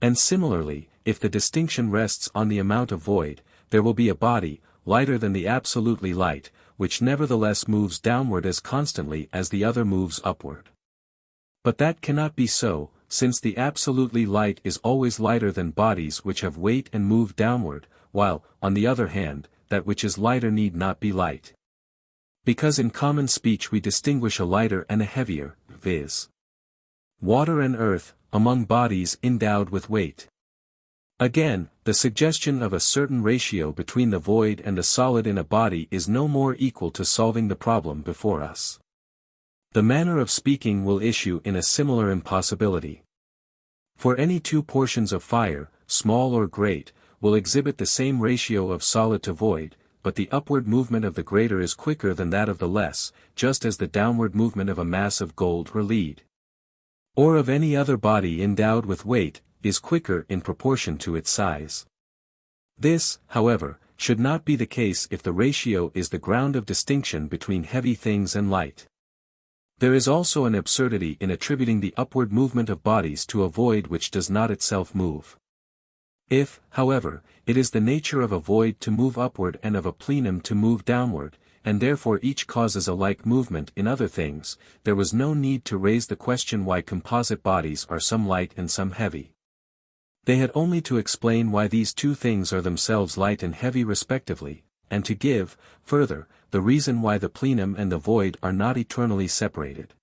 And similarly, if the distinction rests on the amount of void, there will be a body, lighter than the absolutely light, which nevertheless moves downward as constantly as the other moves upward. But that cannot be so, since the absolutely light is always lighter than bodies which have weight and move downward, while, on the other hand, that which is lighter need not be light. Because in common speech we distinguish a lighter and a heavier, viz. Water and earth, among bodies endowed with weight. Again, the suggestion of a certain ratio between the void and the solid in a body is no more equal to solving the problem before us. The manner of speaking will issue in a similar impossibility. For any two portions of fire, small or great, will exhibit the same ratio of solid to void, but the upward movement of the greater is quicker than that of the less, just as the downward movement of a mass of gold or lead, or of any other body endowed with weight, is quicker in proportion to its size. This, however, should not be the case if the ratio is the ground of distinction between heavy things and light. There is also an absurdity in attributing the upward movement of bodies to a void which does not itself move. If, however, it is the nature of a void to move upward and of a plenum to move downward, and therefore each causes a like movement in other things, there was no need to raise the question why composite bodies are some light and some heavy. They had only to explain why these two things are themselves light and heavy respectively, and to give, further, the reason why the plenum and the void are not eternally separated.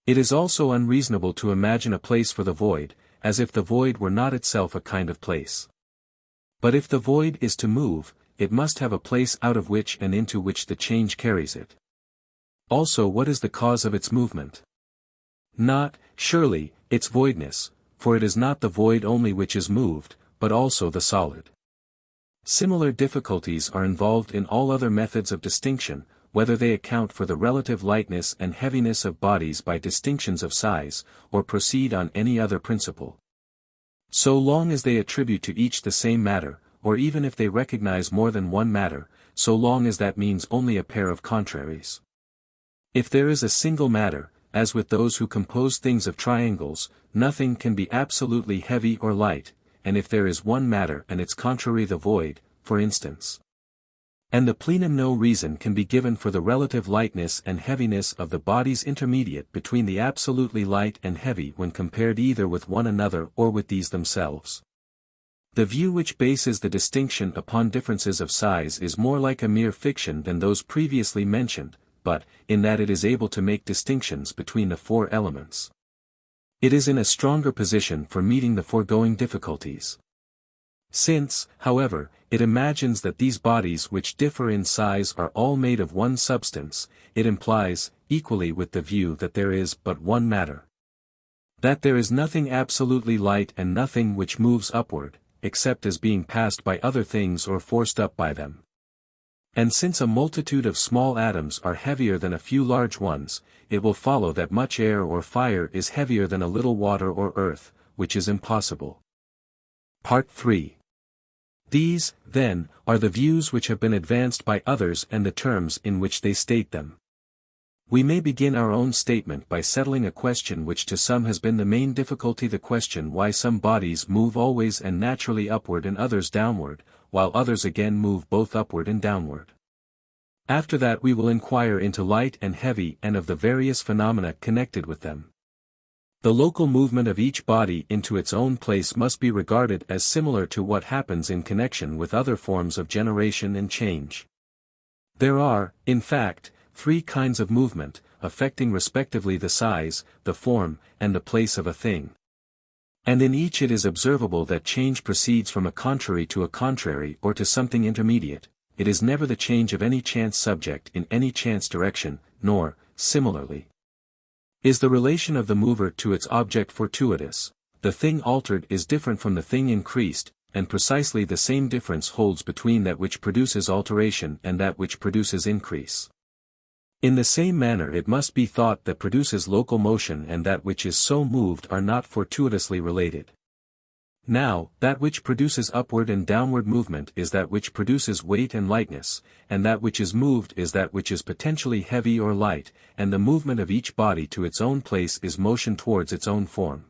It is also unreasonable to imagine a place for the void, as if the void were not itself a kind of place. But if the void is to move, it must have a place out of which and into which the change carries it. Also, what is the cause of its movement? Not, surely, its voidness, for it is not the void only which is moved, but also the solid. Similar difficulties are involved in all other methods of distinction, whether they account for the relative lightness and heaviness of bodies by distinctions of size, or proceed on any other principle. So long as they attribute to each the same matter, or even if they recognize more than one matter, so long as that means only a pair of contraries. If there is a single matter, as with those who compose things of triangles, nothing can be absolutely heavy or light, and if there is one matter and its contrary the void, for instance. And the plenum no reason can be given for the relative lightness and heaviness of the bodies intermediate between the absolutely light and heavy when compared either with one another or with these themselves. The view which bases the distinction upon differences of size is more like a mere fiction than those previously mentioned, but, in that it is able to make distinctions between the four elements. It is in a stronger position for meeting the foregoing difficulties. Since, however, it imagines that these bodies which differ in size are all made of one substance, it implies, equally with the view that there is but one matter. That there is nothing absolutely light and nothing which moves upward, except as being passed by other things or forced up by them. And since a multitude of small atoms are heavier than a few large ones, it will follow that much air or fire is heavier than a little water or earth, which is impossible. Part 3. These, then, are the views which have been advanced by others and the terms in which they state them. We may begin our own statement by settling a question which to some has been the main difficulty, the question why some bodies move always and naturally upward and others downward, while others again move both upward and downward. After that we will inquire into light and heavy and of the various phenomena connected with them. The local movement of each body into its own place must be regarded as similar to what happens in connection with other forms of generation and change. There are, in fact, three kinds of movement, affecting respectively the size, the form, and the place of a thing. And in each it is observable that change proceeds from a contrary to a contrary or to something intermediate. It is never the change of any chance subject in any chance direction, nor, similarly, is the relation of the mover to its object fortuitous. The thing altered is different from the thing increased, and precisely the same difference holds between that which produces alteration and that which produces increase. In the same manner it must be thought that produces local motion and that which is so moved are not fortuitously related. Now, that which produces upward and downward movement is that which produces weight and lightness, and that which is moved is that which is potentially heavy or light, and the movement of each body to its own place is motion towards its own form.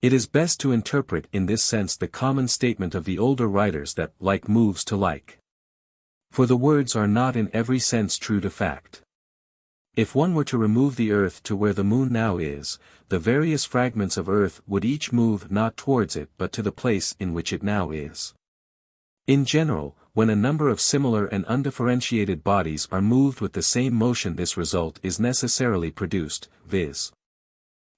It is best to interpret in this sense the common statement of the older writers that like moves to like. For the words are not in every sense true to fact. If one were to remove the earth to where the moon now is, the various fragments of earth would each move not towards it but to the place in which it now is. In general, when a number of similar and undifferentiated bodies are moved with the same motion, this result is necessarily produced, viz.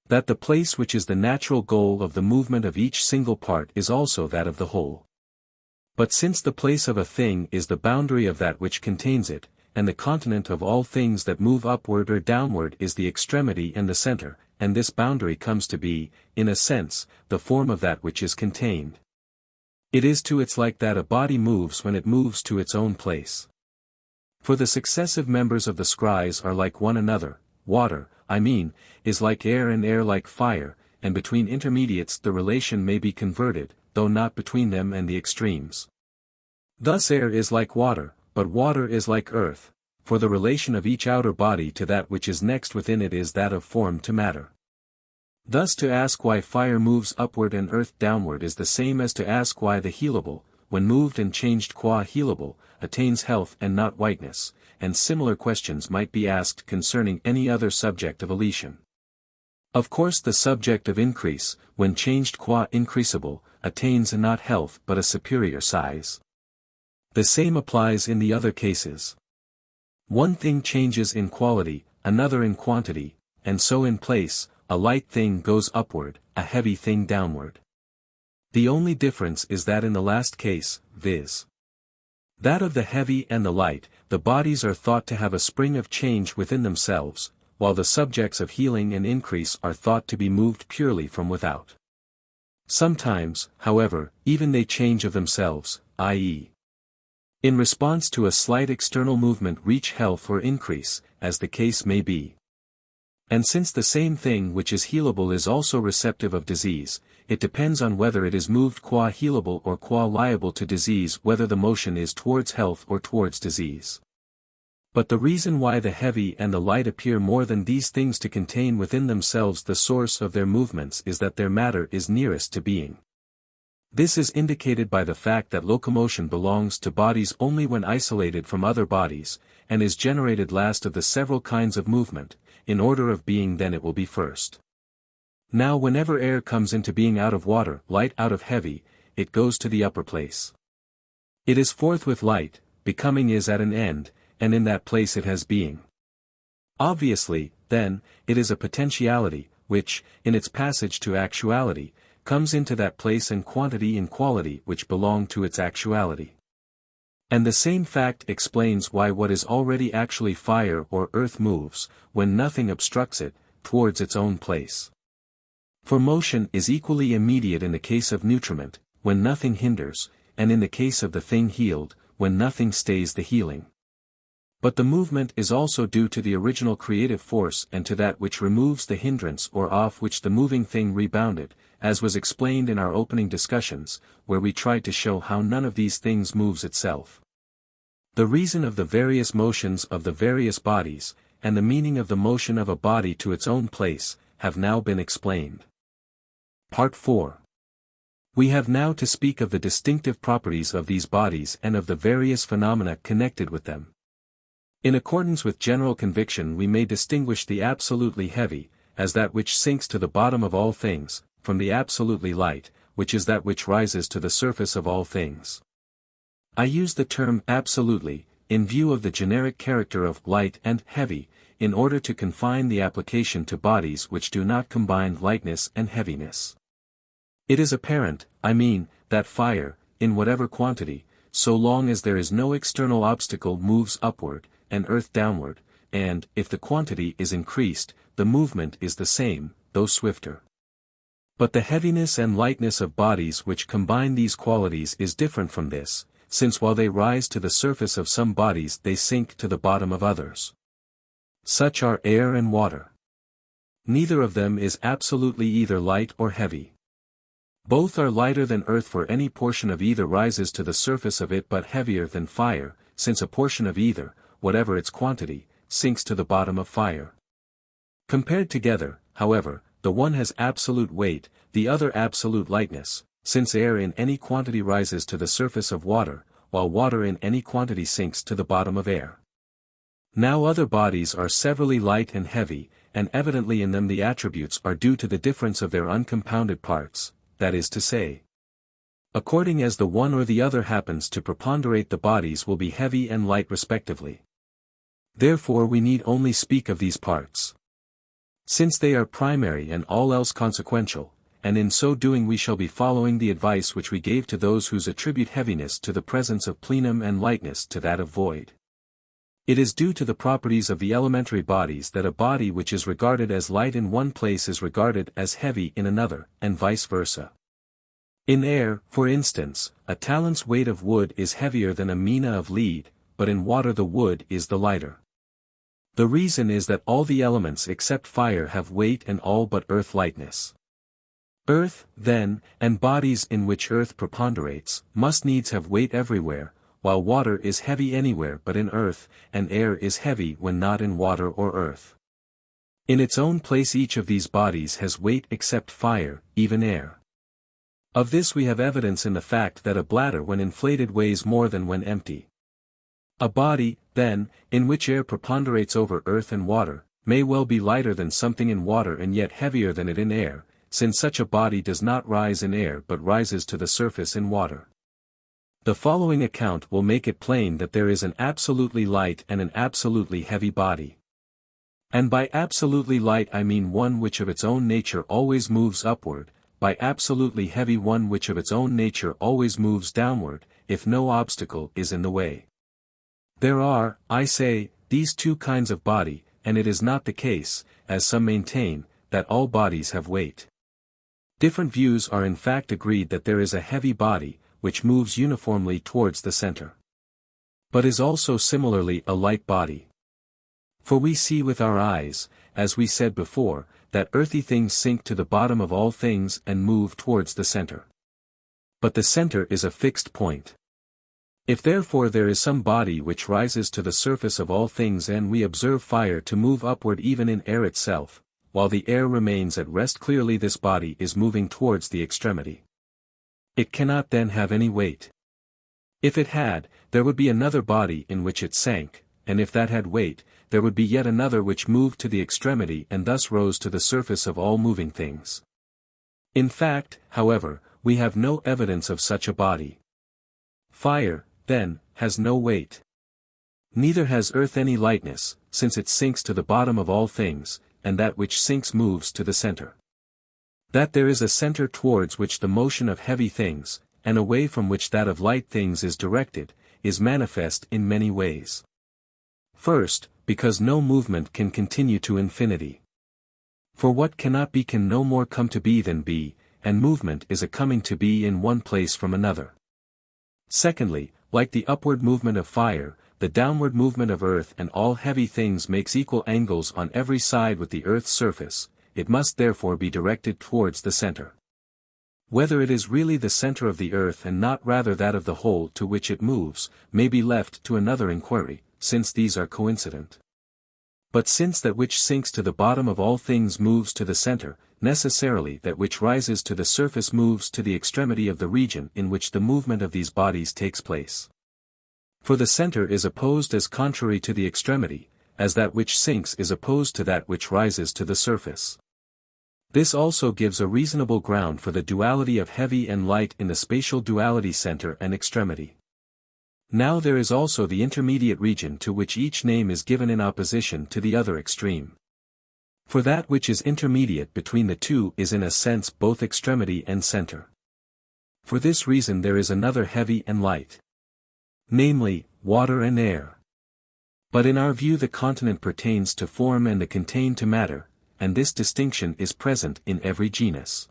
that the place which is the natural goal of the movement of each single part is also that of the whole. But since the place of a thing is the boundary of that which contains it, and the continent of all things that move upward or downward is the extremity and the center, and this boundary comes to be, in a sense, the form of that which is contained. It is to its like that a body moves when it moves to its own place. For the successive members of the scries are like one another, water, I mean, is like air and air like fire, and between intermediates the relation may be converted, though not between them and the extremes. Thus air is like water, but water is like earth, for the relation of each outer body to that which is next within it is that of form to matter. Thus to ask why fire moves upward and earth downward is the same as to ask why the healable, when moved and changed qua healable, attains health and not whiteness, and similar questions might be asked concerning any other subject of elision. Of course the subject of increase, when changed qua increasable, attains not health but a superior size. The same applies in the other cases. One thing changes in quality, another in quantity, and so in place, a light thing goes upward, a heavy thing downward. The only difference is that in the last case, viz. that of the heavy and the light, the bodies are thought to have a spring of change within themselves, while the subjects of healing and increase are thought to be moved purely from without. Sometimes, however, even they change of themselves, i.e. in response to a slight external movement reach health or increase, as the case may be. And since the same thing which is healable is also receptive of disease, it depends on whether it is moved qua healable or qua liable to disease, whether the motion is towards health or towards disease. But the reason why the heavy and the light appear more than these things to contain within themselves the source of their movements is that their matter is nearest to being. This is indicated by the fact that locomotion belongs to bodies only when isolated from other bodies, and is generated last of the several kinds of movement. In order of being then it will be first. Now whenever air comes into being out of water, light out of heavy, it goes to the upper place. It is forthwith light, becoming is at an end, and in that place it has being. Obviously, then, it is a potentiality, which, in its passage to actuality, comes into that place and quantity in quality which belong to its actuality. And the same fact explains why what is already actually fire or earth moves, when nothing obstructs it, towards its own place. For motion is equally immediate in the case of nutriment, when nothing hinders, and in the case of the thing healed, when nothing stays the healing. But the movement is also due to the original creative force and to that which removes the hindrance or off which the moving thing rebounded, as was explained in our opening discussions, where we tried to show how none of these things moves itself. The reason of the various motions of the various bodies, and the meaning of the motion of a body to its own place, have now been explained. Part 4. We have now to speak of the distinctive properties of these bodies and of the various phenomena connected with them. In accordance with general conviction we may distinguish the absolutely heavy, as that which sinks to the bottom of all things, from the absolutely light, which is that which rises to the surface of all things. I use the term absolutely, in view of the generic character of light and heavy, in order to confine the application to bodies which do not combine lightness and heaviness. It is apparent, I mean, that fire, in whatever quantity, so long as there is no external obstacle moves upward, and earth downward, and, if the quantity is increased, the movement is the same, though swifter. But the heaviness and lightness of bodies which combine these qualities is different from this, since while they rise to the surface of some bodies they sink to the bottom of others. Such are air and water. Neither of them is absolutely either light or heavy. Both are lighter than earth, for any portion of either rises to the surface of it, but heavier than fire, since a portion of either, whatever its quantity, sinks to the bottom of fire. Compared together, however, the one has absolute weight, the other absolute lightness, since air in any quantity rises to the surface of water, while water in any quantity sinks to the bottom of air. Now other bodies are severally light and heavy, and evidently in them the attributes are due to the difference of their uncompounded parts, that is to say, according as the one or the other happens to preponderate, the bodies will be heavy and light respectively. Therefore we need only speak of these parts, since they are primary and all else consequential, and in so doing we shall be following the advice which we gave to those whose attribute heaviness to the presence of plenum and lightness to that of void. It is due to the properties of the elementary bodies that a body which is regarded as light in one place is regarded as heavy in another, and vice versa. In air, for instance, a talent's weight of wood is heavier than a mina of lead, but in water the wood is the lighter. The reason is that all the elements except fire have weight and all but earth lightness. Earth, then, and bodies in which earth preponderates, must needs have weight everywhere, while water is heavy anywhere but in earth, and air is heavy when not in water or earth. In its own place each of these bodies has weight except fire, even air. Of this we have evidence in the fact that a bladder when inflated weighs more than when empty. A body, then, in which air preponderates over earth and water, may well be lighter than something in water and yet heavier than it in air, since such a body does not rise in air but rises to the surface in water. The following account will make it plain that there is an absolutely light and an absolutely heavy body. And by absolutely light I mean one which of its own nature always moves upward, by absolutely heavy one which of its own nature always moves downward, if no obstacle is in the way. There are, I say, these two kinds of body, and it is not the case, as some maintain, that all bodies have weight. Different views are in fact agreed that there is a heavy body, which moves uniformly towards the center, but is also similarly a light body. For we see with our eyes, as we said before, that earthy things sink to the bottom of all things and move towards the center. But the center is a fixed point. If therefore there is some body which rises to the surface of all things and we observe fire to move upward even in air itself, while the air remains at rest, clearly this body is moving towards the extremity. It cannot then have any weight. If it had, there would be another body in which it sank, and if that had weight, there would be yet another which moved to the extremity and thus rose to the surface of all moving things. In fact, however, we have no evidence of such a body. Fire, then, has no weight. Neither has earth any lightness, since it sinks to the bottom of all things, and that which sinks moves to the center. That there is a center towards which the motion of heavy things, and away from which that of light things is directed, is manifest in many ways. First, because no movement can continue to infinity. For what cannot be can no more come to be than be, and movement is a coming to be in one place from another. Secondly, like the upward movement of fire, the downward movement of earth and all heavy things makes equal angles on every side with the earth's surface, it must therefore be directed towards the center. Whether it is really the center of the earth and not rather that of the whole to which it moves, may be left to another inquiry, since these are coincident. But since that which sinks to the bottom of all things moves to the center, necessarily that which rises to the surface moves to the extremity of the region in which the movement of these bodies takes place. For the center is opposed as contrary to the extremity, as that which sinks is opposed to that which rises to the surface. This also gives a reasonable ground for the duality of heavy and light in the spatial duality center and extremity. Now there is also the intermediate region to which each name is given in opposition to the other extreme. For that which is intermediate between the two is in a sense both extremity and center. For this reason there is another heavy and light, namely, water and air. But in our view the continent pertains to form and the contained to matter, and this distinction is present in every genus.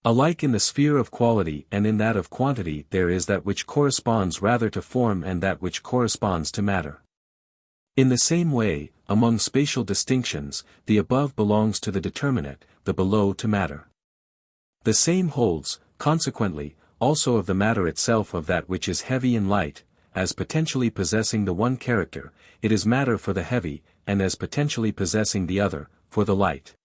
Alike in the sphere of quality and in that of quantity there is that which corresponds rather to form and that which corresponds to matter. In the same way, among spatial distinctions, the above belongs to the determinate, the below to matter. The same holds, consequently, also of the matter itself of that which is heavy and light, as potentially possessing the one character, it is matter for the heavy, and as potentially possessing the other, for the light.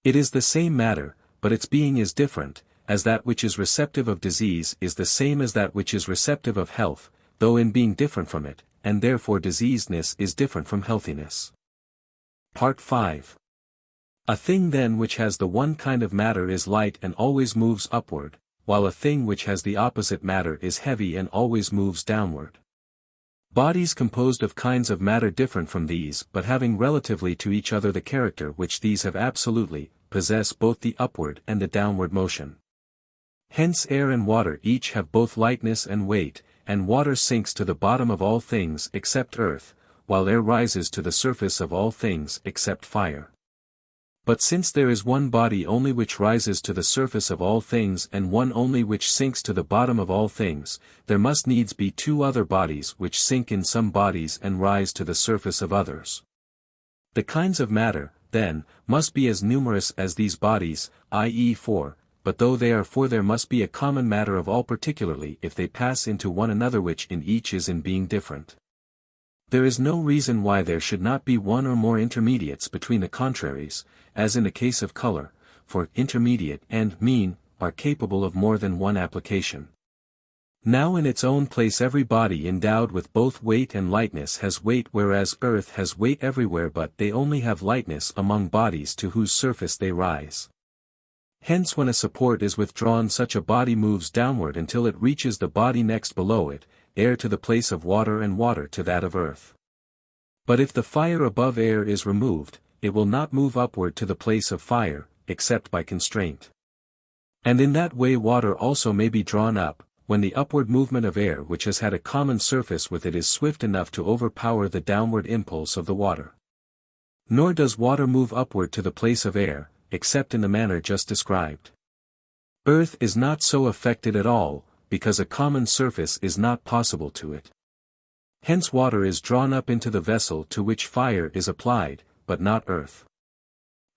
It is the same matter, but its being is different, as that which is receptive of disease is the same as that which is receptive of health, though in being different from it, and therefore diseasedness is different from healthiness. Part 5. A thing then which has the one kind of matter is light and always moves upward, while a thing which has the opposite matter is heavy and always moves downward. Bodies composed of kinds of matter different from these but having relatively to each other the character which these have absolutely, possess both the upward and the downward motion. Hence air and water each have both lightness and weight, and water sinks to the bottom of all things except earth, while air rises to the surface of all things except fire. But since there is one body only which rises to the surface of all things and one only which sinks to the bottom of all things, there must needs be two other bodies which sink in some bodies and rise to the surface of others. The kinds of matter, then, must be as numerous as these bodies, i.e. four, but though they are four there must be a common matter of all particularly if they pass into one another which in each is in being different. There is no reason why there should not be one or more intermediates between the contraries, as in the case of color, for intermediate and mean are capable of more than one application. Now in its own place every body endowed with both weight and lightness has weight whereas earth has weight everywhere but they only have lightness among bodies to whose surface they rise. Hence when a support is withdrawn such a body moves downward until it reaches the body next below it, air to the place of water and water to that of earth. But if the fire above air is removed, it will not move upward to the place of fire, except by constraint. And in that way water also may be drawn up, when the upward movement of air which has had a common surface with it is swift enough to overpower the downward impulse of the water. Nor does water move upward to the place of air, except in the manner just described. Earth is not so affected at all, because a common surface is not possible to it. Hence water is drawn up into the vessel to which fire is applied, but not earth.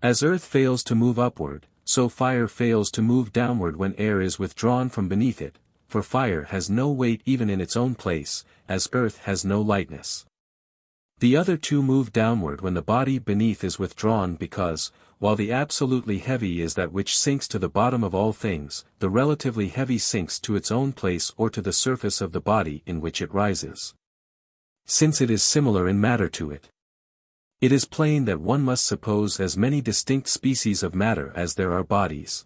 As earth fails to move upward, so fire fails to move downward when air is withdrawn from beneath it, for fire has no weight even in its own place, as earth has no lightness. The other two move downward when the body beneath is withdrawn because, while the absolutely heavy is that which sinks to the bottom of all things, the relatively heavy sinks to its own place or to the surface of the body in which it rises. Since it is similar in matter to it, it is plain that one must suppose as many distinct species of matter as there are bodies.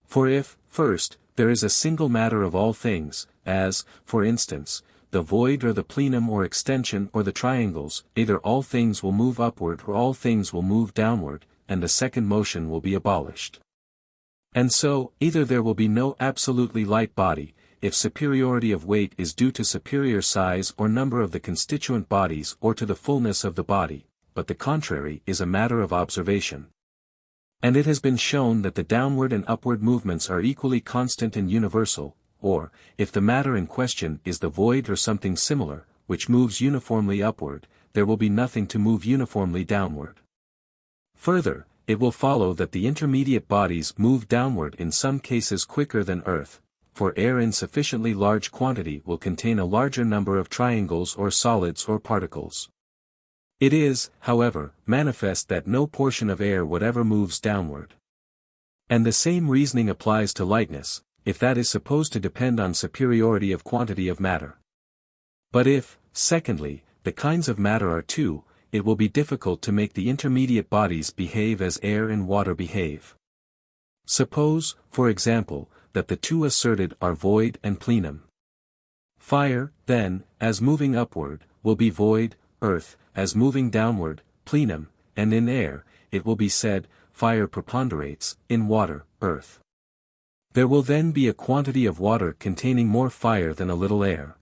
For if, first, there is a single matter of all things, as, for instance, the void or the plenum or extension or the triangles, either all things will move upward or all things will move downward, and the second motion will be abolished. And so, either there will be no absolutely light body, if superiority of weight is due to superior size or number of the constituent bodies or to the fullness of the body, but the contrary is a matter of observation. And it has been shown that the downward and upward movements are equally constant and universal, or, if the matter in question is the void or something similar, which moves uniformly upward, there will be nothing to move uniformly downward. Further, it will follow that the intermediate bodies move downward in some cases quicker than earth, for air in sufficiently large quantity will contain a larger number of triangles or solids or particles. It is, however, manifest that no portion of air whatever moves downward. And the same reasoning applies to lightness, if that is supposed to depend on superiority of quantity of matter. But if, secondly, the kinds of matter are two, it will be difficult to make the intermediate bodies behave as air and water behave. Suppose, for example, that the two asserted are void and plenum. Fire, then, as moving upward, will be void, earth, as moving downward, plenum, and in air, it will be said, fire preponderates, in water, earth. There will then be a quantity of water containing more fire than a little air.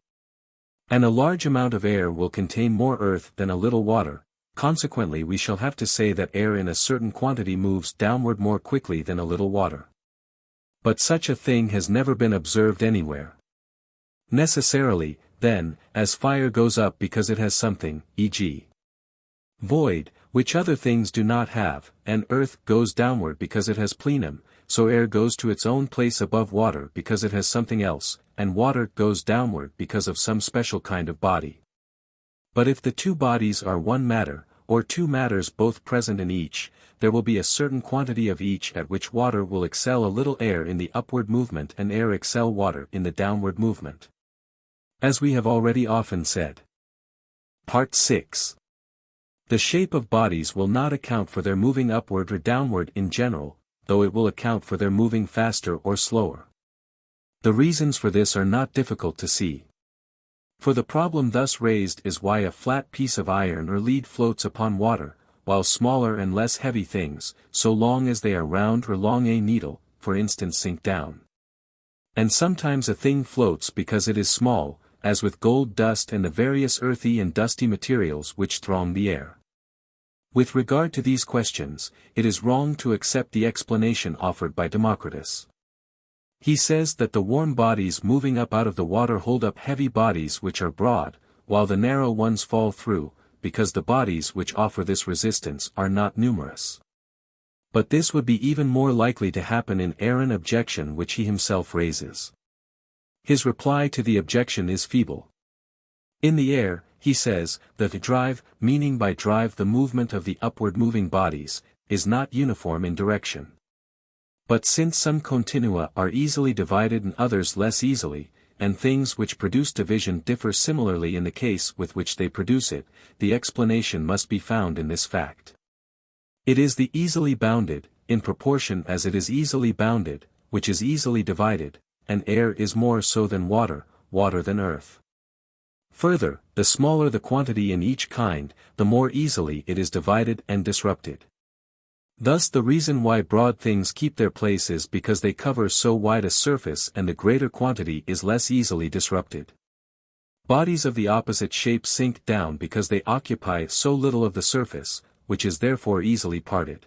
And a large amount of air will contain more earth than a little water, consequently we shall have to say that air in a certain quantity moves downward more quickly than a little water. But such a thing has never been observed anywhere. Necessarily, then, as fire goes up because it has something, e.g. void, which other things do not have, and earth goes downward because it has plenum, so air goes to its own place above water because it has something else, and water goes downward because of some special kind of body. But if the two bodies are one matter, or two matters both present in each, there will be a certain quantity of each at which water will excel a little air in the upward movement and air excel water in the downward movement. As we have already often said. Part 6. The shape of bodies will not account for their moving upward or downward in general, though it will account for their moving faster or slower. The reasons for this are not difficult to see. For the problem thus raised is why a flat piece of iron or lead floats upon water, while smaller and less heavy things, so long as they are round or long a needle, for instance sink down. And sometimes a thing floats because it is small, as with gold dust and the various earthy and dusty materials which throng the air. With regard to these questions, it is wrong to accept the explanation offered by Democritus. He says that the warm bodies moving up out of the water hold up heavy bodies which are broad, while the narrow ones fall through, because the bodies which offer this resistance are not numerous. But this would be even more likely to happen in an objection which he himself raises. His reply to the objection is feeble. In the air, he says, that the drive, meaning by drive the movement of the upward moving bodies, is not uniform in direction. But since some continua are easily divided and others less easily, and things which produce division differ similarly in the case with which they produce it, the explanation must be found in this fact. It is the easily bounded, in proportion as it is easily bounded, which is easily divided, and air is more so than water, water than earth. Further, the smaller the quantity in each kind, the more easily it is divided and disrupted. Thus the reason why broad things keep their place is because they cover so wide a surface and the greater quantity is less easily disrupted. Bodies of the opposite shape sink down because they occupy so little of the surface, which is therefore easily parted.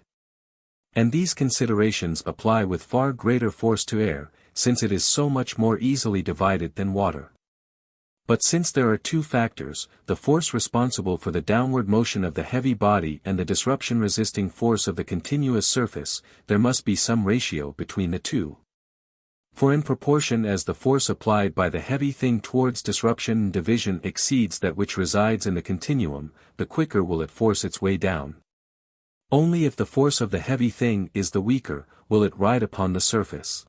And these considerations apply with far greater force to air, since it is so much more easily divided than water. But since there are two factors, the force responsible for the downward motion of the heavy body and the disruption-resisting force of the continuous surface, there must be some ratio between the two. For in proportion as the force applied by the heavy thing towards disruption and division exceeds that which resides in the continuum, the quicker will it force its way down. Only if the force of the heavy thing is the weaker, will it ride upon the surface.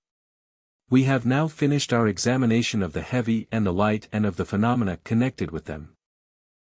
We have now finished our examination of the heavy and the light and of the phenomena connected with them.